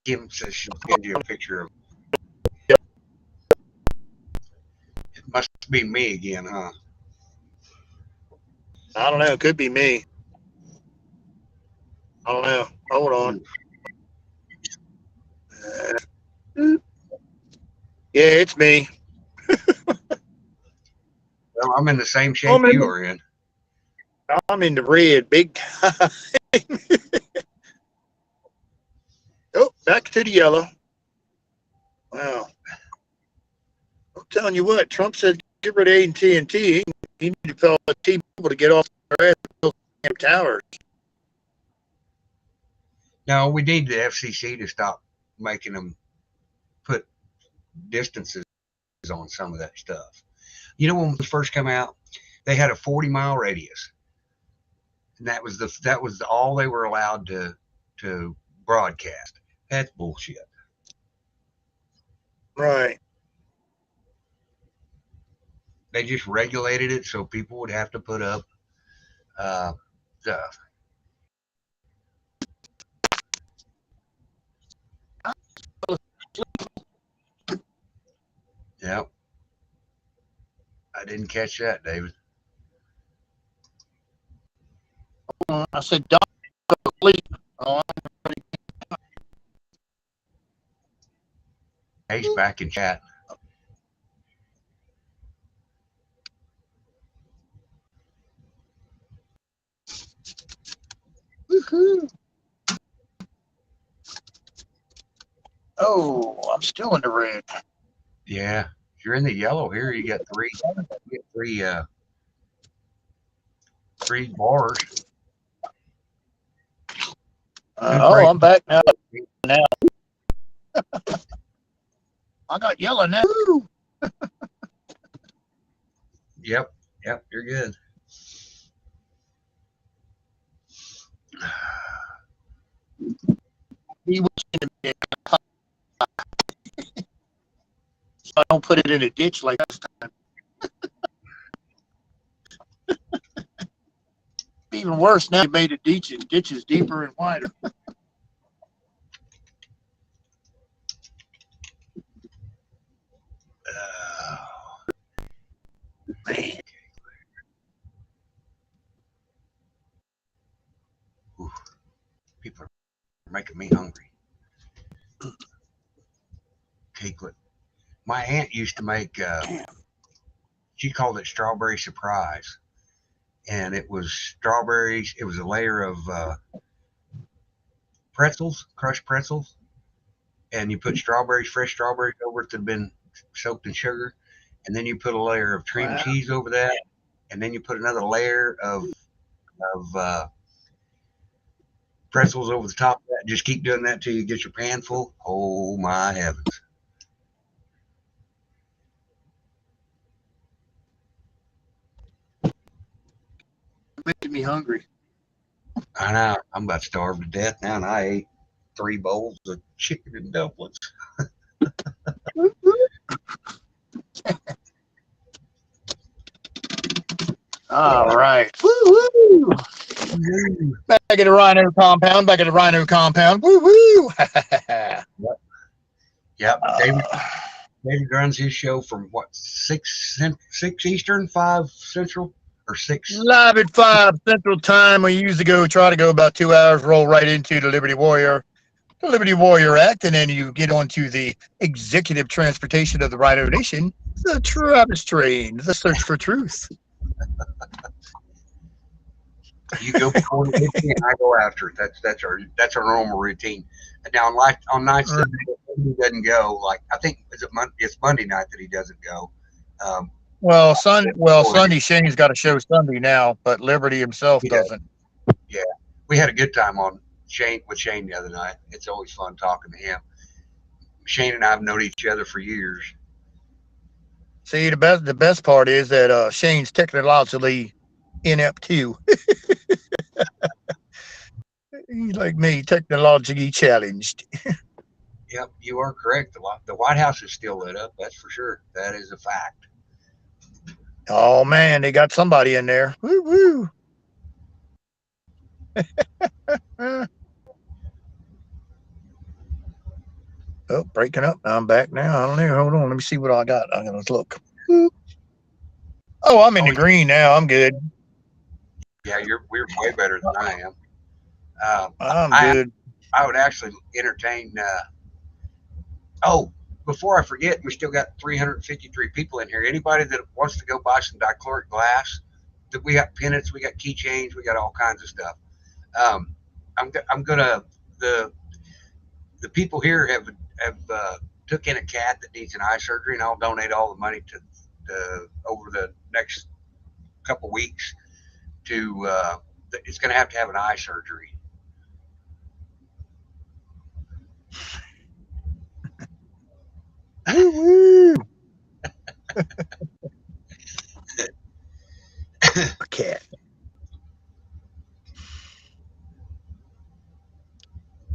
Kim says she'll send you a picture of. It must be me again, huh? I don't know. It could be me. I don't know. Hold on. Yeah, it's me. Well, I'm in the same shape you are in. I'm in the red, big time. Oh, back to the yellow. Wow. I'm telling you what, Trump said get rid of AT&T. He need to tell T-Mobile to get off their ass and build towers. No, we need the FCC to stop making them put distances on some of that stuff. You know, when it first came out, they had a 40-mile radius, and that was all they were allowed to broadcast. That's bullshit. Right. They just regulated it so people would have to put up stuff. Yep. I didn't catch that, David. I said, don't sleep. Oh, He's back in chat. woohoo. Oh, I'm still in the red. Yeah. If you're in the yellow here, you got three bars. Oh, I'm back now. I got yellow now. Yep, you're good. He was in the so I don't put it in a ditch like last time. Even worse now, he made the ditches deeper and wider. Man. Ooh, people are making me hungry. Cakelet. My aunt used to make, she called it strawberry surprise. And it was strawberries. It was a layer of pretzels, crushed pretzels. And you put fresh strawberries over it that had been soaked in sugar. And then you put a layer of cream cheese over that. And then you put another layer of pretzels over the top of that. Just keep doing that till you get your pan full. Oh my heavens. Making me hungry. I know. I'm about to starve to death now, and I ate 3 bowls of chicken and dumplings. All right. Woo-woo. Back at the Rhino compound. Woo-woo. Yep. David runs his show from what, 6 Eastern, 5 Central, or 6? Live at 5 Central Time. We used to try to go about 2 hours, roll right into the Liberty Warrior Act, and then you get onto the executive transportation of the Rhino Nation, the Travis Train, the search for truth. You go before the routine, and I go after it. That's our normal routine. Now on nights that he doesn't go, like I think it's Monday night that he doesn't go. Sunday Shane's got a show Sunday now, but Liberty himself doesn't. Yeah, we had a good time with Shane the other night. It's always fun talking to him. Shane and I have known each other for years, See, the best part is that Shane's technologically inept too. He's like me, technologically challenged. Yep, you are correct. The White House is still lit up. That's for sure. That is a fact. Oh man, they got somebody in there. Woo woo. Oh, breaking up. I'm back now. I don't know. Hold on. Let me see what I got. I'm gonna look. Woo. Oh, I'm in the green now. I'm good. Yeah, we're way better than I am. I'm I good. I would actually entertain. Oh, before I forget, we still got 353 people in here. Anybody that wants to go buy some dichloric glass, that we got pennants, we got keychains, we got all kinds of stuff. Um, I'm gonna the the people here have took in a cat that needs an eye surgery, and I'll donate all the money to over the next couple weeks to. It's going to have an eye surgery. Woo woo. A cat.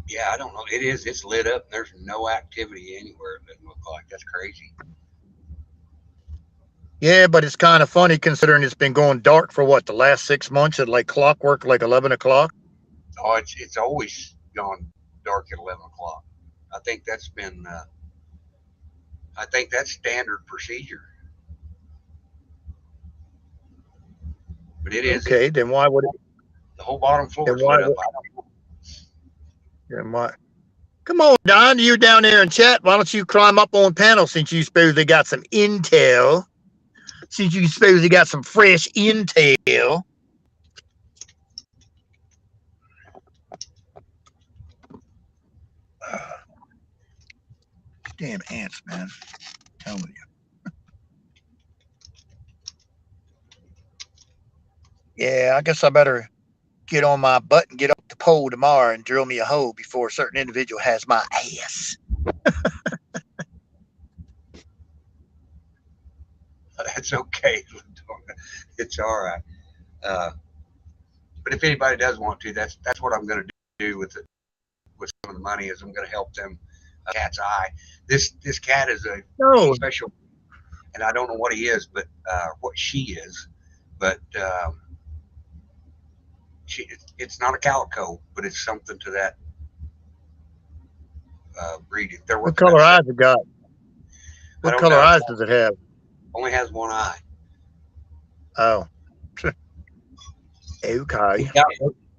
Yeah, I don't know. It is. It's lit up. And there's no activity anywhere. It doesn't look like. That's crazy. Yeah, but it's kind of funny considering it's been going dark for what, the last 6 months at like clockwork, like 11 o'clock. Oh, it's always gone dark at 11 o'clock. I think that's been. I think that's standard procedure. But it is. Okay, then why would it? The whole bottom floor Then is why lit up. would? Then why? Come on, Don, you down there in chat. Why don't you climb up on panel since you suppose they got some intel? Since you suppose they got some fresh intel. Damn ants, man. Tell me. Yeah, I guess I better get on my butt and get up the pole tomorrow and drill me a hole before a certain individual has my ass. That's okay. It's all right. Uh, but if anybody does want to, that's what I'm going to do with some of the money is I'm going to help them. Cat's eye. This cat is a special, and I don't know what he is, but what she is, but it's not a calico, but it's something to that breed. What color eyes it got? What color eyes does it have? Only has one eye. Oh. Okay.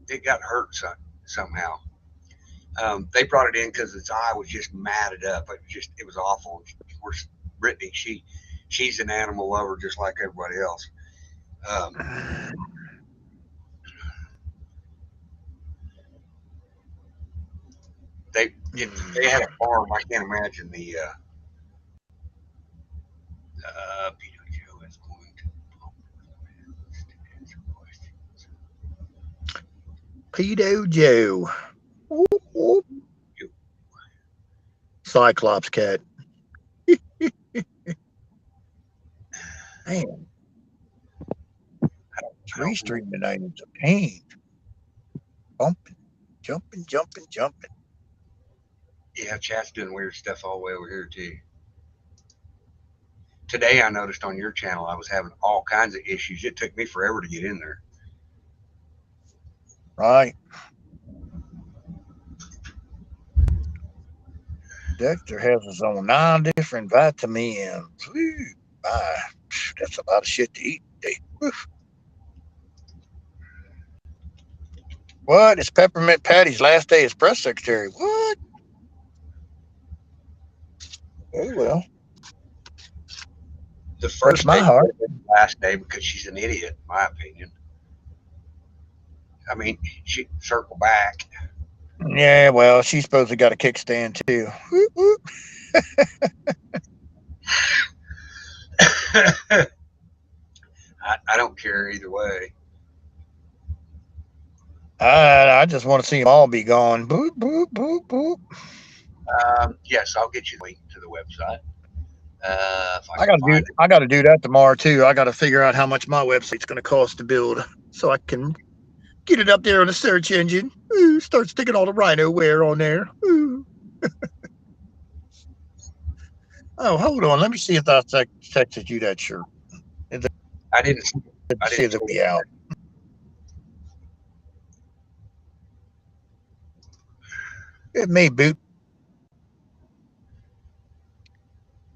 It got hurt somehow. They brought it in because its eye was just matted up. It was awful. Of course, Brittany, she's an animal lover just like everybody else. They had a farm. I can't imagine the. Peter Joe is going to. Pedo Joe. Cyclops cat. Man. Tree stream tonight is a pain. Bumping, jumping. Yeah, chat's doing weird stuff all the way over here too. Today I noticed on your channel I was having all kinds of issues. It took me forever to get in there. Right. Dexter has his own 9 different vitamins. Woo, that's a lot of shit to eat today. What? It's Peppermint Patty's last day as press secretary. What? Oh, well. The first my heart. Last day because she's an idiot, in my opinion. I mean, she circle back. Yeah, well, she's supposed to got a kickstand too. Whoop, whoop. I don't care either way. I just want to see them all be gone. Boop, boop, boop, boop. Yes, I'll get you the link to the website. If I can find it. I gotta do that tomorrow too. I gotta figure out how much my website's gonna cost to build so I can get it up there on the search engine. Ooh, start sticking all the Rhino wear on there. Ooh. Oh, hold on. Let me see if I texted you that shirt. I didn't. See if it'll be out. It may boot.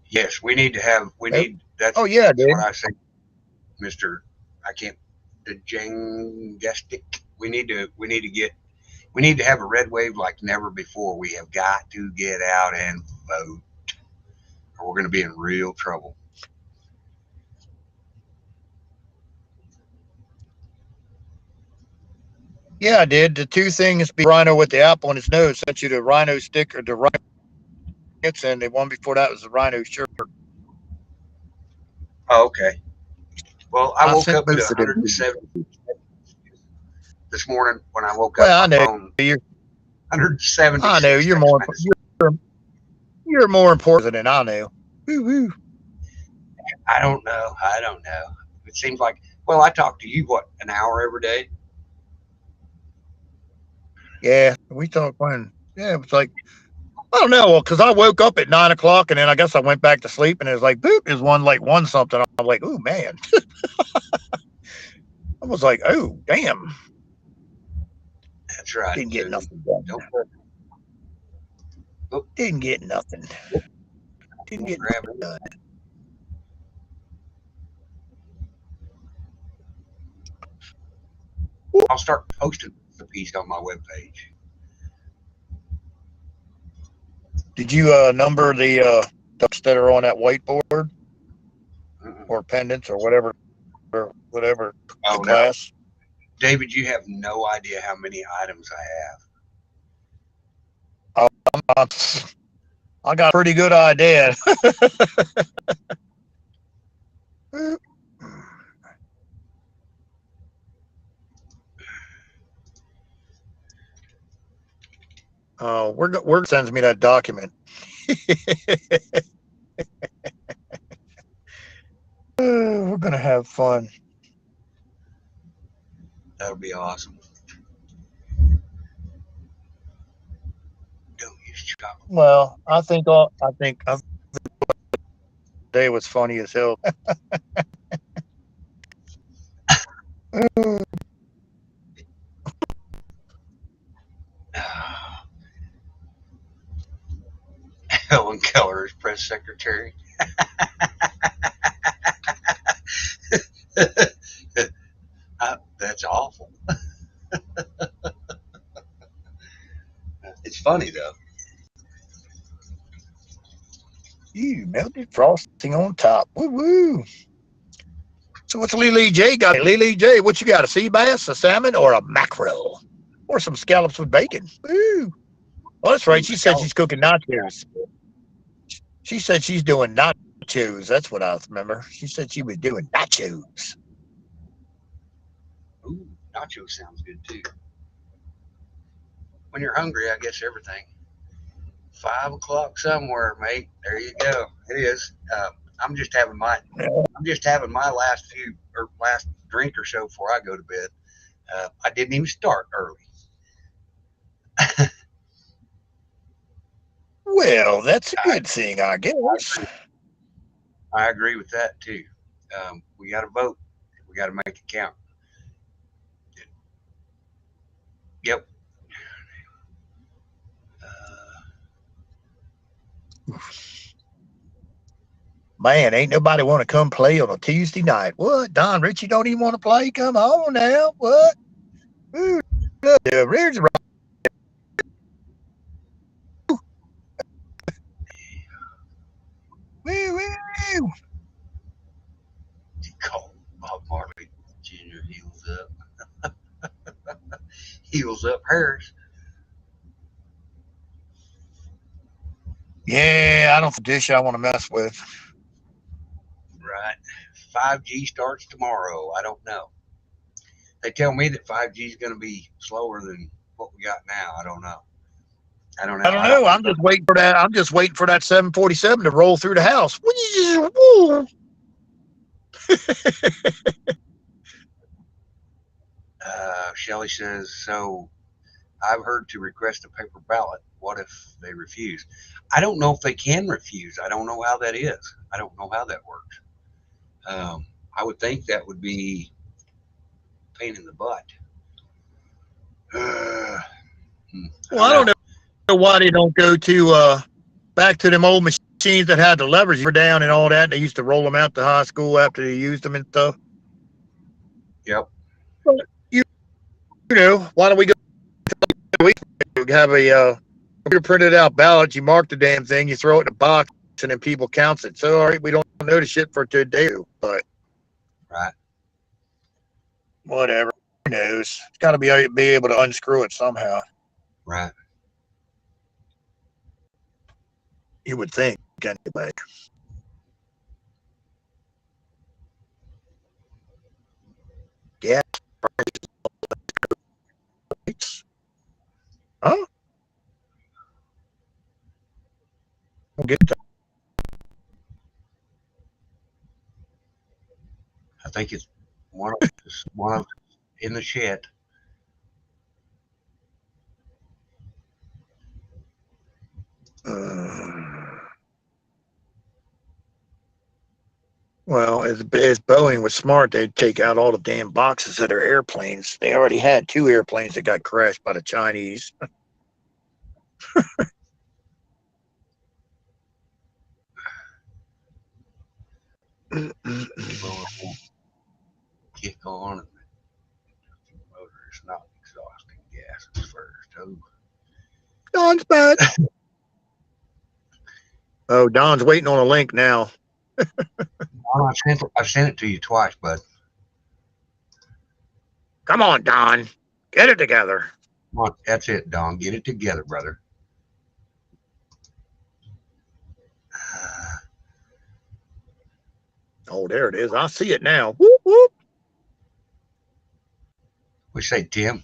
Yes, we need to have. We need. That's. Oh yeah, that's dude. what I say, Mister. I can't. The Jangastic. We need to have a red wave like never before. We have got to get out and vote, or we're going to be in real trouble. Yeah, I did. The two things: be Rhino with the apple on his nose. Sent you the Rhino sticker, the Rhino, and the one before that was the Rhino shirt. Oh, okay. Well, I woke sent up to both of them. 170 this morning when I woke up. Well, I my know phone, you're. 170. I know you're more. You're more important than I know. Woo woo. I don't know. It seems like. Well, I talk to you what, an hour every day. Yeah, we talked when. Yeah, it was like I don't know. Well, because I woke up at 9 o'clock and then I guess I went back to sleep and it was like boop, there's one something. I'm like, oh man. I was like, oh damn. That's right. Didn't get nothing done. Didn't get nothing. Didn't get nothing done. I'll start posting the piece on my webpage. Did you number the ducks that are on that whiteboard or pendants or whatever Oh, the no. class? David, you have no idea how many items I have. I got a pretty good idea. Work sends me that document. We're gonna have fun. That'll be awesome. Don't use chocolate. Well, I think today was funny as hell. Helen Keller is press secretary. That's awful. It's funny though. You melted frosting on top. Woo woo. So what's Lily J got? Lily J, what you got? A sea bass, a salmon, or a mackerel? Or some scallops with bacon? Woo. Oh, that's right. She said she's cooking nachos. She said she's doing nachos. That's what I remember. She said she was doing nachos. Ooh, nacho sounds good too. When you're hungry, I guess everything. 5 o'clock somewhere, mate. There you go. It is. I'm just having my last drink or so before I go to bed. I didn't even start early. Well, that's a good thing, I guess. I agree with that too. We got to vote. We got to make it count. Yep. Man, ain't nobody want to come play on a Tuesday night. What? Don Richie don't even want to play? Come on now. What? Ooh, here's the woo woo. He called Bob Marley Jr. Heels up. Heels up Harris. Yeah, I don't think dish I want to mess with. Right. 5G starts tomorrow. I don't know. They tell me that 5G is going to be slower than what we got now. I don't know. I don't know. I don't know. I'm just waiting for that. I'm just waiting for that. I'm just waiting for that 747 to roll through the house. Shelly says, so I've heard to request a paper ballot. What if they refuse? I don't know if they can refuse. I don't know how that is. I don't know how that works. I would think that would be a pain in the butt. Well, I don't know why they don't go to back to them old machines that had the levers down and all that. They used to roll them out to high school after they used them and stuff. Yep. But you know, why don't we go? We have a printed out ballot. You mark the damn thing, you throw it in a box, and then people counts it. So, all right, we don't know the shit for today, but right, whatever. Who knows? It's got to be able to unscrew it somehow. Right. You would think, anyway. Gas prices. Huh? We'll get that. I think it's one of in the shed. Well, as Boeing was smart, they'd take out all the damn boxes of their airplanes. They already had 2 airplanes that got crashed by the Chinese. Kick on and the motor is not exhausting gases first. Oh. Don's back. Oh, Don's waiting on a link now. I've sent it to you twice, bud. Come on, Don. Get it together. Come on, that's it, Don. Get it together, brother. Oh, there it is. I see it now. Whoop, whoop. We say, Tim.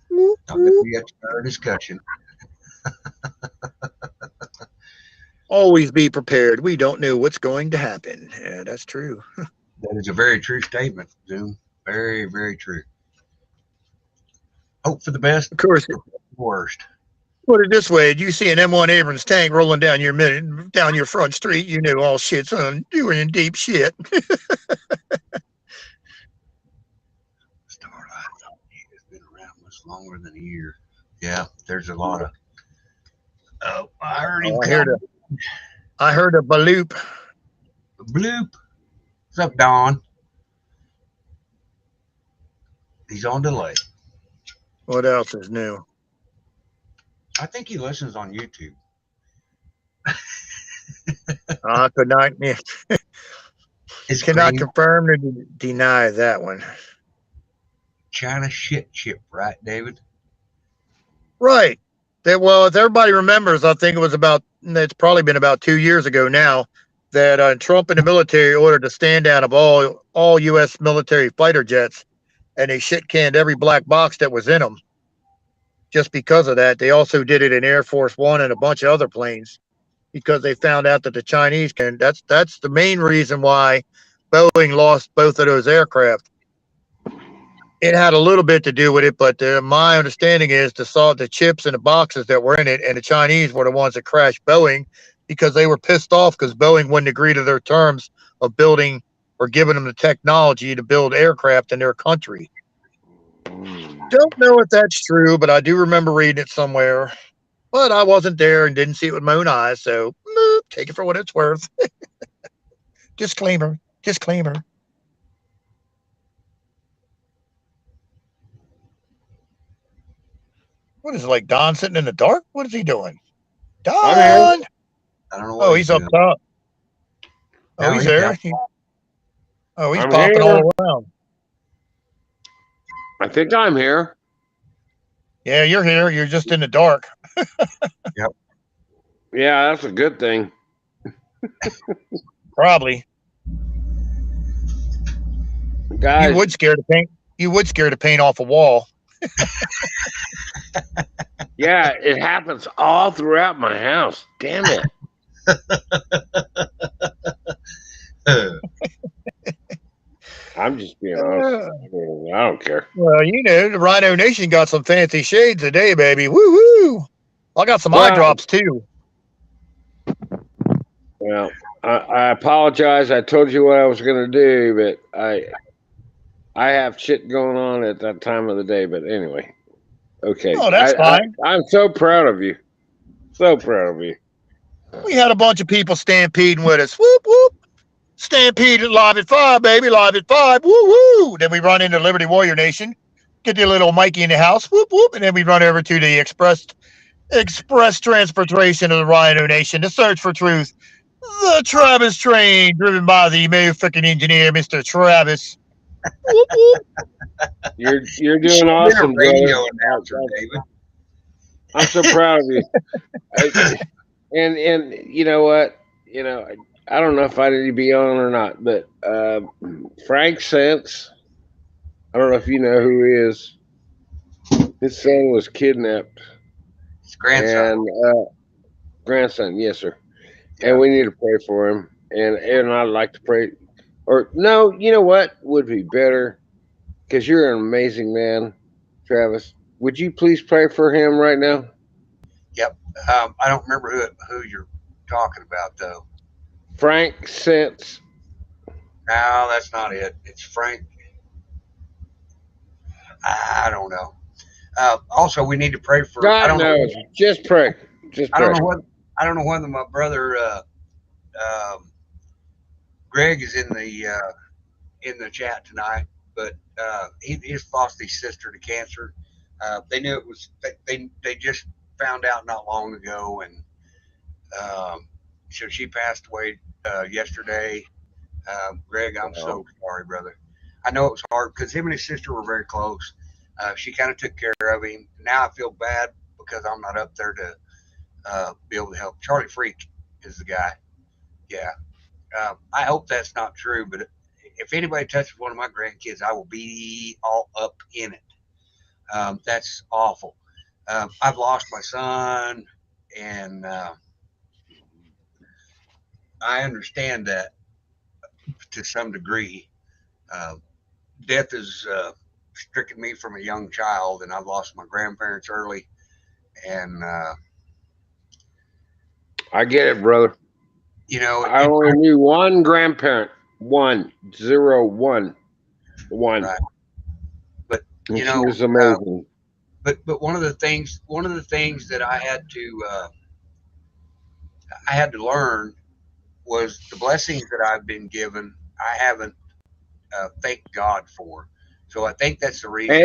Whoop, whoop. We have to start a discussion. Always be prepared. We don't know what's going to happen. Yeah, that's true. That is a very true statement, Zoom. Very, very true. Hope for the best. Of course. Worst. Put it this way: you see an M1 Abrams tank rolling down your front street, you know all shit's doing in deep shit. Starlight has been around much longer than a year. Yeah, there's a lot of. Oh, I heard him. I heard a bloop. Bloop. What's up, Don? He's on delay. What else is new? I think he listens on YouTube. I could not. Cannot confirm or deny that one. China shit chip, right, David? Right. Well, if everybody remembers, I think it's probably been about 2 years ago now, that Trump and the military ordered a stand down of all U.S. military fighter jets, and they shit canned every black box that was in them. Just because of that, they also did it in Air Force One and a bunch of other planes, because they found out that the Chinese can. That's the main reason why Boeing lost both of those aircraft. It had a little bit to do with it, but my understanding is the chips and the boxes that were in it, and the Chinese were the ones that crashed Boeing because they were pissed off because Boeing wouldn't agree to their terms of building or giving them the technology to build aircraft in their country. Don't know if that's true, but I do remember reading it somewhere. But I wasn't there and didn't see it with my own eyes, so take it for what it's worth. Disclaimer. What is it, like Don sitting in the dark? What is he doing? Don! I don't know what he's up top. Oh, he's there. He's popping all around. I think I'm here. Yeah, you're here. You're just in the dark. Yep. Yeah, that's a good thing. Probably. Guys, You would scare You would scare the paint off a wall. Yeah, it happens all throughout my house. Damn it. I'm just being honest. I don't care. Well, you know, the Rhino Nation got some fancy shades today, baby. Woo woo! I got some eye Well, drops too. Well, I apologize. I told you what I was going to do, but I have shit going on at that time of the day. But anyway, okay. Oh, that's fine. I'm so proud of you. So proud of you. We had a bunch of people stampeding with us. Whoop whoop! Stampede live at 5, baby. Live at 5. Woo woo! Then we run into Liberty Warrior Nation. Get the little Mikey in the house. Whoop whoop! And then we run over to the express transportation of the Rhino Nation to search for truth. The Travis train, driven by the motherfucking engineer, Mr. Travis. Whoop, whoop. You're You doing should have awesome, been a radio brother. announcer, David. I'm so proud of you. And you know what? You know, I don't know if I need to be on or not, but Frank Sense, I don't know if you know who he is. His son was kidnapped. His grandson. And grandson, yes, sir. And we need to pray for him. And I'd like to pray. Or no, you know what would be better? Because you're an amazing man, Travis. Would you please pray for him right now? Yep. I don't remember who you're talking about though. Frank Sense. No, that's not it. It's Frank. I don't know. Also, we need to pray for. I God don't know. knows. Just pray. Just I pray. don't know whether my brother Greg is in the chat tonight, but he just lost his sister to cancer. They knew it was. They just found out not long ago, and so she passed away yesterday. Greg, I'm so sorry, brother. I know it was hard because him and his sister were very close. She kind of took care of him. Now I feel bad because I'm not up there to be able to help. Charlie Freak is the guy. Yeah. I hope that's not true, but if anybody touches one of my grandkids, I will be all up in it. That's awful. I've lost my son, and I understand that to some degree. Death has stricken me from a young child, and I've lost my grandparents early. And I get it, brother. you know, I only knew one grandparent. 101. right. But And you she know, was amazing. but one of the things that I had to learn was the blessings that I've been given. I haven't thanked God for. So I think that's the reason.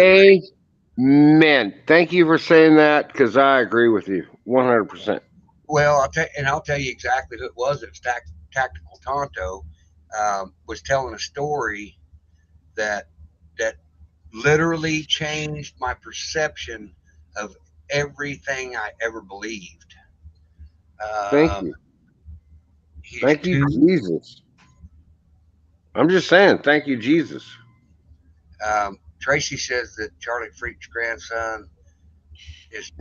Amen. Thank you for saying that because I agree with you 100%. Well, I'll tell you exactly who it was. It was Tactical Tonto. Was telling a story that literally changed my perception of everything I ever believed. Thank you. Thank you, Jesus. I'm just saying, thank you, Jesus. Tracy says that Charlie Freak's grandson is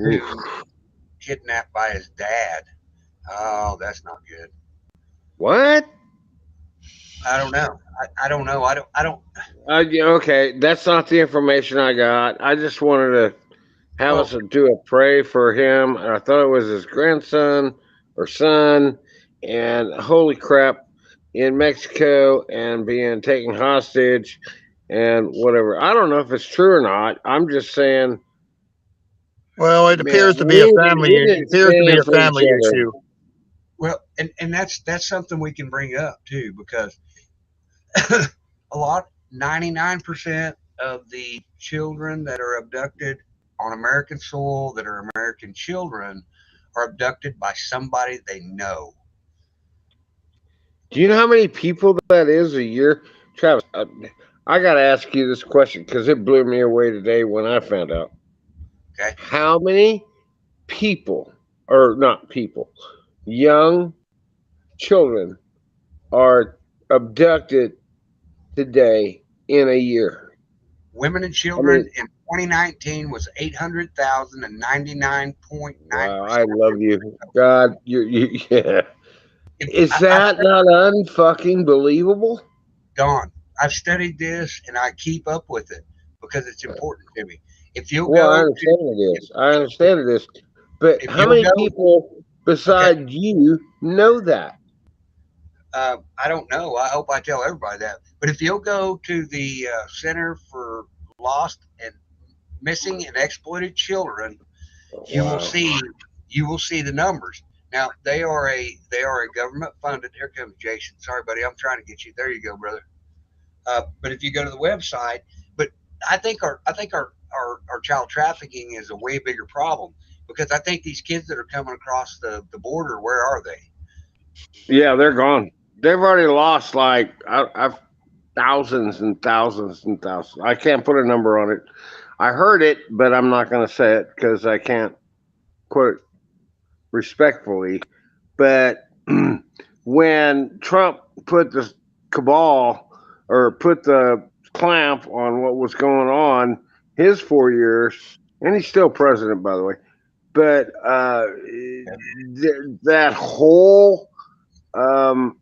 kidnapped by his dad. Oh, that's not good. What? I don't know. I don't know. I don't. Okay, that's not the information I got. I just wanted to have us do a pray for him. I thought it was his grandson or son. And holy crap, in Mexico and being taken hostage and whatever. I don't know if it's true or not. I'm just saying. Well, it appears to be a family. It appears to be a family issue. Well, and that's something we can bring up too, because 99% of the children that are abducted on American soil that are American children are abducted by somebody they know. Do you know how many people that is a year? Travis, I got to ask you this question because it blew me away today when I found out. Okay. How many people, or not people, young children are abducted today in a year? Women and children in 2019 was 800,000 and 99.9%. Wow, I love you, God. You yeah. Is I, that not unfucking believable? Don, I've studied this and I keep up with it because it's important to me. If you'll Well, I go to, understand it is. I understand it is. But if how you'll many go, people okay, besides you know that? I don't know. I hope I tell everybody that. But if you'll go to the Center for Lost and Missing and Exploited Children, you will Wow. see the numbers. Now they are a government funded. Here comes Jason. Sorry, buddy. I'm trying to get you. There you go, brother. But if you go to the website, but I think our child trafficking is a way bigger problem because I think these kids that are coming across the border, where are they? Yeah, they're gone. They've already lost like I've thousands and thousands and thousands. I can't put a number on it. I heard it, but I'm not going to say it because I can't quote it respectfully. But when Trump put the cabal or put the clamp on what was going on his 4 years, and he's still president, by the way. But that whole um,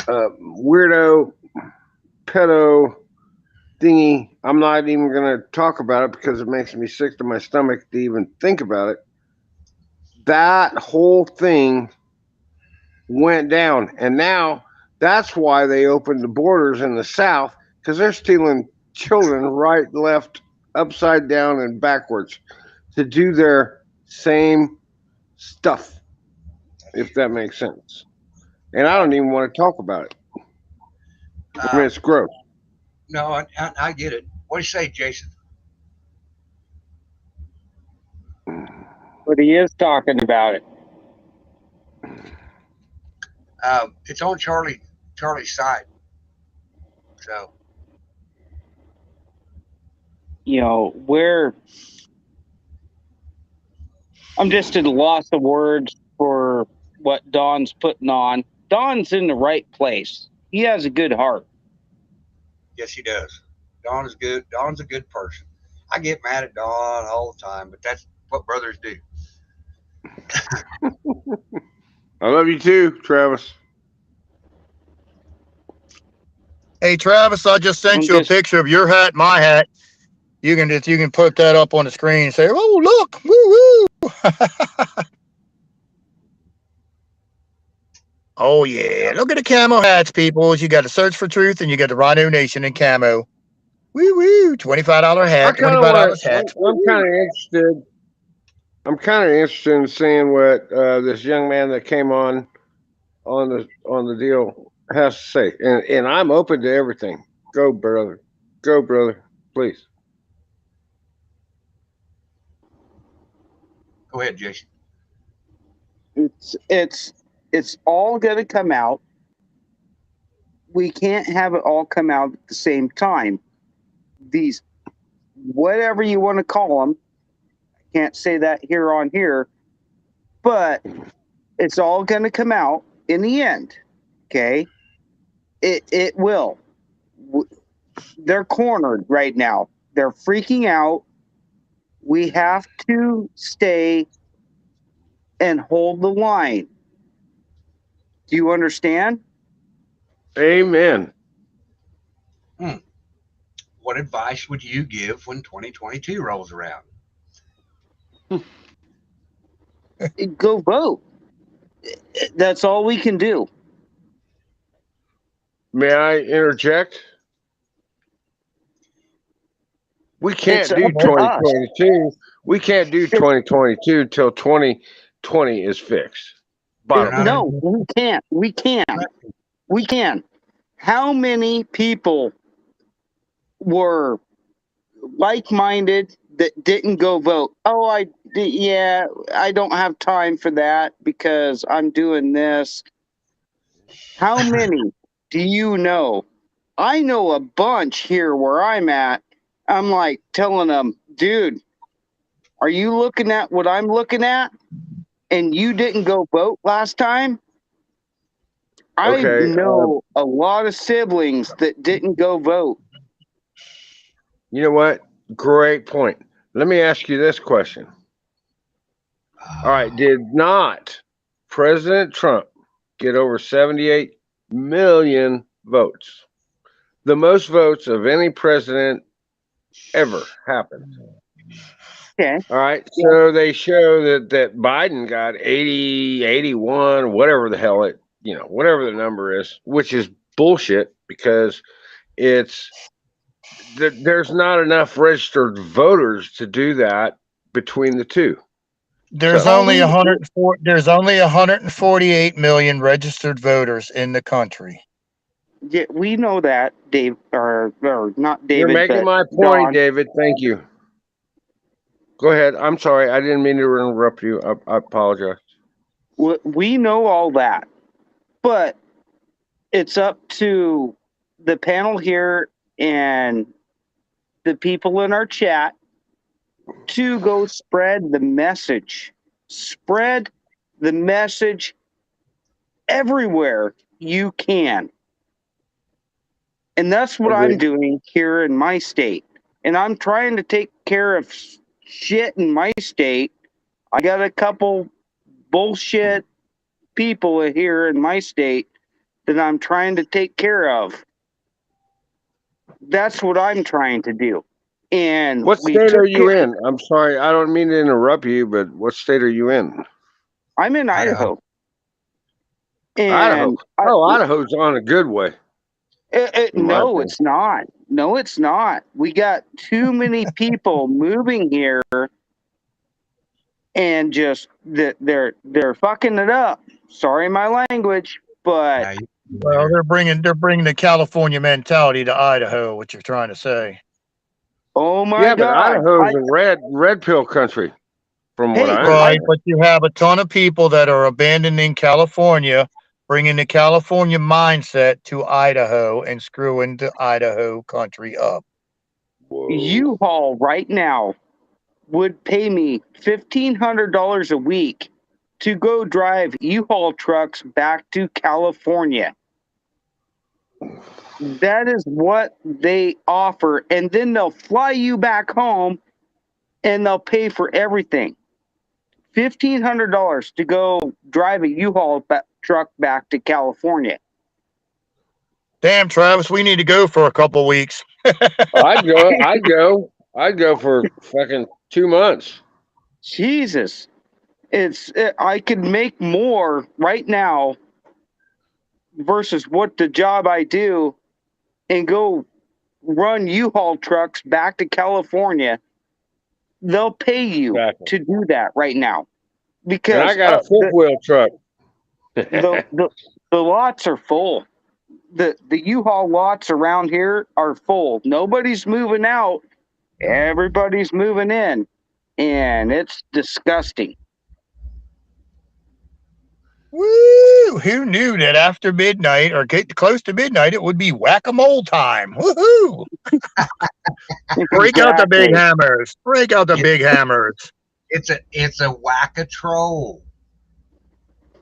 weirdo pedo thingy, I'm not even going to talk about it because it makes me sick to my stomach to even think about it. That whole thing went down. And now that's why they opened the borders in the South because they're stealing children right, left, upside down, and backwards to do their same stuff, if that makes sense. And I don't even want to talk about it. I mean, Uh, it's gross. no, I get it. What do you say, Jason? But he is talking about it. It's on Charlie's side. So You know, I'm just at a loss of words for what Don's putting on. Don's in the right place. He has a good heart. yes, he does. Don is good. Don's a good person. I get mad at Don all the time, but that's what brothers do. I love you too, Travis. Hey Travis, I just sent I'm you a just picture of your hat, my hat. You can put that up on the screen and say, "Oh, look, woo woo." Oh yeah, Yep. look at the camo hats, people. You got to search for truth, and you got the Rhino Nation in camo. Woo woo, $25 I hat, kind of $25 want. hats. I'm kind of interested. I'm kind of interested in seeing what this young man that came on the deal has to say, and I'm open to everything. Go brother, please. Go ahead, Jason. it's all going to come out. We can't have it all come out at the same time. These, whatever you want to call them, I can't say that here on here, but it's all going to come out in the end. Okay, it will. They're cornered right now. They're freaking out. We have to stay and hold the line. Do you understand? Amen. What advice would you give when 2022 rolls around? Go vote. That's all we can do. May I interject? We It's can't up do to us. 2022. We can't do 2022 till 2020 is fixed. You're Bottom not. line. No, we can't. We can. We can. How many people were like-minded that didn't go vote? Oh, yeah, I don't have time for that because I'm doing this. How many do you know? I know a bunch here where I'm at. I'm like telling them, dude, are you looking at what I'm looking at? And you didn't go vote last time? I Okay. know a lot of siblings that didn't go vote. You know what? Great point. Let me ask you this question. All right, did not President Trump get over 78 million votes? The most votes of any president ever happened. Okay. All right, so they show that Biden got 80, 81, whatever the hell it, whatever the number is, which is bullshit because it's there's not enough registered voters to do that between the two. There's So- only 104. There's only 148 million registered voters in the country. Yeah, we know that, Dave, or not David. You're making but my point, Don. David. Thank you. Go ahead. I'm sorry. I didn't mean to interrupt you. I apologize. We know all that, but it's up to the panel here and the people in our chat to go spread the message. Spread the message everywhere you can. And that's what I'm Agreed. doing here in my state. And I'm trying to take care of shit in my state. I got a couple bullshit people here in my state that I'm trying to take care of. That's what I'm trying to do. And What we state took are you care- in? I'm sorry. I don't mean to interrupt you, but what state are you in? I'm in Idaho. And Idaho. Idaho's on a good way. in my no, opinion. it's not. No, it's not. We got too many people moving here, and just they're fucking it up. Sorry, my language, but Now you- Well, they're bringing the California mentality to Idaho. What you're trying to say? oh my Yeah, but god, Idaho's a red pill country, from what Hey, I Right, understand. but you have a ton of people that are abandoning California, bringing the California mindset to Idaho and screwing the Idaho country up. Whoa. U-Haul right now would pay me $1,500 a week to go drive U-Haul trucks back to California. That is what they offer, and then they'll fly you back home, and they'll pay for everything. $1,500 to go drive a U-Haul truck back to California. Damn, Travis, we need to go for a couple weeks. I'd go for fucking 2 months. Jesus, I could make more right now versus what the job I do, and go run U-Haul trucks back to California. They'll pay you Exactly. to do that right now because And I got a fifth wheel truck. the lots are full. The U-Haul lots around here are full. Nobody's moving out. Everybody's moving in, and it's disgusting. Woo! Who knew that after midnight or get close to midnight it would be whack-a-mole time? Woohoo! Break out the big Exactly. hammers. Break out the big hammers. It's a whack-a-troll.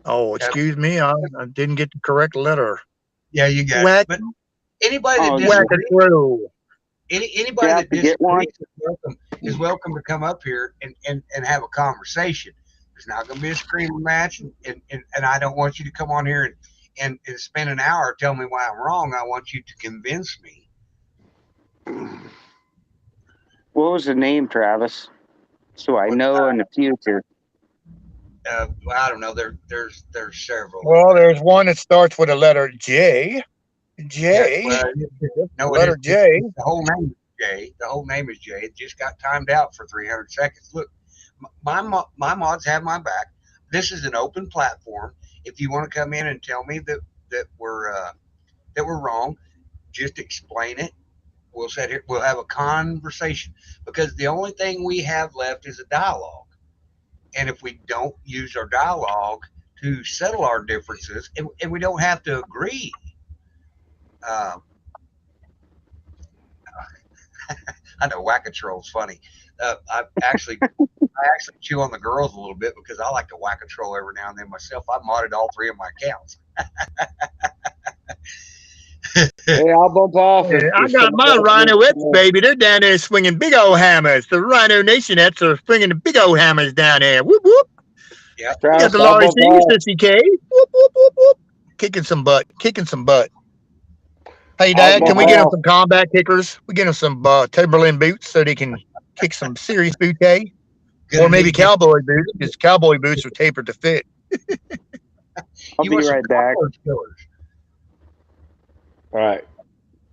Oh, excuse me, I didn't get the correct letter. Yeah, you got Whack, it. But anybody Oh, that yeah. disagrees, whack-a-troll. anybody You have that to get one. disagrees is welcome to come up here and have a conversation. There's not going to be a screaming match, and I don't want you to come on here and spend an hour telling me why I'm wrong. I want you to convince me. What was the name, Travis? So I know in the future. Well, I don't know. There's several. Well, there's one that starts with a letter J. J. Yeah, well, no, letter J. The whole name is Jay. The whole name is Jay. It just got timed out for 300 seconds. Look, my mods have my back. This is an open platform. If you want to come in and tell me that we're wrong, just explain it. We'll sit here. We'll have a conversation, because the only thing we have left is a dialogue. And if we don't use our dialogue to settle our differences, and we don't have to agree. I know whack-a-troll's funny. I actually chew on the girls a little bit because I like to whack-a-troll every now and then myself. I modded all 3 of my accounts. Hey, I'll bump off. Yeah, I got my Rhino-ettes, baby. They're down there swinging big old hammers. The Rhino Nation-ettes are swinging the big old hammers down there. Whoop, whoop. Yep. We got Travis, the I'll Laurie bump C, off. Sissy K. Whoop, whoop, whoop, whoop. Kicking some butt. Kicking some butt. Hey, Dad, I'll can we bump get them off. some combat kickers? We get them some Timberland boots so they can kick some serious bouquet. Gonna Or maybe need- cowboy boots, because cowboy boots are tapered to fit. I'll you be want some right back. compost killers. All right.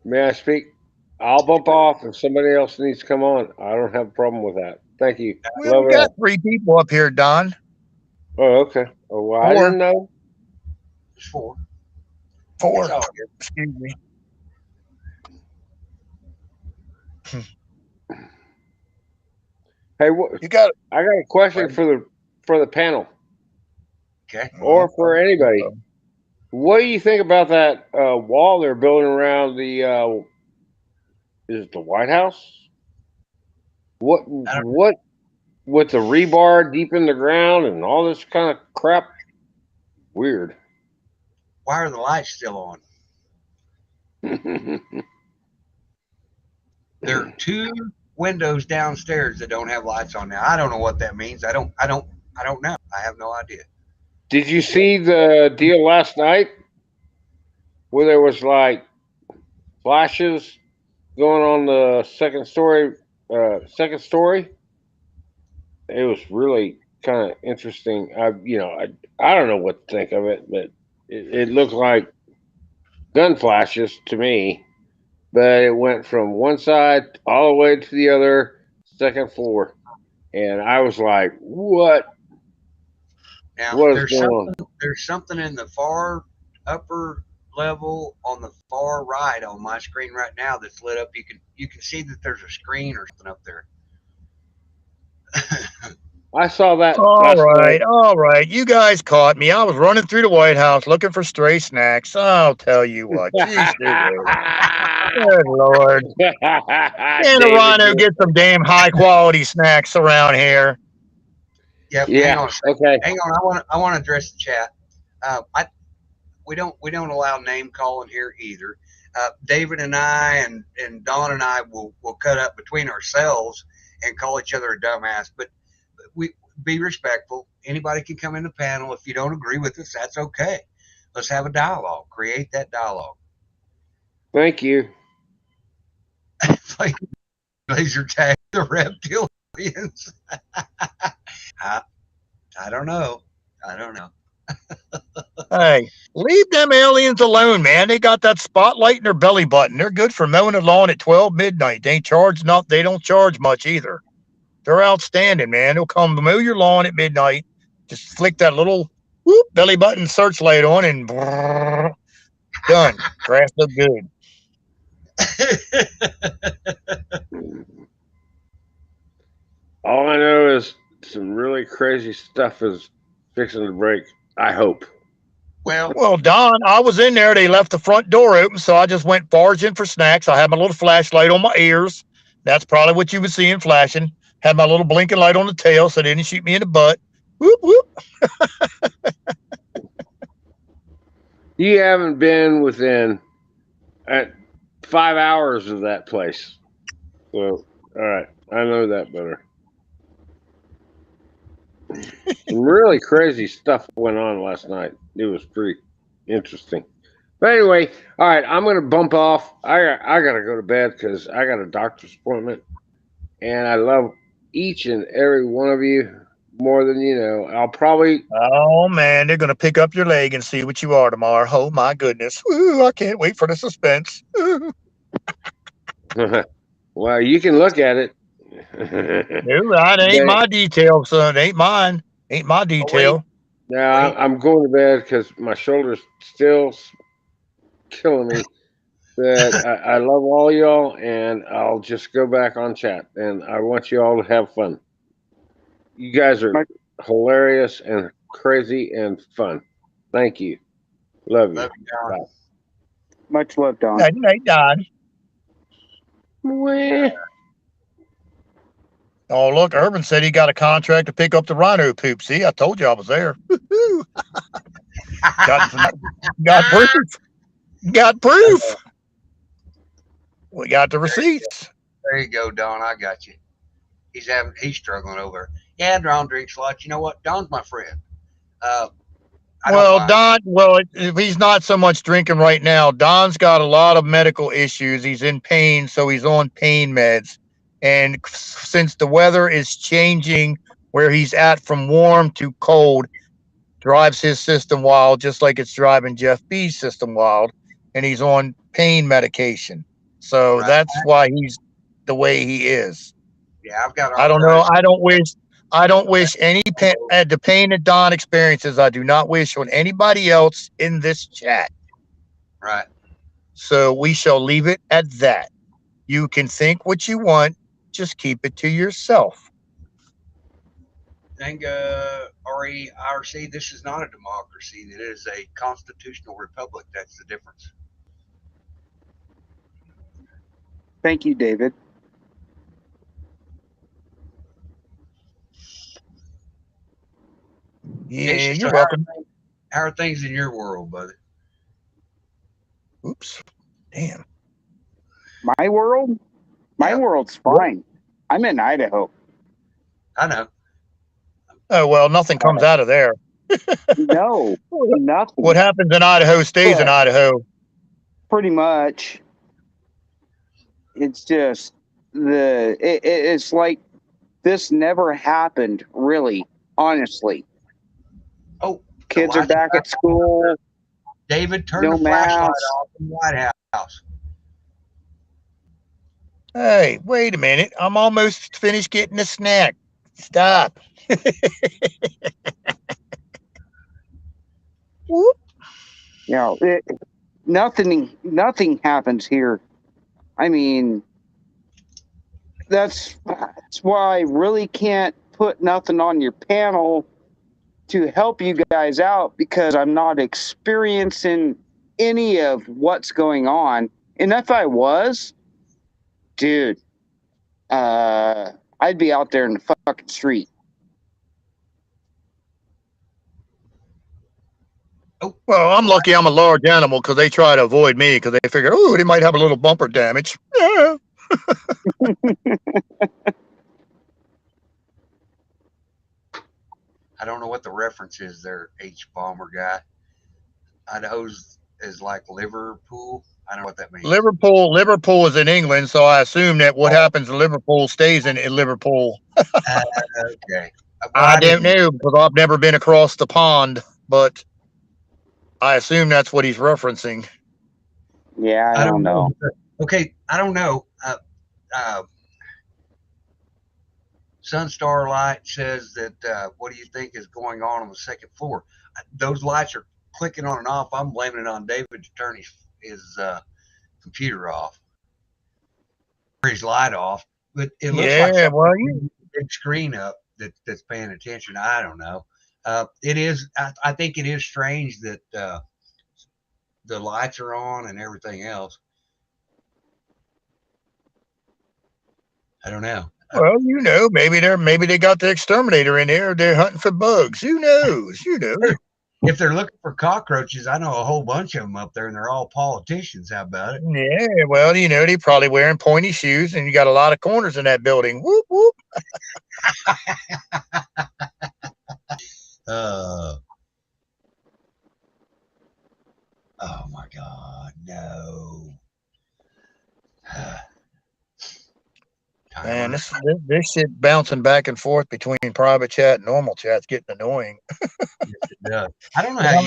May I speak? I'll bump off if somebody else needs to come on. I don't have a problem with that. Thank you. Well, Love we it. got 3 people up here, Don. Oh, okay. Oh, well, I Four. didn't know. It's 4. 4. It's all good. Excuse me. Hey, You got I got a question for the panel Okay. or for anybody. What do you think about that wall they're building around the? Is it the White House? What with the rebar deep in the ground and all this kind of crap? Weird. Why are the lights still on? There are 2 windows downstairs that don't have lights on now. I don't know what that means. I don't know. I have no idea. Did you see the deal last night where there was like flashes going on the second story? It was really kind of interesting. I don't know what to think of it, but it looked like gun flashes to me. But it went from one side all the way to the other, second floor, and I was like, "What? Now What is going on?" there's something in the far upper level on the far right on my screen right now that's lit up. You can see that there's a screen or something up there. I saw that. All last right, night. all right. You guys caught me. I was running through the White House looking for stray snacks. I'll tell you what. Jeez, good Lord. And the David, Rhino get some damn high quality snacks around here. Yep. Yeah. Hang on. Okay. Hang on. I want to address the chat. We don't allow name calling here either. David and I and Don and I will cut up between ourselves and call each other a dumbass. But we be respectful. Anybody can come in the panel. If you don't agree with us, that's okay. Let's have a dialogue. Create that dialogue. Thank you. Like laser tag the reptilians. I don't know. Hey, leave them aliens alone, man. They got that spotlight in their belly button. They're good for mowing the lawn at 12 midnight. They don't charge much either. They're outstanding, man. They'll come mow your lawn at midnight. Just flick that little whoop belly button searchlight on and brrr, done. Grass look good. All I know is some really crazy stuff is fixing to break. I hope. Well, Don, I was in there. They left the front door open, so I just went foraging for snacks. I had my little flashlight on my ears. That's probably what you were seeing flashing. Had my little blinking light on the tail so they didn't shoot me in the butt. Whoop, whoop. You haven't been within 5 hours of that place. So, all right. I know that better. Some really crazy stuff went on last night. It was pretty interesting. But anyway, all right, I'm gonna bump off. I gotta go to bed because I got a doctor's appointment, and I love each and every one of you more than you know. I'll probably. Oh, man, they're going to pick up your leg and see what you are tomorrow. Oh, my goodness. Ooh, I can't wait for the suspense. Ooh. Well, you can look at it. No, that ain't my detail, son. Ain't mine. Ain't my detail. Now I'm going to bed because my shoulder's still killing me. But I love all y'all, and I'll just go back on chat. And I want you all to have fun. You guys are hilarious and crazy and fun. Thank you. Love you. love you, Don. Bye. Much love, Don. Good night, Don. Mwah. Oh, look, Urban said he got a contract to pick up the rhino poop. See, I told you I was there. got proof. Got proof. We got the receipts. There you go, Don. I got you. He's struggling over. Yeah, Don drinks a lot. You know what? Don's my friend. I don't Well, mind. Don, well, if he's not so much drinking right now, Don's got a lot of medical issues. He's in pain, so he's on pain meds. And since the weather is changing where he's at from warm to cold, drives his system wild, just like it's driving Jeff B's system wild. And he's on pain medication. So Right. that's why he's the way he is. Yeah, I've got I don't know. arthritis. I don't wish any pain, the pain that Don experiences. I do not wish on anybody else in this chat. Right. So we shall leave it at that. You can think what you want, just keep it to yourself. Think RERC, this is not a democracy. It is a constitutional republic. That's the difference. Thank you, David. Yeah, Jason, you're so welcome. How are things in your world, buddy? Oops. Damn. My world? My Yeah. world's fine. I'm in Idaho. I know. Oh, well, nothing comes out of there. No, nothing. What happens in Idaho stays in Idaho. Pretty much. It's just it's like this never happened, really, honestly. Oh, Kids are back at school. David, turn No the flashlight mask. off in the White House. Hey, wait a minute. I'm almost finished getting a snack. Stop. Whoop. You know, nothing happens here. I mean, that's why I really can't put nothing on your panel to help you guys out, because I'm not experiencing any of what's going on. And if I was, dude, I'd be out there in the fucking street. Well, I'm lucky I'm a large animal because they try to avoid me because they figure, oh, they might have a little bumper damage. Yeah. I don't know what the reference is there, H Bomber guy. Idaho's is like Liverpool. I don't know what that means. Liverpool is in England, so I assume that what happens in Liverpool stays in Liverpool. Okay. I don't know because I've never been across the pond, but I assume that's what he's referencing. Yeah, I don't know. Okay, I don't know. Sunstar Light says that what do you think is going on the second floor? Those lights are clicking on and off. I'm blaming it on David to turn his computer off, or his light off. But it looks like big screen up that's paying attention. I don't know. It is. I think it is strange that the lights are on and everything else. I don't know. Well, maybe they got the exterminator in there. They're hunting for bugs. Who knows? If they're looking for cockroaches, I know a whole bunch of them up there, and they're all politicians. How about it? Yeah, well, they probably wearing pointy shoes, and you got a lot of corners in that building. Whoop whoop. Oh my God, no. Man, this shit bouncing back and forth between private chat and normal chat's getting annoying. Yeah. I don't know how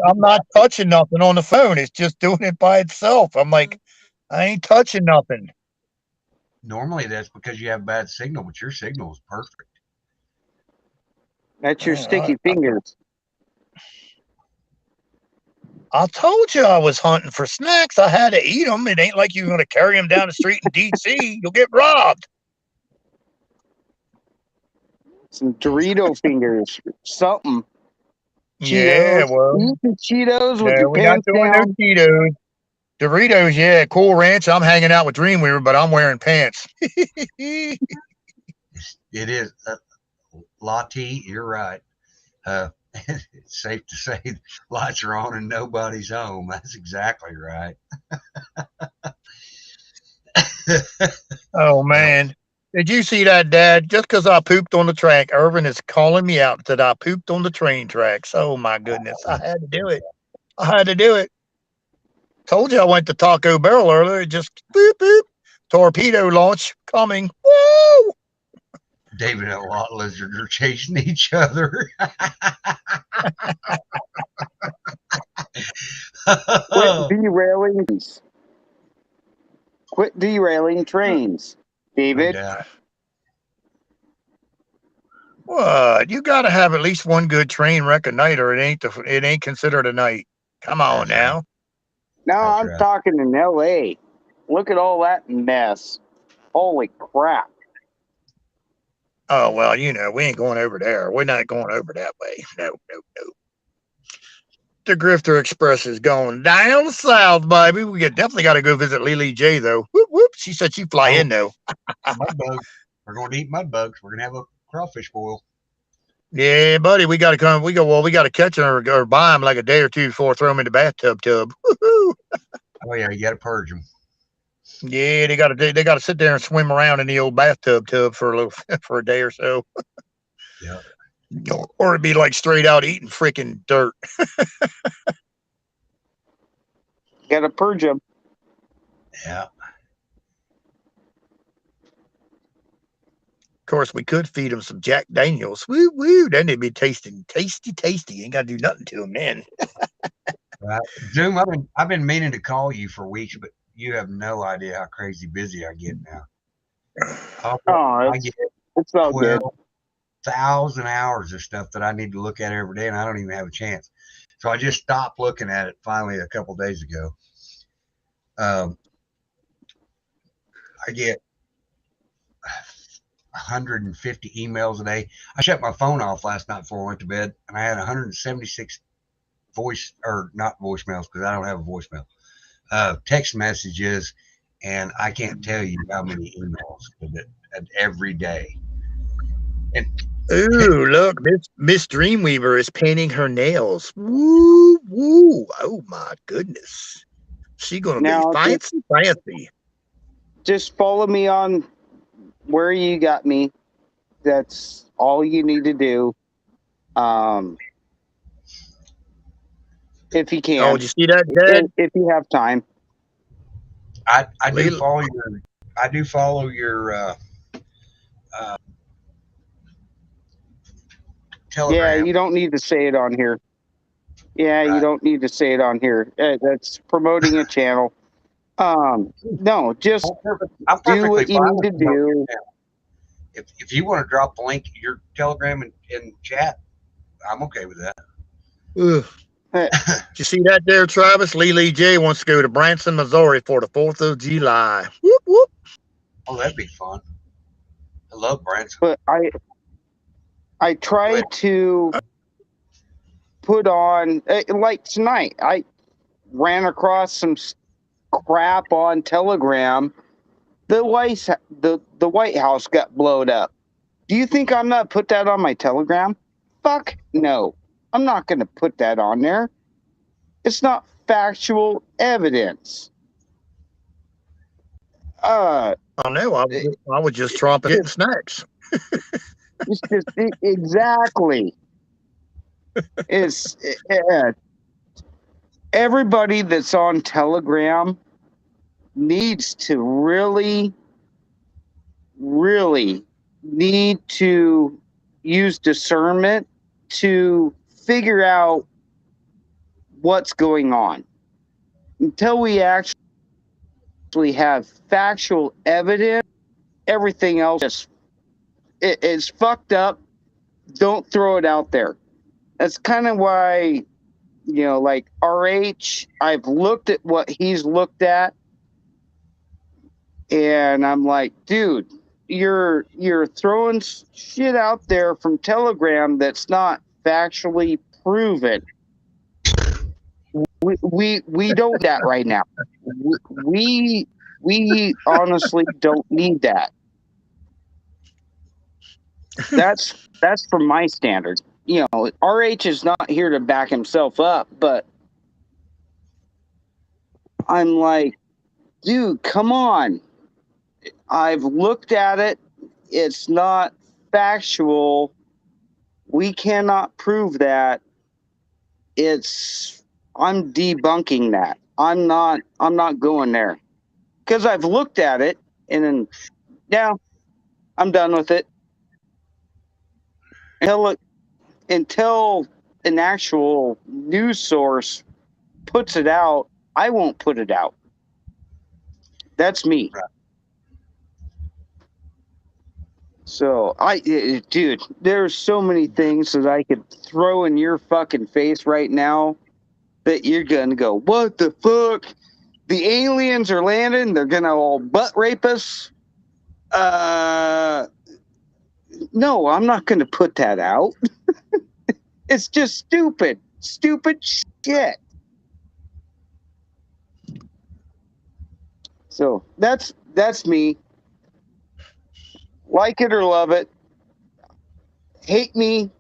I'm not touching nothing on the phone. It's just doing it by itself. I'm like, I ain't touching nothing. Normally that's because you have bad signal, but your signal is perfect. That's your sticky fingers. I told you I was hunting for snacks. I had to eat them. It ain't like you're going to carry them down the street in D.C. You'll get robbed. Some Dorito fingers, something. Yeah, Cheetos. well, Eat the Cheetos with your we pants got doing down. those Cheetos. Doritos, yeah, Cool Ranch. I'm hanging out with Dreamweaver, but I'm wearing pants. It is. Lottie, you're right. It's safe to say lights are on and nobody's home. That's exactly right. Oh man. Did you see that, Dad? Just because I pooped on the track, Irvin is calling me out that I pooped on the train tracks. Oh my goodness. I had to do it. I had to do it. Told you I went to Taco Bell earlier. It just boop boop. Torpedo launch coming. Woo! David and a lot lizards are chasing each other. Quit derailing. Quit derailing trains, No David. doubt. What? You got to have at least one good train wreck a night, or it ain't considered a night. Come on That's right. now. No, That's I'm right. talking in L.A. Look at all that mess. Holy crap. Oh well, we ain't going over there. We're not going over that way. No, no, no. The Grifter Express is going down south, baby. Definitely got to go visit Lily J though. Whoop whoop. She said she'd fly in though. Mud bugs. We're going to eat mud bugs. We're going to have a crawfish boil. Yeah, buddy, we got to come. We got to catch them or buy them like a day or two before throw them in the bathtub tub. Woo-hoo. Oh yeah, you got to purge them. Yeah, they got to sit there and swim around in the old bathtub tub for for a day or so. Yeah. Or it'd be like straight out eating freaking dirt. Got to purge them. Yeah. Of course, we could feed them some Jack Daniels. Woo woo. Then they'd be tasting tasty. Ain't got to do nothing to them then. Right. Zoom, I've been meaning to call you for weeks, but you have no idea how crazy busy I get now. I get It's all good. 12,000 hours of stuff that I need to look at every day, and I don't even have a chance. So I just stopped looking at it finally a couple days ago. I get 150 emails a day. I shut my phone off last night before I went to bed, and I had 176 not voicemails because I don't have a voicemail, text messages, and I can't tell you how many emails every day. And ooh, look, Miss Dreamweaver is painting her nails. Woo woo. Oh my goodness. She gonna Now, be fancy. Just follow me on where you got me. That's all you need to do. If you can. Oh, did you see that, Dad? If you have time. I do follow your Telegram. Yeah, you don't need to say it on here. Yeah, Right. you don't need to say it on here. That's promoting a channel. No, just I'm do what you fine need to with promoting do. it. If you want to drop the link to your Telegram in chat, I'm okay with that. Ugh. Did you see that there, Travis? Lily J wants to go to Branson, Missouri for the 4th of July. Whoop whoop. Oh, that'd be fun. I love Branson. But I try to put on, like tonight, I ran across some crap on Telegram. The White House got blowed up. Do you think I'm not put that on my Telegram? Fuck no. I'm not going to put that on there. It's not factual evidence. I know. I was just tromping getting snacks. It's just exactly. It's everybody that's on Telegram needs to really need to use discernment to figure out what's going on. Until we actually have factual evidence, everything else is fucked up. Don't throw it out there. That's kind of why, like RH, I've looked at what he's looked at, and I'm like, dude, you're throwing shit out there from Telegram that's not factually proven. We don't need that right now. We honestly don't need that. That's from my standards. RH is not here to back himself up, but I'm like, dude, come on. I've looked at it. It's not factual. We cannot prove that. I'm debunking that. I'm not going there. Because I've looked at it and then, yeah, I'm done with it. Until an actual news source puts it out, I won't put it out. That's me. Right. So dude, there's so many things that I could throw in your fucking face right now that you're gonna go, what the fuck? The aliens are landing. They're gonna all butt rape us. No, I'm not gonna put that out. It's just stupid shit. So that's me. Like it or love it. Hate me.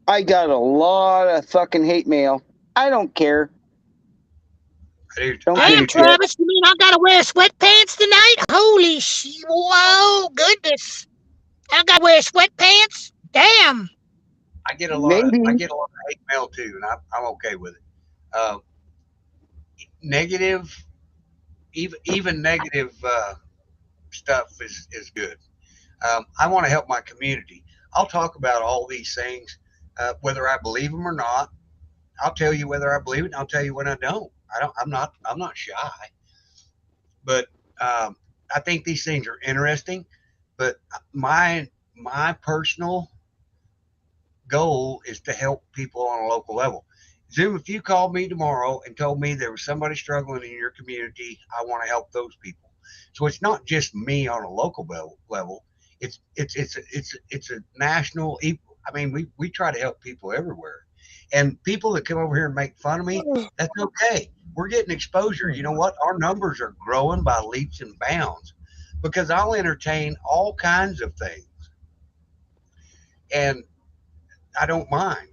I got a lot of fucking hate mail. I don't care. Don't Damn, give a shit. Travis, you mean I gotta wear sweatpants tonight? Holy shit. Whoa, goodness. I gotta wear sweatpants? Damn. I get a lot of Maybe. hate mail too, and I'm okay with it. Negative, even negative stuff is good. I want to help my community. I'll talk about all these things, whether I believe them or not. I'll tell you whether I believe it, and I'll tell you when I don't. I'm not shy. But I think these things are interesting. But my personal goal is to help people on a local level. Zoom, if you called me tomorrow and told me there was somebody struggling in your community, I want to help those people. So it's not just me on a local level. It's a national. I mean, we try to help people everywhere, and people that come over here and make fun of me, that's okay. We're getting exposure. You know what? Our numbers are growing by leaps and bounds because I'll entertain all kinds of things, and I don't mind.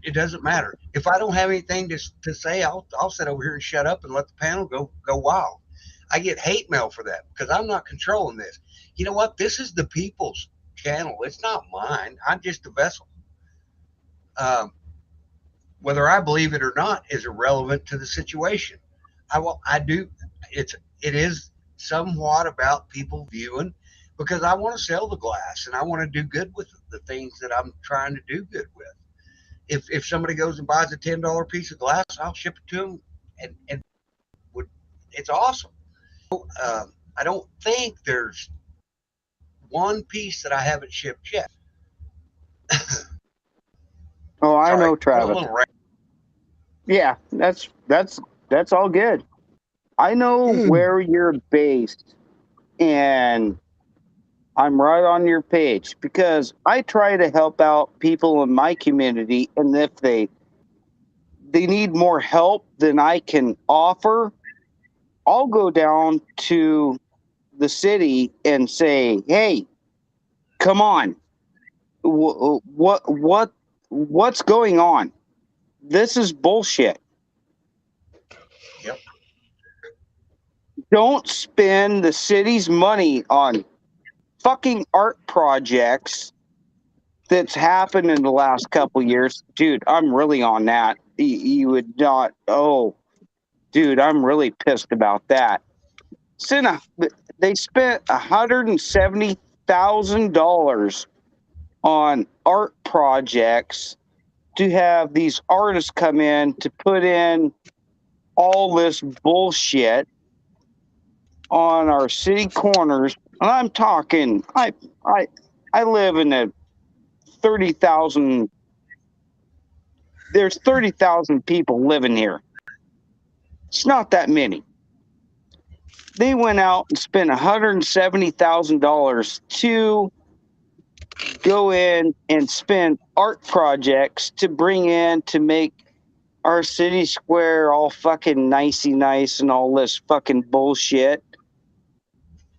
It doesn't matter. If I don't have anything to say, I'll sit over here and shut up and let the panel go wild. I get hate mail for that because I'm not controlling this. You know what? This is the people's channel. It's not mine. I'm just a vessel. Whether I believe it or not is irrelevant to the situation. I do. It is somewhat about people viewing because I want to sell the glass and I want to do good with the things that I'm trying to do good with. If somebody goes and buys a $10 piece of glass, I'll ship it to them, and it's awesome. I don't think there's one piece that I haven't shipped yet. Oh, I Sorry, know, went a Travis. little ra- Yeah, that's all good. I know where you're based, and I'm right on your page because I try to help out people in my community, and if they need more help than I can offer, I'll go down to the city and say, "Hey, come on, what's going on? This is bullshit. Yep. Don't spend the city's money on fucking art projects that's happened in the last couple years." Dude, I'm really on that. You would not. Oh, dude, I'm really pissed about that. They spent $170,000 on art projects to have these artists come in to put in all this bullshit on our city corners. And I'm talking, I live in a 30,000. There's 30,000 people living here. It's not that many. They went out and spent $170,000 to go in and spend art projects to bring in to make our city square all fucking nicey nice and all this fucking bullshit.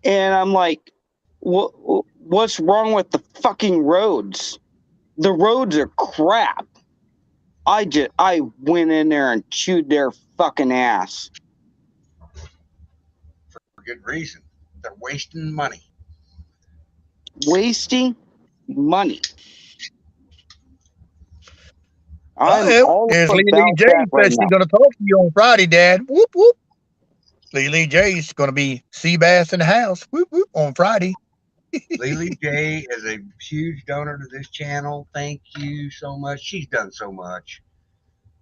And I'm like, what's wrong with the fucking roads? The roads are crap. I went in there and chewed their fucking ass. for good reason. They're wasting money. Wasting money. I'm Oh, all here's Lee about J that right says she's now. going to talk to you on Friday, Dad. Whoop, whoop. Lee J's going to be sea bass in the house. Whoop, whoop, on Friday. Lily J is a huge donor to this channel. Thank you so much. She's done so much.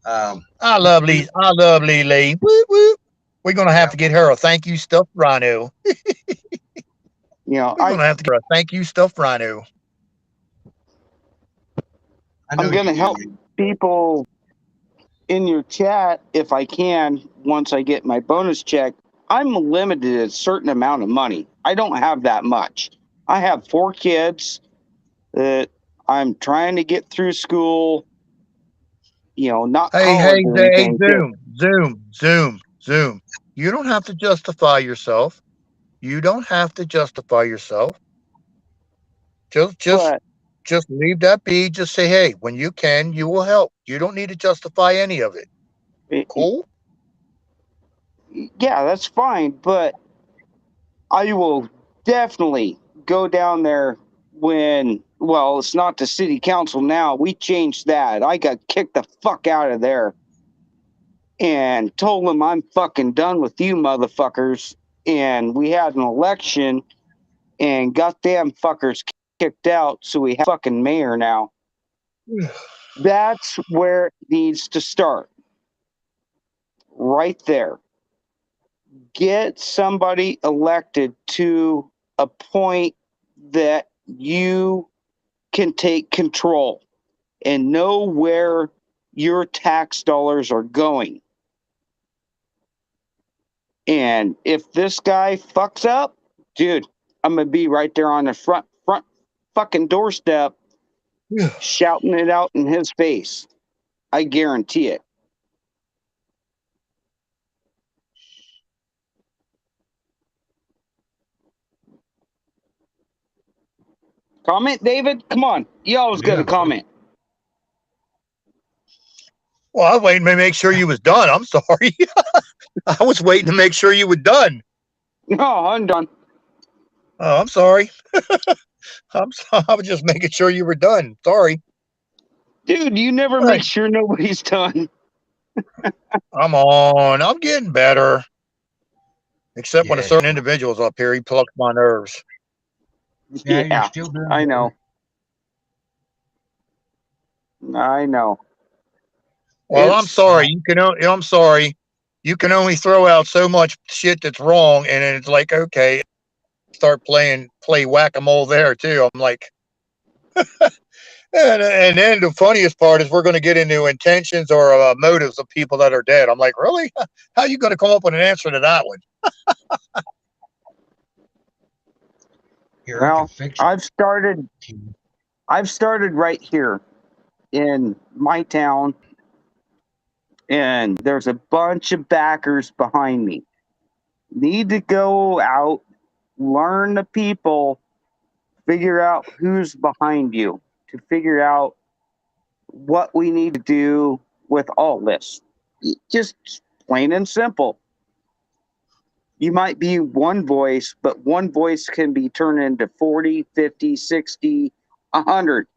I love Lee. I love Lee. Whoop, whoop. We're going to have Yeah. to get her a thank you stuffed rhino. You know, We're going to have to get her a thank you stuffed rhino. I know I'm going to you help do. people in your chat if I can once I get my bonus check. I'm limited at a certain amount of money. I don't have that much. I have 4 kids that I'm trying to get through school, you know, not Hey, college or hey, anything. Zoom. You don't have to justify yourself. You don't have to justify yourself. Just But leave that be. Just say, hey, when you can, you will help. You don't need to justify any of it. Cool? yeah, that's fine. But I will definitely go down there when, well, it's not the city council now. We changed that. I got kicked the fuck out of there and told them I'm fucking done with you motherfuckers. And we had an election and got them fuckers kicked out. So we have fucking mayor now. That's where it needs to start. Right there. Get somebody elected to a point that you can take control and know where your tax dollars are going. And if this guy fucks up, dude, I'm gonna be right there on the front fucking doorstep shouting it out in his face. I guarantee it. Comment, David? Come on. You always got a comment. Well, I was waiting to make sure you was done. I'm sorry. I was waiting to make sure you were done. No, I'm done. Oh, I'm sorry. I was just making sure you were done. Sorry. Dude, you never Hey. make sure nobody's done. Come on. I'm getting better. Except when a Yes. certain individual's up here, he plucks my nerves. Yeah, you're Yeah, still doing I better. know. I know. Well, I'm It's sorry. I'm sorry. You can only throw out so much shit that's wrong, and then it's like, okay, start play whack-a-mole there too. I'm like, and then the funniest part is we're going to get into intentions or motives of people that are dead. I'm like, really? How are you going to come up with an answer to that one? Here, I can well, fix it. I've started right here in my town, and there's a bunch of backers behind me. Need to go out, learn the people, figure out who's behind you, to figure out what we need to do with all this. Just plain and simple. You might be one voice, but one voice can be turned into 40, 50, 60, 100.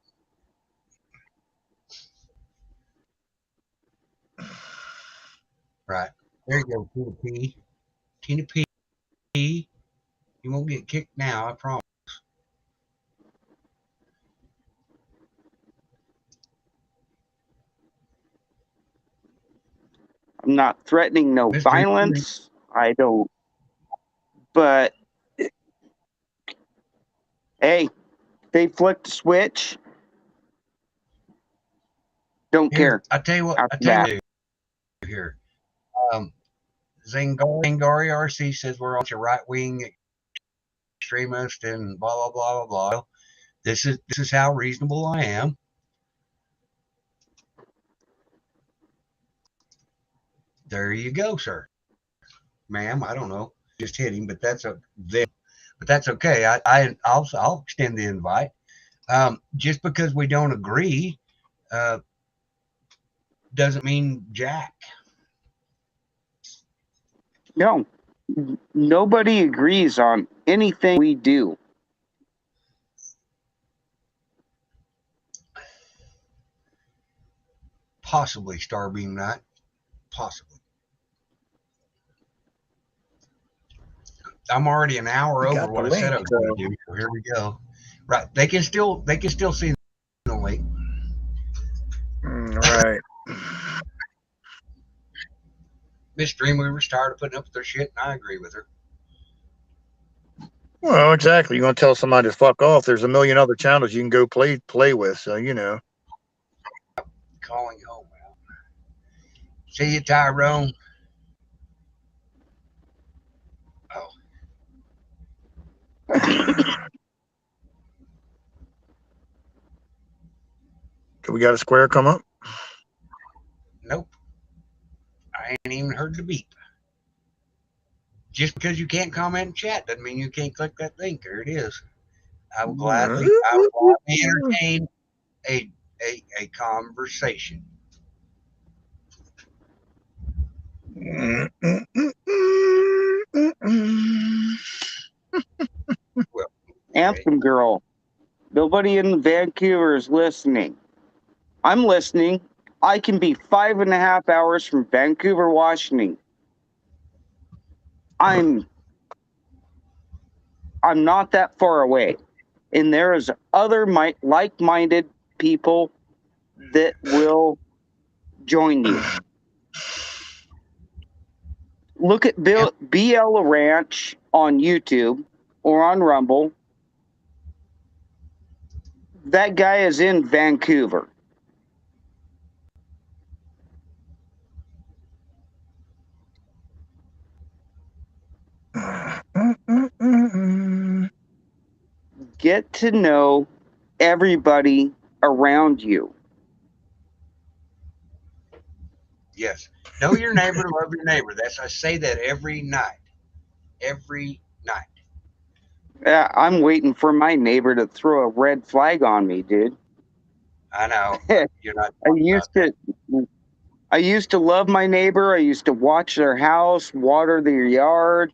Right. There you go, Tina P. Tina P. You won't get kicked now, I promise. I'm not threatening no Mr. violence. I don't. But hey, they flick the switch. Don't Here, care. I tell you what. After that. Here. Zangari RC says we're all a right wing extremist and blah blah blah blah blah. This is how reasonable I am. There you go, sir. Ma'am, I don't know. Just hit him, but that's okay. I'll extend the invite. Just because we don't agree doesn't mean jack. No, Nobody agrees on anything we do. Possibly Starbeam Night. Possibly. I'm already an hour We over got the what I said I link. was going to do. So here we go. Right. They can still see the link. Right. Miss Dreamweaver's tired of putting up with their shit, and I agree with her. Well, exactly. You're gonna tell somebody to fuck off. There's a million other channels you can go play with. So Calling home out. See you, Tyrone. Oh. So we got a square come up. Nope. I ain't even heard the beep. Just because you can't comment and chat doesn't mean you can't click that link. There it is. I will gladly entertain a conversation. Well, Anthem Girl. Nobody in Vancouver is listening. I'm listening. I can be 5.5 hours from Vancouver, Washington. I'm not that far away. And there is other like-minded people that will join you. Look at BL Ranch on YouTube or on Rumble. That guy is in Vancouver. Get to know everybody around you. Yes. Know your neighbor, love your neighbor. I say that every night. Every night. I'm waiting for my neighbor to throw a red flag on me, dude. I know. You're not. I used to love my neighbor. I used to watch their house, water their yard,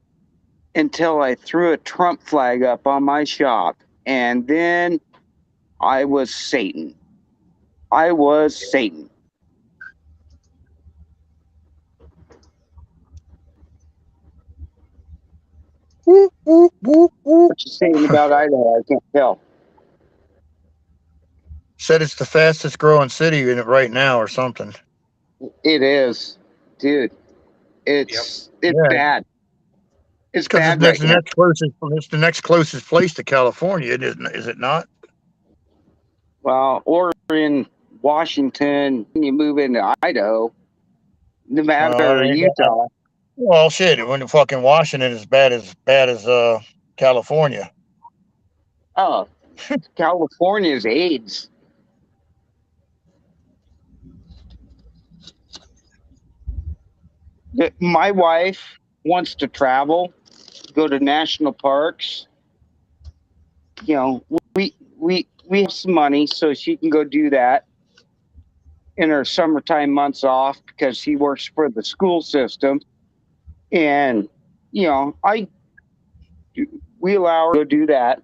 until I threw a Trump flag up on my shop. And then I was Satan. I was Satan. What you saying about Idaho? I can't tell. Said it's the fastest growing city in it right now, or something. It is, dude. It's bad. It's Because bad right now. it's the next closest place to California, is it not? Well, or in Washington, you move into Idaho, Nevada, or Utah. Well, shit. When the fucking Washington is bad as California. Oh, California's AIDS. My wife wants to travel, go to national parks. You know, we have some money so she can go do that in her summertime months off because she works for the school system. And we allow her to go do that,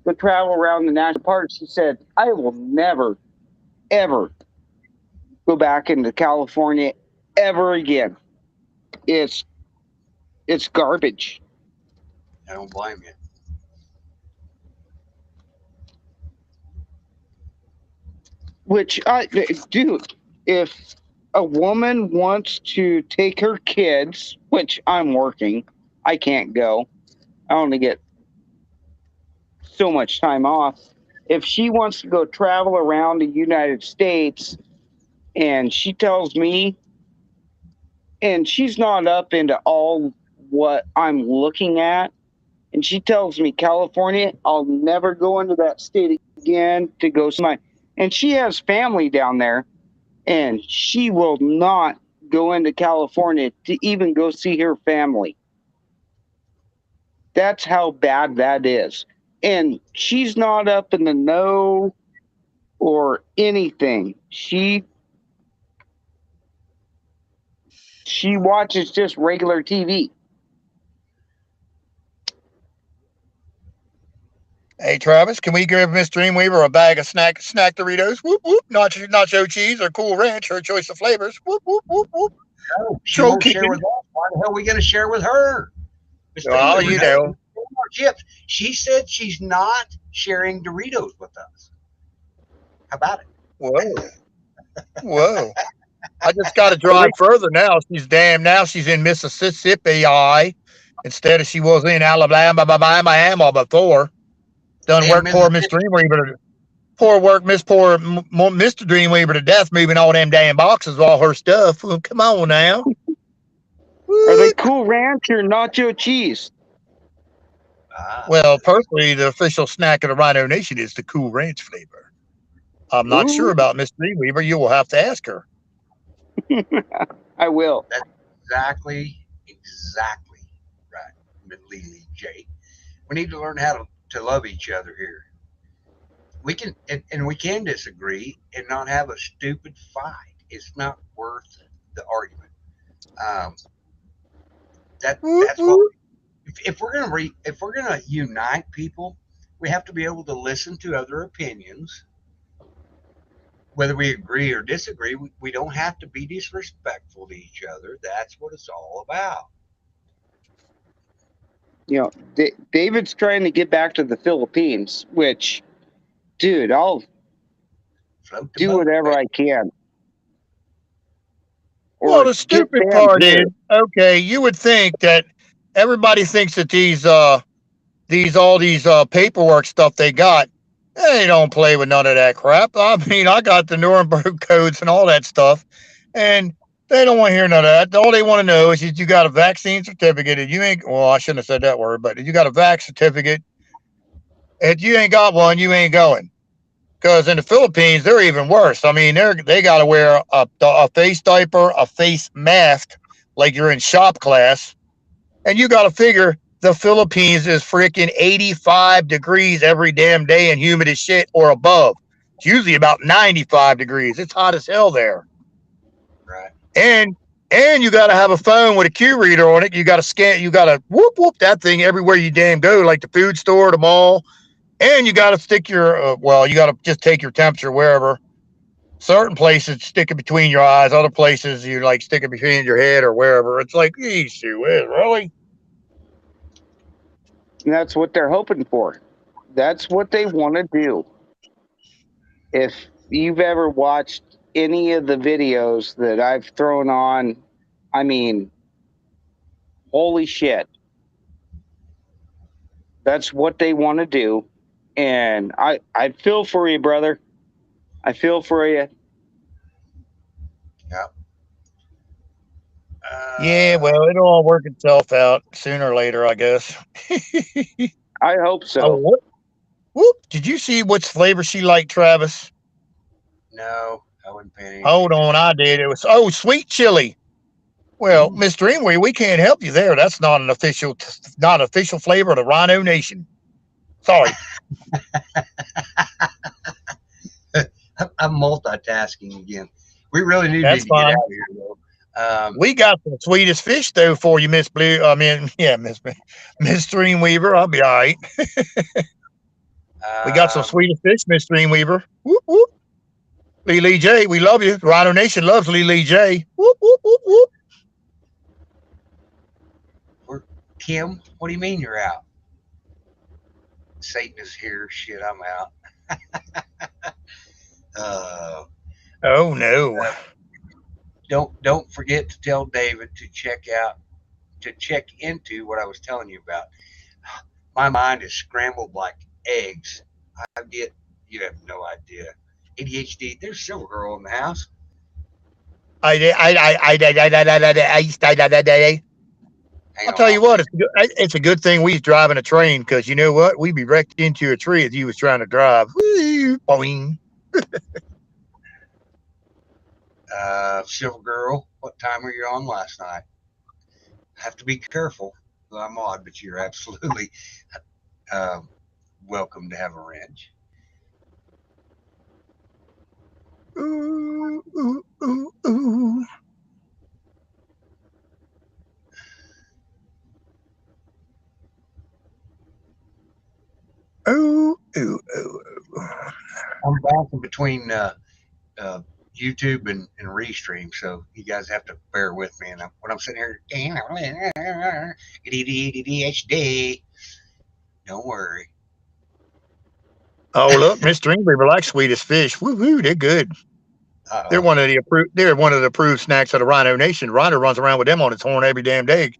go travel around the national parks. She said, "I will never, ever go back into California ever again. It's garbage." I don't blame you. Which dude, if a woman wants to take her kids, which I'm working, I can't go. I only get so much time off. If she wants to go travel around the United States and she tells me, and she's not up into all what I'm looking at, and she tells me California, I'll never go into that state again to go see and she has family down there, and she will not go into California to even go see her family. That's how bad that is. And she's not up in the know or anything. She watches just regular TV. Hey Travis, can we give Miss Dreamweaver a bag of snack Doritos? Whoop whoop. Nacho cheese or Cool Ranch, her choice of flavors. Whoop whoop whoop whoop. No, she Troll won't share kicking. with us. Why the hell are we going to share with her? Miss Well, Dreamweaver you knows know. more chips. She said she's not sharing Doritos with us. How about it? Whoa, whoa. I just got to At drive least, further now. Now she's in Mississippi, instead of she was in Alabama before. Done Hey, work poor Miss Mississippi. Dreamweaver. Mr. Dreamweaver to death, moving all them damn boxes of all her stuff. Well, come on now. are they What? Cool Ranch or nacho cheese? Ah, Well, personally, the official snack of the Rhino Nation is the Cool Ranch flavor. I'm not sure Ooh, about Miss Dreamweaver. You will have to ask her. I will. that's exactly right, Lily J. We need to learn how to love each other here. We can and we can disagree and not have a stupid fight. It's not worth the argument. Um, Whoop, that's what whoop. if we're gonna if we're gonna unite people, we have to be able to listen to other opinions, whether we agree or disagree. We don't have to be disrespectful to each other. That's what it's all about. You know, David's trying to get back to the Philippines, which, dude, I'll Float the do boat, whatever baby. I can. Well, Or the get stupid them part is, here. okay, you would think that everybody thinks that these paperwork stuff they got, they don't play with none of that crap. I mean, I got the Nuremberg codes and all that stuff, and they don't want to hear none of that. All they want to know is that you got a vaccine certificate and you ain't, well, I shouldn't have said that word, but if you got a vax certificate, if you ain't got one, you ain't going. Because in the Philippines, they're even worse. I mean, they got to wear a face diaper, a face mask, like you're in shop class, and you got to figure the Philippines is freaking 85 degrees every damn day and humid as shit or above. It's usually about 95 degrees. It's hot as hell there. Right. And you got to have a phone with a Q reader on it. You got to scan. You got to whoop whoop that thing everywhere you damn go, like the food store, the mall. And you got to stick your you got to just take your temperature wherever. Certain places stick it between your eyes. Other places you like stick it between your head or wherever. It's like, geez, really? And that's what they're hoping for. That's what they want to do. If you've ever watched any of the videos that I've thrown on, I mean, holy shit. That's what they want to do. And I feel for you, brother. I feel for you. Yeah. Yeah, Uh, well, it'll all work itself out sooner or later, I guess. I hope Oh, so. what? Whoop! Did you see which flavor she liked, Travis? no, I wouldn't pay any Hold attention. on, I did. It was sweet chili. Well, Mm. Miss Dreamway, we can't help you there. That's not official flavor of the Rhino Nation. Sorry. I'm multitasking again. We really do need That's to get out fine. of here, though. We got the sweetest fish though for you, Miss Blue. I mean, yeah, Miss Dreamweaver. I'll be all right. We got some um, sweetest fish, Miss Dreamweaver. Whoop whoop. Lee J, we love you. Rhino Nation loves Lee J. Whoop whoop whoop whoop. Kim, what do you mean you're out? Satan is here. Shit, I'm out. Uh, Oh no. don't forget to tell David to check into what I was telling you about. My mind is scrambled like eggs. I get you have no idea. ADHD. There's Silver Girl in the house. Hang I'll on, tell I'll you see. what, it's a good thing we was driving a train because you know what? We'd be wrecked into a tree if you was trying to drive. Woo, boing. Silver Girl, what time were you on last night? Have to be careful. I'm odd, but you're absolutely uh, welcome to have a wrench. Ooh, ooh, ooh, ooh. Ooh, between YouTube and Restream, so you guys have to bear with me. And when I'm sitting here, ADHD, don't worry. Oh, look, Mr. Ingleberry likes Swedish fish. Woo-hoo, they're good. They're one of the approved. They're one of the approved snacks of the Rhino Nation. Rhino runs around with them on its horn every damn day.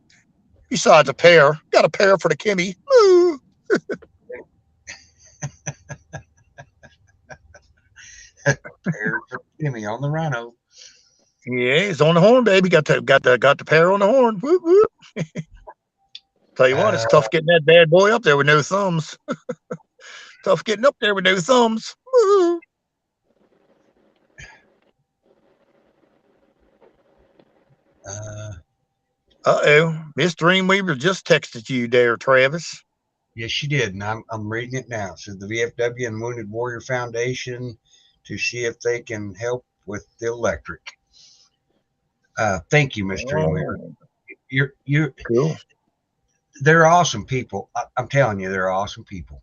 Besides a pair, got a pair for the Kimmy. Woo. Pair for Kimmy on the Rhino. Yeah, it's on the horn, baby. Got the pair on the horn. Whoop, whoop. Tell you what, it's tough getting that bad boy up there with no thumbs. Tough getting up there with no thumbs. Woo. Uh-oh. Miss Dreamweaver just texted you there, Travis. Yes, she did, and I'm reading it now. It says the VFW and Wounded Warrior Foundation to see if they can help with the electric. Thank you, Miss Dreamweaver. You're cool. They're awesome people. I'm telling you, they're awesome people.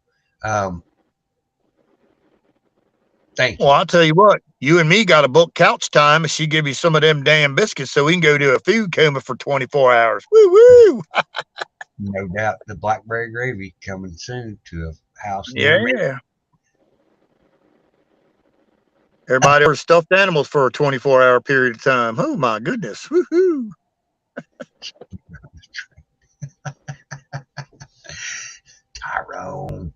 Thank you. Well, I'll tell you what, you and me got to book couch time and she give you some of them damn biscuits so we can go to a food coma for 24 hours. Woo woo. No doubt the blackberry gravy coming soon to a house. Yeah. Everybody orders stuffed animals for a 24-hour period of time. Oh my goodness. Woohoo. Tyrone.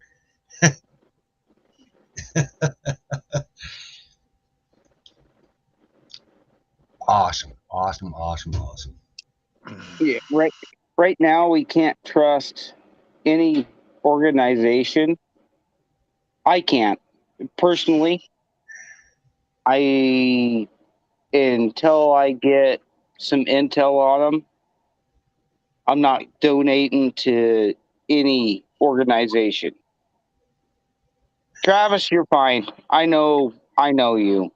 Awesome. Yeah, right now we can't trust any organization. I can't personally. Until I get some intel on them, I'm not donating to any organization. Travis, you're fine. I know you.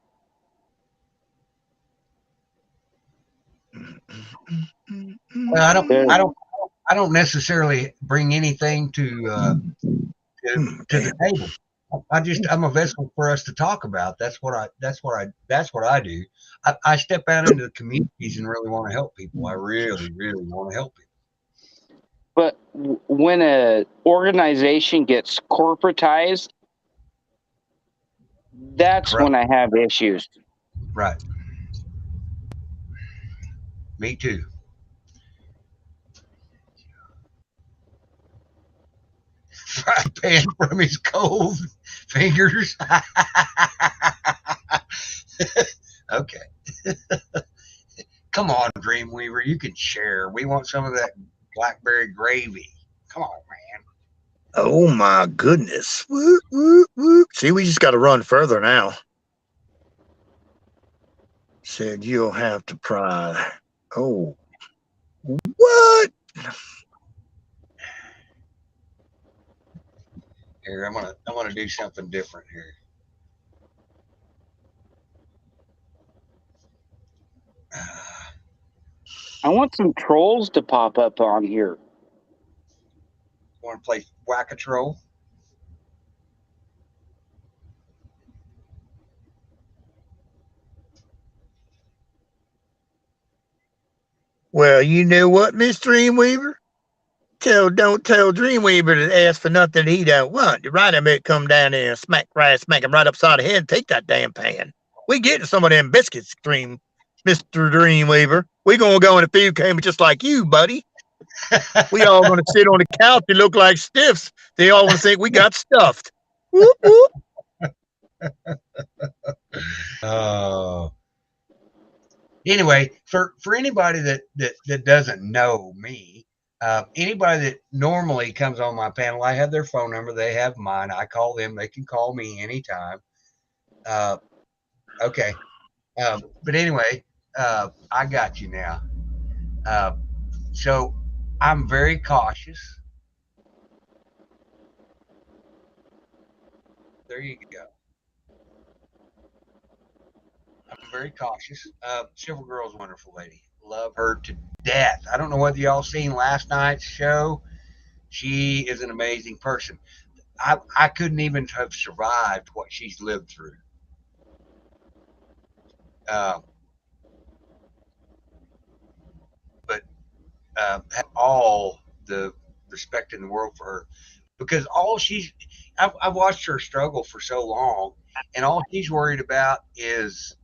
Well, I don't necessarily bring anything to the table. I'm a vessel for us to talk about. That's what I do. I step out into the communities and really want to help people. I really want to help people. But when an organization gets corporatized, that's when I have issues. Right. Me too. Fried pan from his cold fingers. Okay. Come on, Dreamweaver. You can share. We want some of that blackberry gravy. Come on, man. Oh my goodness. Whoop, whoop, whoop. See, we just got to run further now. Said you'll have to pry. Oh. What? Here, I'm gonna do something different here. I want some trolls to pop up on here. Want to play Whack-A-Troll? Well, you know what, Miss Dreamweaver? Don't tell Dreamweaver to ask for nothing he don't want. The Rhino may come down there and smack him right upside the head and take that damn pan. We getting some of them biscuits, Mr. Dreamweaver. We gonna go in a food coma just like you, buddy. We all gonna sit on the couch and look like stiffs. They all gonna think we got stuffed. Whoop, whoop. Anyway, for anybody that doesn't know me, anybody that normally comes on my panel, I have their phone number. They have mine. I call them. They can call me anytime. Okay. But anyway, I got you now. So I'm very cautious. There you go. I'm very cautious. Silver Girl's a wonderful lady. Love her to death. I don't know whether y'all seen last night's show. She is an amazing person. I couldn't even have survived what she's lived through. uh, but have all the respect in the world for her because I've watched her struggle for so long, and all she's worried about is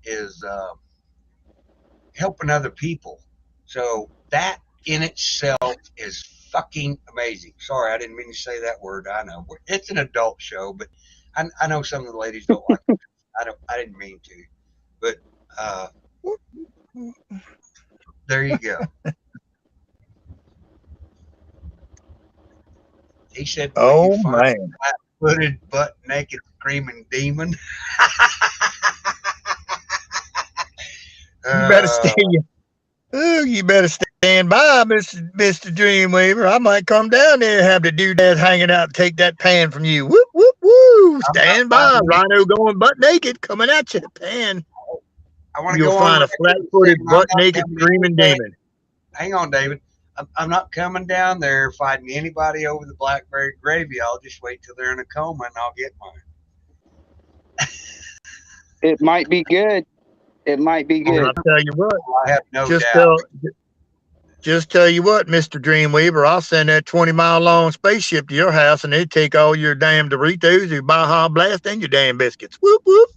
helping other people. So that in itself is fucking amazing. Sorry, I didn't mean to say that word. I know it's an adult show, but I know some of the ladies don't like it. I didn't mean to, but uh, there you go. He said, "Will you Oh find man, a flat-footed, butt-naked, screaming demon?" you better stay. uh, Oh, you better stand by, Mister Dreamweaver. I might come down there and have the dude hanging out and take that pan from you. Whoop whoop woo! I'm not Stand by, finding it. Rhino going butt naked, coming at you. The pan. I want to You'll go on find a record and flat-footed, saying I'm not butt-naked, coming screaming down. demon. Hang on, David. I'm not coming down there fighting anybody over the blackberry gravy. I'll just wait till they're in a coma and I'll get mine. It might be good. It might be And good. I'll tell you what. I have no Just doubt. tell you what, Mister Dreamweaver. I'll send that 20-mile long spaceship to your house, and they take all your damn Doritos, your Baja Blast, and your damn biscuits. Whoop whoop.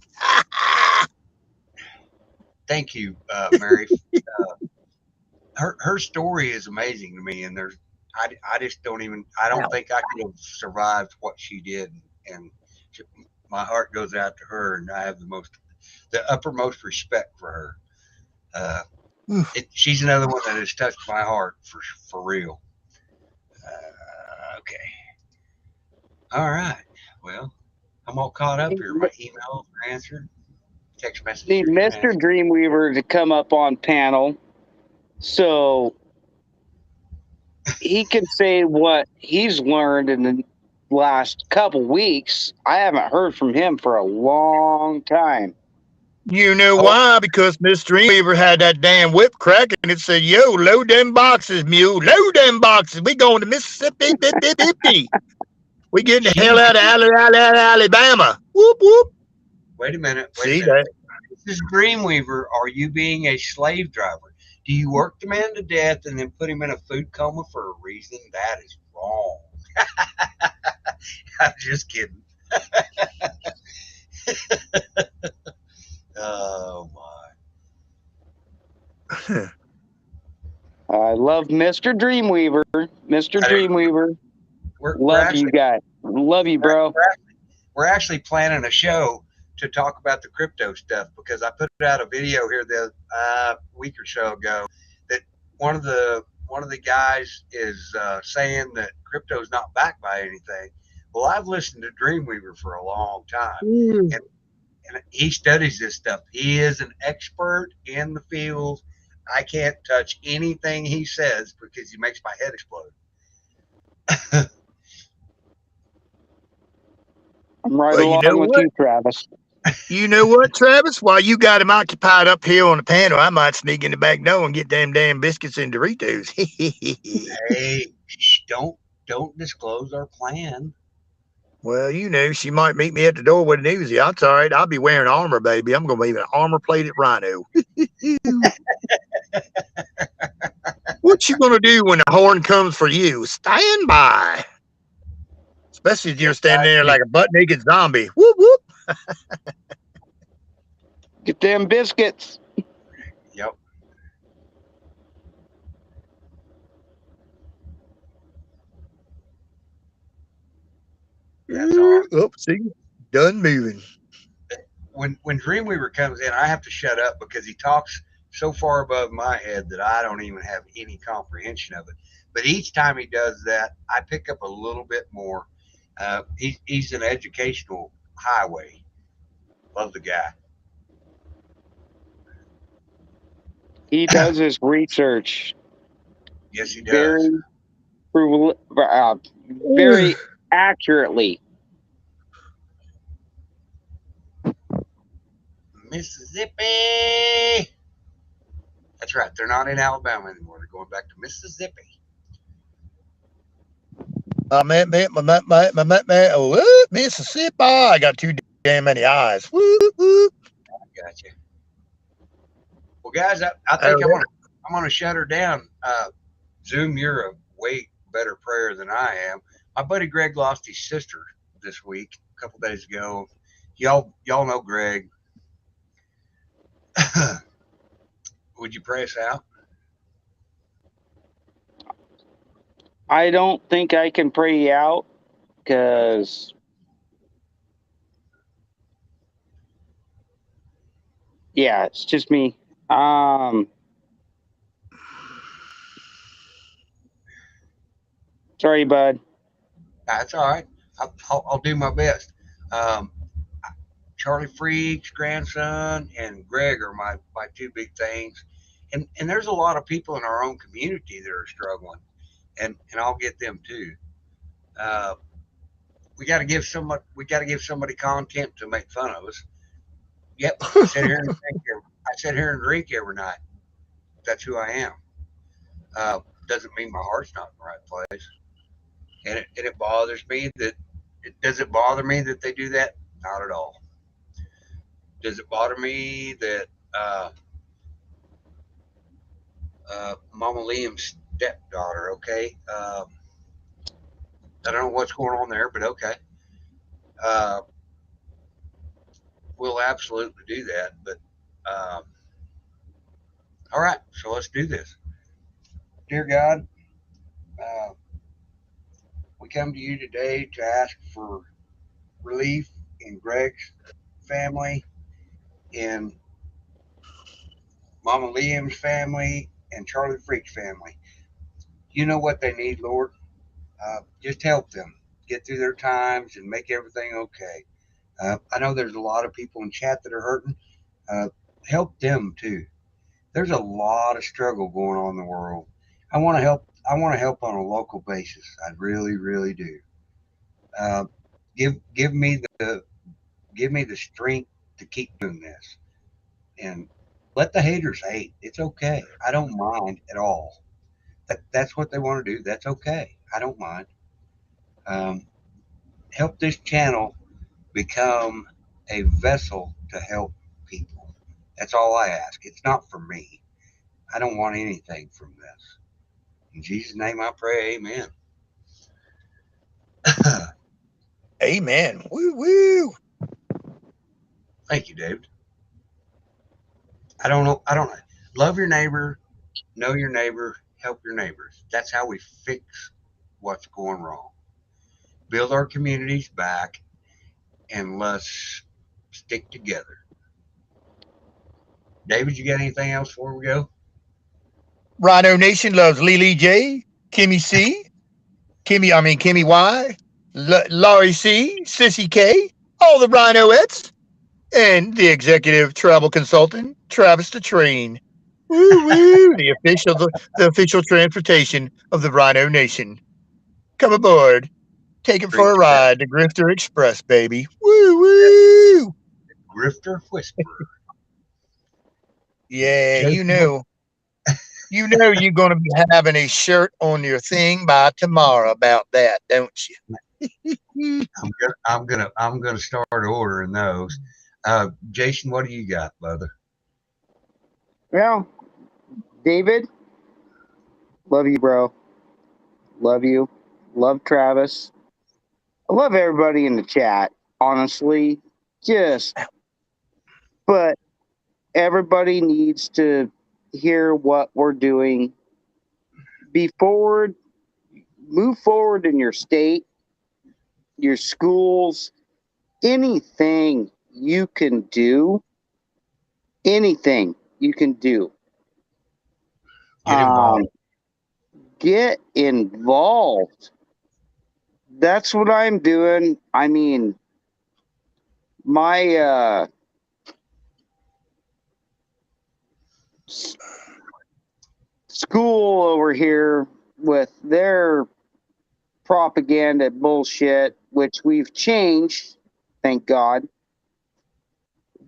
Thank you, Mary. Her story is amazing to me, and I just don't think I could have survived what she did, and my heart goes out to her, and I have the uppermost respect for her. She's another one that has touched my heart for real. Okay, all right. Well, I'm all caught up here. My emails are answered, text messages Need are Mr. answered. Dreamweaver to come up on panel so he can say what he's learned in the last couple weeks. I haven't heard from him for a long time. You know Oh, why? Because Miss Dreamweaver had that damn whip crack and it said, yo, load them boxes, mule. Load them boxes. We going to Mississippi. We getting the hell out of Alabama. Whoop, whoop. wait a minute. See that? This is Dreamweaver. Are you being a slave driver? Do you work the man to death and then put him in a food coma for a reason? That is wrong. I'm just kidding. Oh my. I love Mr. Dreamweaver. Mr. Dreamweaver. Love you guys. Love you, bro. We're actually planning a show to talk about the crypto stuff because I put out a video here the week or so ago that one of the guys is saying that crypto is not backed by anything. Well, I've listened to Dreamweaver for a long time, and he studies this stuff. He is an expert in the field. I can't touch anything he says because he makes my head explode. I'm right along with you, Travis. You know what, Travis? While you got him occupied up here on the panel, I might sneak in the back door and get them damn biscuits and Doritos. Hey, don't disclose our plan. Well, you know, she might meet me at the door with an Uzi. That's all right. I'll be wearing armor, baby. I'm going to be an armor-plated Rhino. What you going to do when the horn comes for you? Stand by. Especially if you're standing there like a butt-naked zombie. Whoop, whoop. Get them biscuits. Yep. That's awesome. Oh, see, done moving. When Dreamweaver comes in, I have to shut up because he talks so far above my head that I don't even have any comprehension of it. But each time he does that, I pick up a little bit more. He's an educational highway. Love the guy. He does his research. Yes, he does. Very accurately. Mississippi. That's right. They're not in Alabama anymore. They're going back to Mississippi. Mississippi. I got too damn many eyes. Whoop, whoop. I got you. guys, I think I'm gonna shut her down. Zoom, you're a way better prayer than I am. My buddy Greg lost his sister this week, a couple days ago. Y'all know Greg. Would you pray us out? I don't think I can pray you out because, yeah, it's just me. Sorry, bud. That's all right. I'll do my best. Um, Charlie Freak's grandson and Greg are my two big things. And there's a lot of people in our own community that are struggling, and I'll get them too. Uh, we got to give somebody content to make fun of us. Yep, I sit here and drink every night. That's who I am. Doesn't mean my heart's not in the right place, and it bothers me that. Does it bother me that they do that? Not at all. Does it bother me that Mama Liam's stepdaughter? Okay, I don't know what's going on there, but okay. Uh, we'll absolutely do that. But all right, so let's do this. Dear God, uh, we come to you today to ask for relief in Greg's family, in Mama Liam's family, and Charlie Freak's family. You know what they need, Lord. Just help them get through their times and make everything okay. I know there's a lot of people in chat that are hurting. Uh, help them too. There's a lot of struggle going on in the world. I want to help. I want to help on a local basis. I really, really do. Uh, give me the strength to keep doing this, and let the haters hate. It's okay. I don't mind at all. That's what they want to do. That's okay. I don't mind. Um, help this channel become a vessel to help people. That's all I ask. It's not for me. I don't want anything from this. In Jesus' name I pray, amen. Amen. Woo woo. Thank you, David. I don't know. Love your neighbor, know your neighbor, help your neighbors. That's how we fix what's going wrong. Build our communities back, and let's stick together. David, you got anything else before we go? Rhino Nation loves Lily J, Kimmy C, Kimmy Y, Laurie C, Sissy K, all the Rhinoettes, and the executive travel consultant, Travis the Train. Woo woo! The official transportation of the Rhino Nation. Come aboard. Take it for a ride. The Grifter Express, baby. Woo woo! Grifter Whisperer. Yeah, you know you're going to be having a shirt on your thing by tomorrow about that, don't you? I'm gonna start ordering those. Jason, what do you got, brother? Well, David, love you, bro. Love you. Love Travis. I love everybody in the chat, honestly. But everybody needs to hear what we're doing. Move forward in your state, your schools, anything you can do. Anything you can do. Get involved. Get involved. That's what I'm doing. I mean, my school over here with their propaganda bullshit, which we've changed, thank God.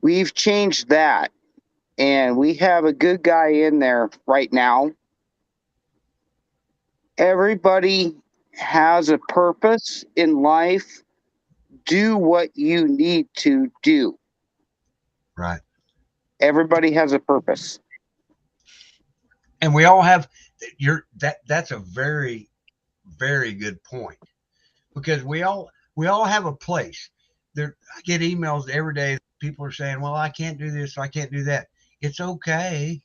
We've changed that. And we have a good guy in there right now. Everybody has a purpose in life. Do what you need to do. Right. Everybody has a purpose. And we all have that's a very, very good point, because we all have a place. I get emails every day. People are saying, well, I can't do this, I can't do that. It's okay.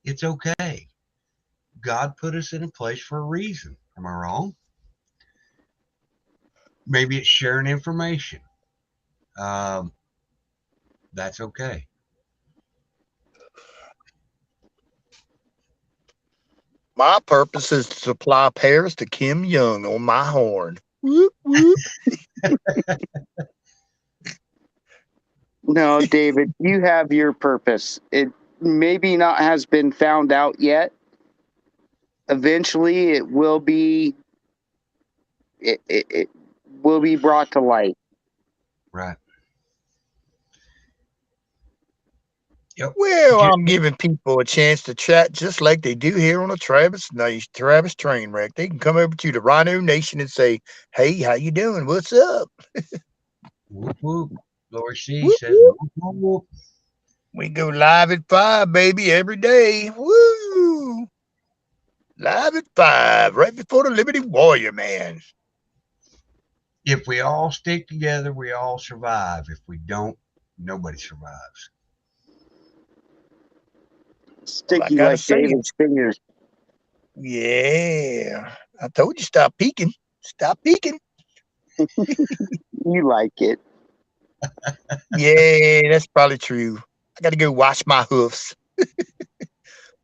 It's okay. God put us in a place for a reason. Am I wrong? Maybe it's sharing information. That's okay. My purpose is to supply pairs to Kim Young on my horn. Whoop, whoop. No, David, you have your purpose. It maybe not has been found out yet. Eventually, it will be. It will be brought to light. Right. Well, I'm giving people a chance to chat just like they do here on a Travis Train Wreck. They can come over to the Rhino Nation and say, "Hey, how you doing? What's up?" Whoop whoop. Lori C Whoop, says, whoop. whoop, whoop. We go live at 5, baby, every day. Woo! Live at 5, right before the Liberty Warrior, man. If we all stick together, we all survive. If we don't, nobody survives. Sticky gotta like say it. David's fingers. Yeah. I told you, stop peeking. Stop peeking. You like it. Yeah, that's probably true. I got to go wash my hoofs.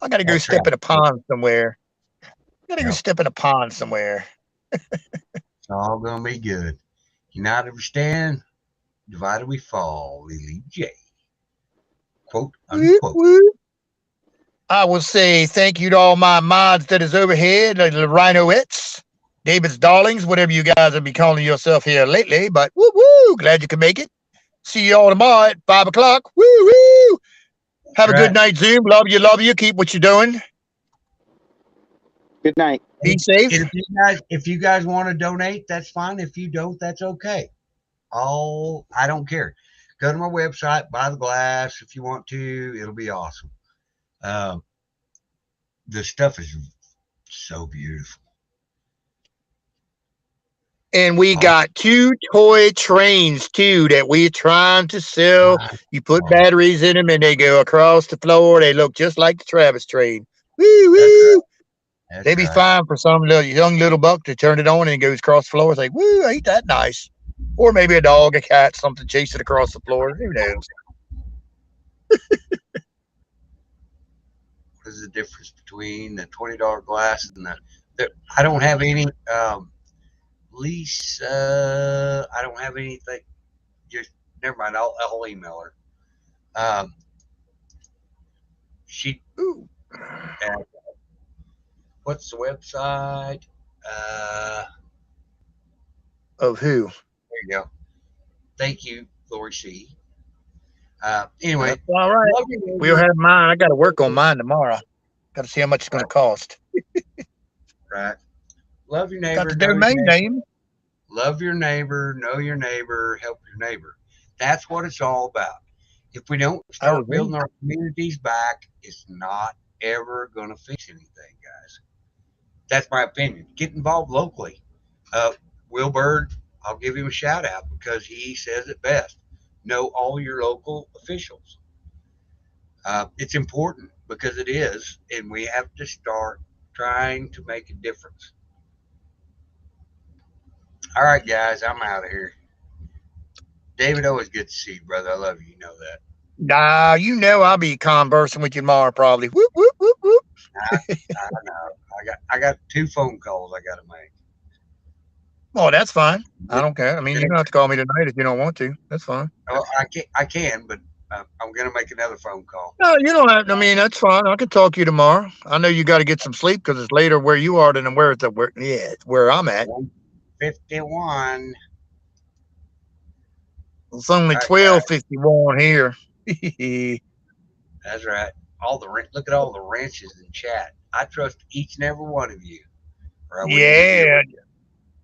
I got to go That's step right. in a pond somewhere. I got to go Yep. step in a pond somewhere. It's all going to be good. United we stand, divided we fall. Lily J. Quote, Whoop, unquote. whoop. I will say thank you to all my mods that is overhead, the Rhinoettes, David's darlings, whatever you guys have been calling yourself here lately. But woo woo, glad you could make it. See you all tomorrow at 5 o'clock. Woo woo. Have a Right. good night, Zoom. Love you. Keep what you're doing. Good night. Be safe. And if you guys want to donate, that's fine. If you don't, that's okay. I don't care. Go to my website, buy the glass if you want to. It'll be awesome. The stuff is so beautiful. And we got 2 toy trains too that we're trying to sell. You put batteries in them and they go across the floor. They look just like the Travis train. Woo woo. They be fine for some young little buck to turn it on and it goes across the floor. It's like, woo, ain't that nice? Or maybe a dog, a cat, something chase it across the floor. Who knows? What is the difference between the $20 glass and the I don't have any Lisa, I don't have anything. Just never mind. I'll email her. She. What's the website? Of who? There you go. Thank you, Lori C. Anyway, that's all right. We'll have mine. I got to work on mine tomorrow. Got to see how much it's going to cost. Right. Love your neighbor. Got the domain name. Love your neighbor. Know your neighbor. Help your neighbor. That's what it's all about. If we don't start building our communities back, it's not ever going to fix anything, guys. That's my opinion. Get involved locally. Will Bird, I'll give him a shout out because he says it best. Know all your local officials. It's important because it is, and we have to start trying to make a difference. All right, guys, I'm out of here. David, always good to see you, brother. I love you. You know that. Nah, you know I'll be conversing with you tomorrow probably. Whoop, whoop, whoop, whoop. I know. I got 2 phone calls I got to make. Oh, that's fine. I don't care. I mean, you don't have to call me tonight if you don't want to. That's fine. Oh, I can, but I'm going to make another phone call. No, you don't have. I mean, that's fine. I can talk to you tomorrow. I know you got to get some sleep because it's later where you are than where it's where I'm at. 51. It's only 12:51 here. That's right. Look at all the wrenches in chat. I trust each and every one of you. Yeah.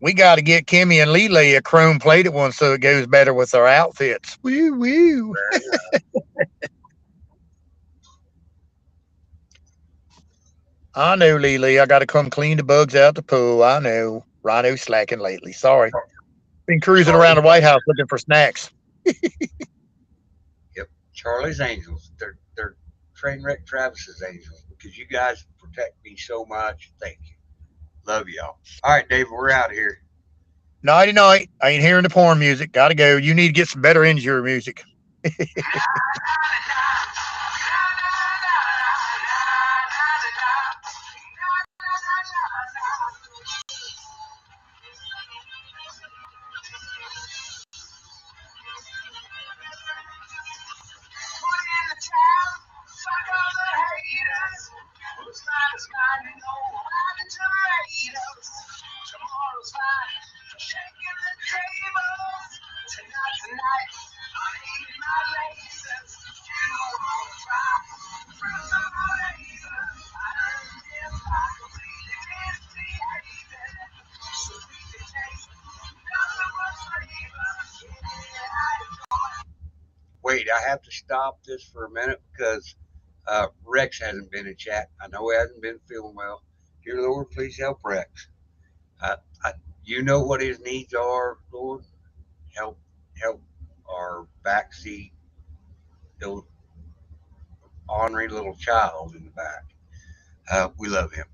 We got to get Kimmy and Lele a chrome plated one so it goes better with our outfits. Woo woo. I know, Lily. I got to come clean the bugs out the pool. I know. Rhino's slacking lately. Sorry. Been cruising around the White House looking for snacks. Yep. Charlie's Angels. They're train wreck Travis's Angels because you guys protect me so much. Thank you. Love y'all. All right, David, we're out here. Nighty night. I ain't hearing the porn music. Gotta go. You need to get some better injury music. Wait, I have to stop this for a minute because Rex hasn't been in chat. I know he hasn't been feeling well. Dear Lord, please help Rex. I, I, you know what his needs are, Lord. Help, help our backseat, little ornery little child in the back. We love him.